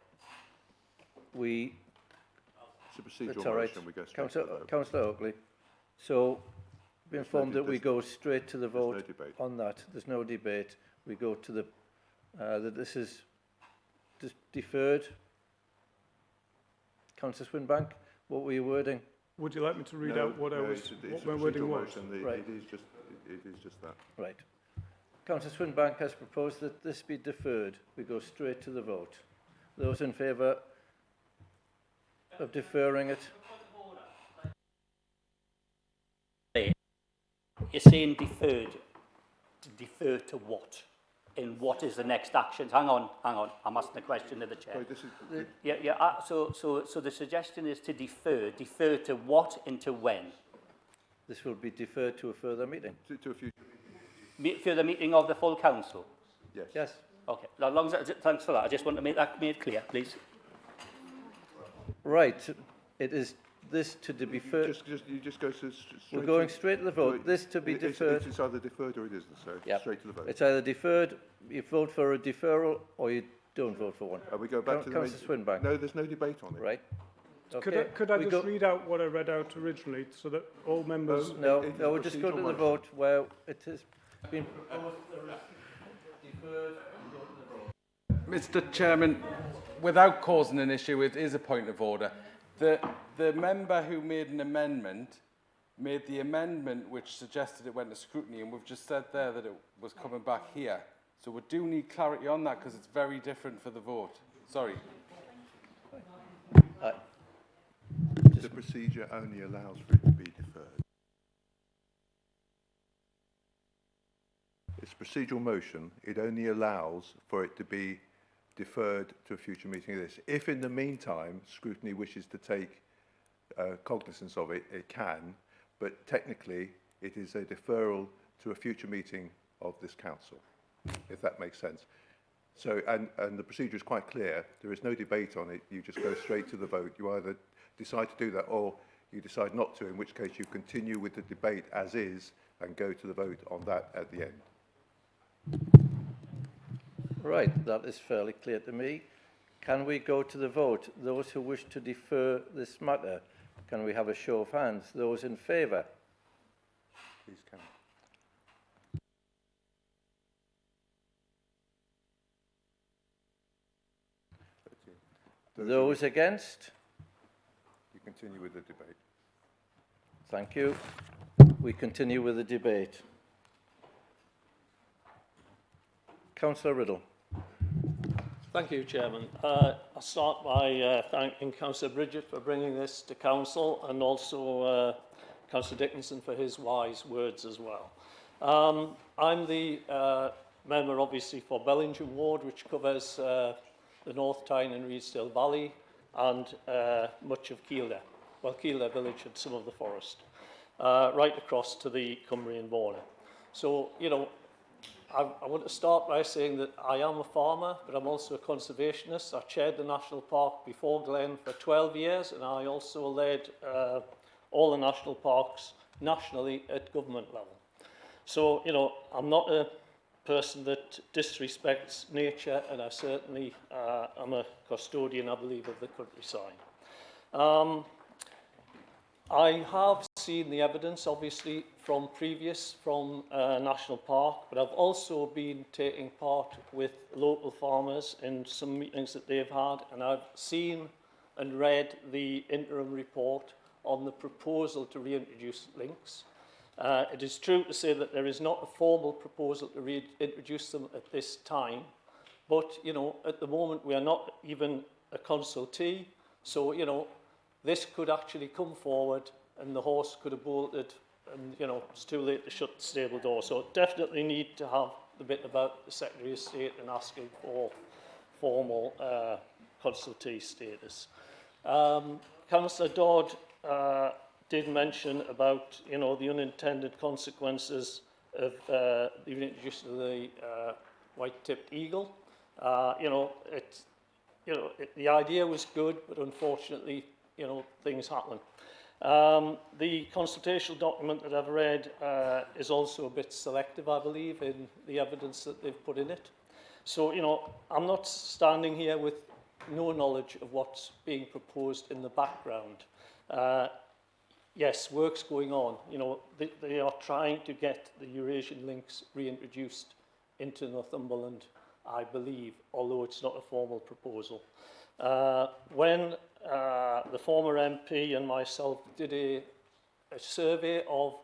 It's a procedural That's all right. motion. We go straight to the vote. Councillor Oakley. So, be informed that we there's- go straight to the vote no debate. on that. There's no debate. We go to the, that this is deferred. Councillor Swinbank, what were you wording? Would you like me to read No, out what no, I was, it's what a my wording procedural was? motion. Right. It is just that. Right. Councillor Swinbank has proposed that this be deferred. We go straight to the vote. Those in favour? of deferring it? You're saying deferred. To defer to what? And what is the next actions? Hang on. I'm asking a question to the chair. Sorry, this is, So the suggestion is to defer. Defer to what and to when? This will be deferred to a further meeting. to a future. For the meeting of the full council? Yes. Yes. Okay. As long as, thanks for that. I just want to make that made clear, please. Right. It is this to be deferred. You just go to straight. We're going straight to the vote. This to be deferred. It's either deferred or it isn't. So Yep. straight to the vote. It's either deferred, you vote for a deferral, or you don't vote for one. We go back to the Councillor Swinbank. No, there's no debate on it. Right. Could I we just go- read out what I read out originally so that all members... No, we'll just go to the vote where it has been proposed deferred. Mr. Chairman, without causing an issue, it is a point of order. The member who made an amendment made the amendment which suggested it went to scrutiny, and we've just said there that it was coming back here. So we do need clarity on that because it's very different for the vote. Sorry. The procedure only allows for it to be deferred. It's a procedural motion. It only allows for it to be deferred to a future meeting of this. If in the meantime scrutiny wishes to take cognizance of it, it can, but technically it is a deferral to a future meeting of this council, if that makes sense. So, and the procedure is quite clear. There is no debate on it. You just go straight to the vote. You either decide to do that or you decide not to, in which case you continue with the debate as is and go to the vote on that at the end. Right, that is fairly clear to me. Can we go to the vote? Those who wish to defer this matter, can we have a show of hands? Those in favour? Please count. Those against? You continue with the debate. Thank you. We continue with the debate. Councillor Riddle. Thank you, Chairman. I'll start by thanking Councillor Bridget for bringing this to Council, and also Councillor Dickinson for his wise words as well. I'm the member, obviously, for Bellingham Ward, which covers the North Tyne and Reedsdale Valley and much of Kielder. Well, Kielder village and some of the forest, right across to the Cumbrian border. So, you know, I want to start by saying that I am a farmer, but I'm also a conservationist. I chaired the national park before Glen for 12 years, and I also led all the national parks nationally at government level. So, you know, I'm not a person that disrespects nature, and I certainly am a custodian, I believe, of the countryside. I have seen the evidence, obviously, from National Park, but I've also been taking part with local farmers in some meetings that they've had, and I've seen and read the interim report on the proposal to reintroduce links. It is true to say that there is not a formal proposal to reintroduce them at this time, but, you know, at the moment we are not even a consultee, so, you know, this could actually come forward and the horse could have bolted and, you know, it's too late to shut the stable door. So definitely need to have the bit about the Secretary of State and asking for formal consultee status. Councillor Dodd did mention about, you know, the unintended consequences of the reintroduction of the white-tipped eagle. You know, the idea was good, but unfortunately, you know, things happen. The consultation document that I've read is also a bit selective, I believe, in the evidence that they've put in it. So, you know, I'm not standing here with no knowledge of what's being proposed in the background. Yes, work's going on. You know, they are trying to get the Eurasian links reintroduced into Northumberland, I believe, although it's not a formal proposal. When the former MP and myself did a survey of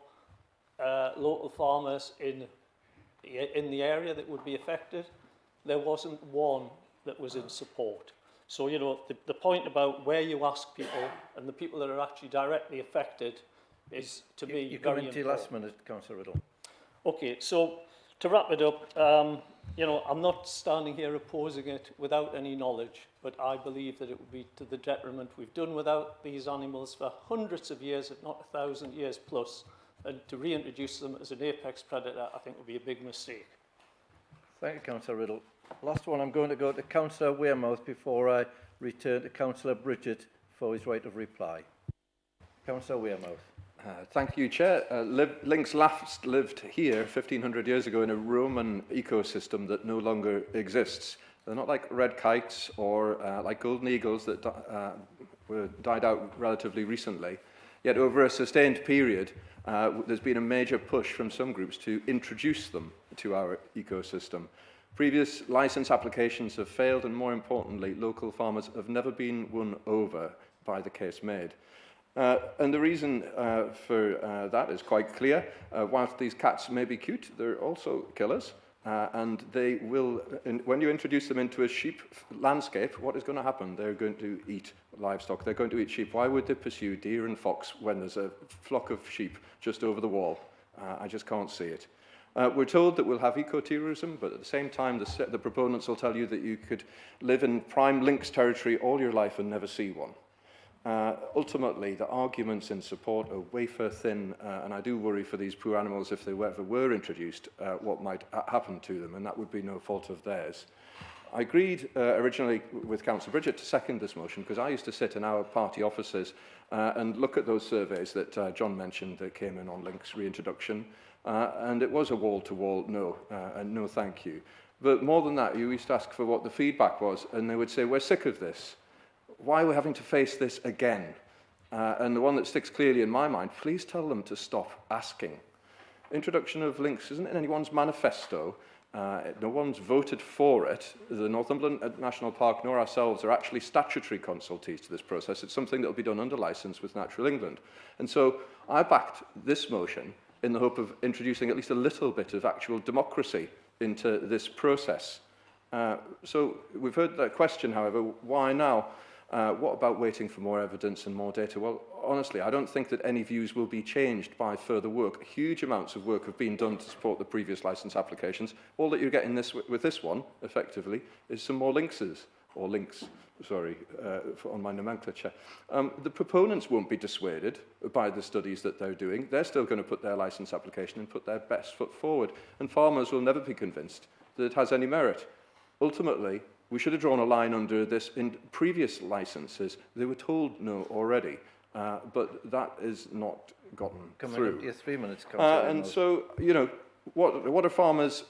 local farmers in the area that would be affected, there wasn't one that was in support. So, you know, the point about where you ask people and the people that are actually directly affected is, to me, You very come into your last minute, Councillor Riddle. Okay, so to wrap it up, you know, I'm not standing here opposing it without any knowledge, but I believe that it would be to the detriment. We've done without these animals for hundreds of years, if not 1,000 years plus, and to reintroduce them as an apex predator, I think would be a big mistake. Thank you, Councillor Riddle. Last one, I'm going to go to Councillor Wearmouth before I return to Councillor Bridget for his right of reply. Councillor Wearmouth. Thank you, Chair. Lynx last lived here 1,500 years ago in a Roman ecosystem that no longer exists. They're not like red kites or like golden eagles that died out relatively recently. Yet over a sustained period, there's been a major push from some groups to introduce them to our ecosystem. Previous licence applications have failed, and more importantly, local farmers have never been won over by the case made. And the reason for that is quite clear. Whilst these cats may be cute, they're also killers. And they will, when you introduce them into a sheep landscape, what is going to happen? They're going to eat livestock. They're going to eat sheep. Why would they pursue deer and fox when there's a flock of sheep just over the wall? I just can't see it. We're told that we'll have ecotourism, but at the same time, the proponents will tell you that you could live in prime lynx territory all your life and never see one. Ultimately, the arguments in support are wafer thin, and I do worry for these poor animals if they ever were introduced, what might happen to them, and that would be no fault of theirs. I agreed originally with Councillor Bridget to second this motion because I used to sit in our party offices and look at those surveys that John mentioned that came in on lynx reintroduction, and it was a wall-to-wall no, and no thank you. But more than that, you used to ask for what the feedback was, and they would say, we're sick of this. Why are we having to face this again? And the one that sticks clearly in my mind, please tell them to stop asking. Introduction of lynx isn't in anyone's manifesto. No one's voted for it. The Northumberland National Park nor ourselves are actually statutory consultees to this process. It's something that will be done under licence with Natural England. And so I backed this motion in the hope of introducing at least a little bit of actual democracy into this process. So we've heard that question, however, why now? What about waiting for more evidence and more data? Well, honestly, I don't think that any views will be changed by further work. Huge amounts of work have been done to support the previous licence applications. All that you're getting with this one, effectively, is some more lynxes, or lynx, sorry, on my nomenclature. The proponents won't be dissuaded by the studies that they're doing. They're still going to put their licence application and put their best foot forward. And farmers will never be convinced that it has any merit. Ultimately, we should have drawn a line under this in previous licences. They were told no already, but that is not gotten through. Your 3 minutes, Councillor. And so, you know, what are farmers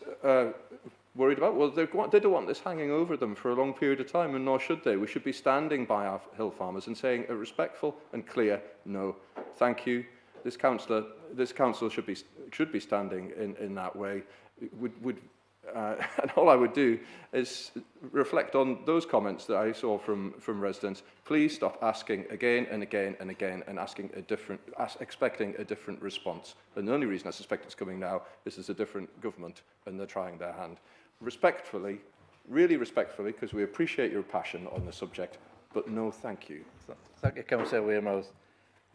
worried about? Well, they don't want this hanging over them for a long period of time, and nor should they. We should be standing by our hill farmers and saying a respectful and clear no, thank you. This council should be standing in that way. And all I would do is reflect on those comments that I saw from residents. Please stop asking again and again and again and expecting a different response. And the only reason I suspect it's coming now is there's a different government and they're trying their hand. Respectfully, really respectfully, because we appreciate your passion on the subject, but no thank you. Thank you, Councillor Wearmouth.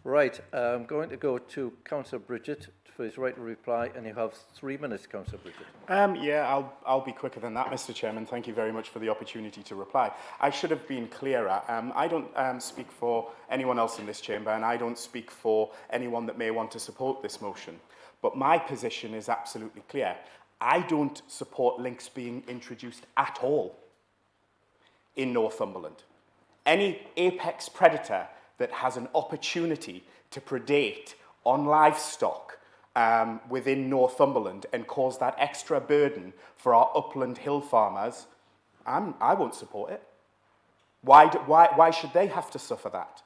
Right, I'm going to go to Councillor Bridget for his right to reply, and you have 3 minutes, Councillor Bridget. Yeah, I'll be quicker than that, Mr. Chairman. Thank you very much for the opportunity to reply. I should have been clearer. I don't speak for anyone else in this chamber, and I don't speak for anyone that may want to support this motion. But my position is absolutely clear. I don't support lynx being introduced at all in Northumberland. Any apex predator that has an opportunity to predate on livestock within Northumberland and cause that extra burden for our upland hill farmers, I won't support it. Why should they have to suffer that?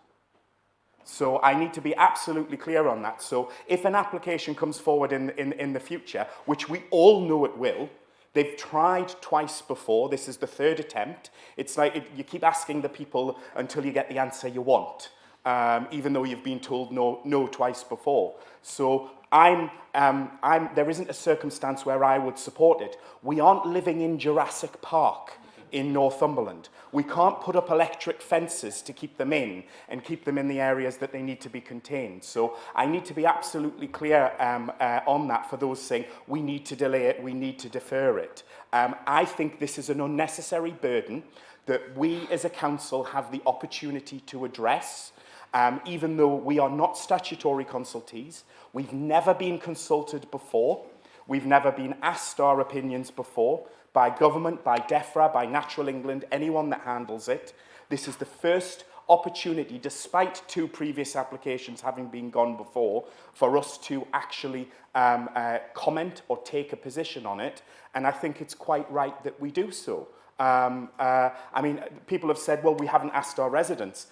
So I need to be absolutely clear on that. So if an application comes forward in the future, which we all know it will, they've tried twice before, this is the third attempt. It's like you keep asking the people until you get the answer you want. Even though you've been told no twice before. So there isn't a circumstance where I would support it. We aren't living in Jurassic Park. in Northumberland. We can't put up electric fences to keep them in and keep them in the areas that they need to be contained. So I need to be absolutely clear on that for those saying we need to delay it, we need to defer it. I think this is an unnecessary burden that we as a council have the opportunity to address. Even though we are not statutory consultees, we've never been consulted before, we've never been asked our opinions before, by government, by DEFRA, by Natural England, anyone that handles it. This is the first opportunity, despite 2 previous applications having been gone before, for us to actually comment or take a position on it, and I think it's quite right that we do so. I mean, people have said, well, we haven't asked our residents.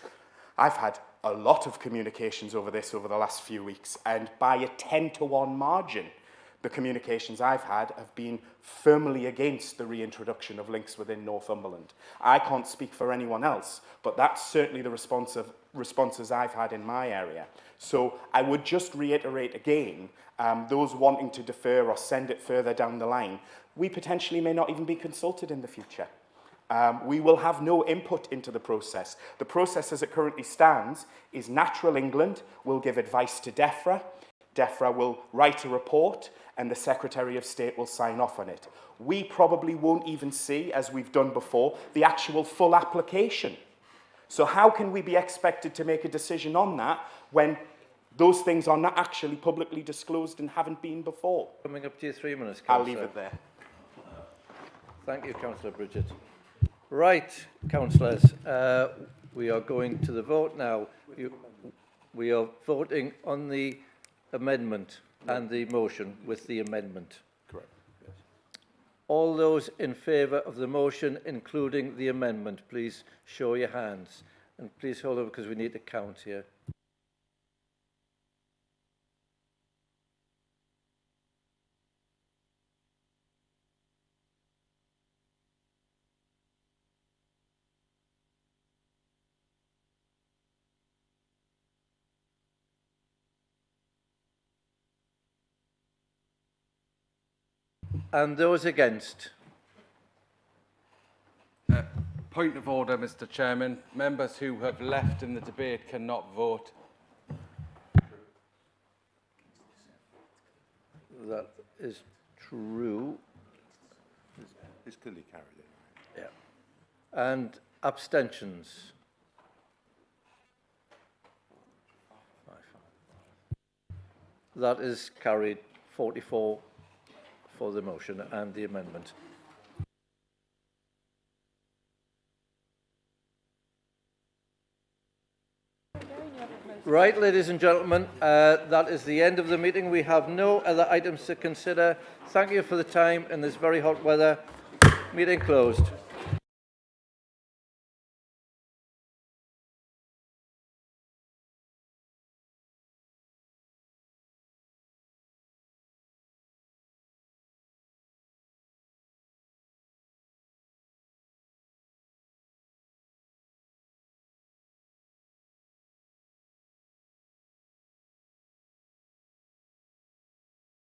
I've had a lot of communications over this over the last few weeks, and by a 10-to-1 margin, the communications I've had have been firmly against the reintroduction of links within Northumberland. I can't speak for anyone else, but that's certainly the responses I've had in my area. So I would just reiterate again, those wanting to defer or send it further down the line, we potentially may not even be consulted in the future. We will have no input into the process. The process as it currently stands is Natural England will give advice to DEFRA. DEFRA will write a report and the Secretary of State will sign off on it. We probably won't even see, as we've done before, the actual full application. So how can we be expected to make a decision on that when those things are not actually publicly disclosed and haven't been before? Coming up to your 3 minutes, I'll Councillor. leave it there. Thank you, Councillor Bridget. Right, councillors, we are going to the vote now. We are voting on the amendment and the motion with the amendment. Correct. Yes. All those in favour of the motion, including the amendment, please show your hands. And please hold on because we need to count here. And those against? Point of order, Mr. Chairman. Members who have left in the debate cannot vote. That is true. It's clearly carried in. Yeah. And abstentions? That is carried 44 for the motion and the amendment. Right, ladies and gentlemen, that is the end of the meeting. We have no other items to consider. Thank you for the time in this very hot weather. Meeting closed.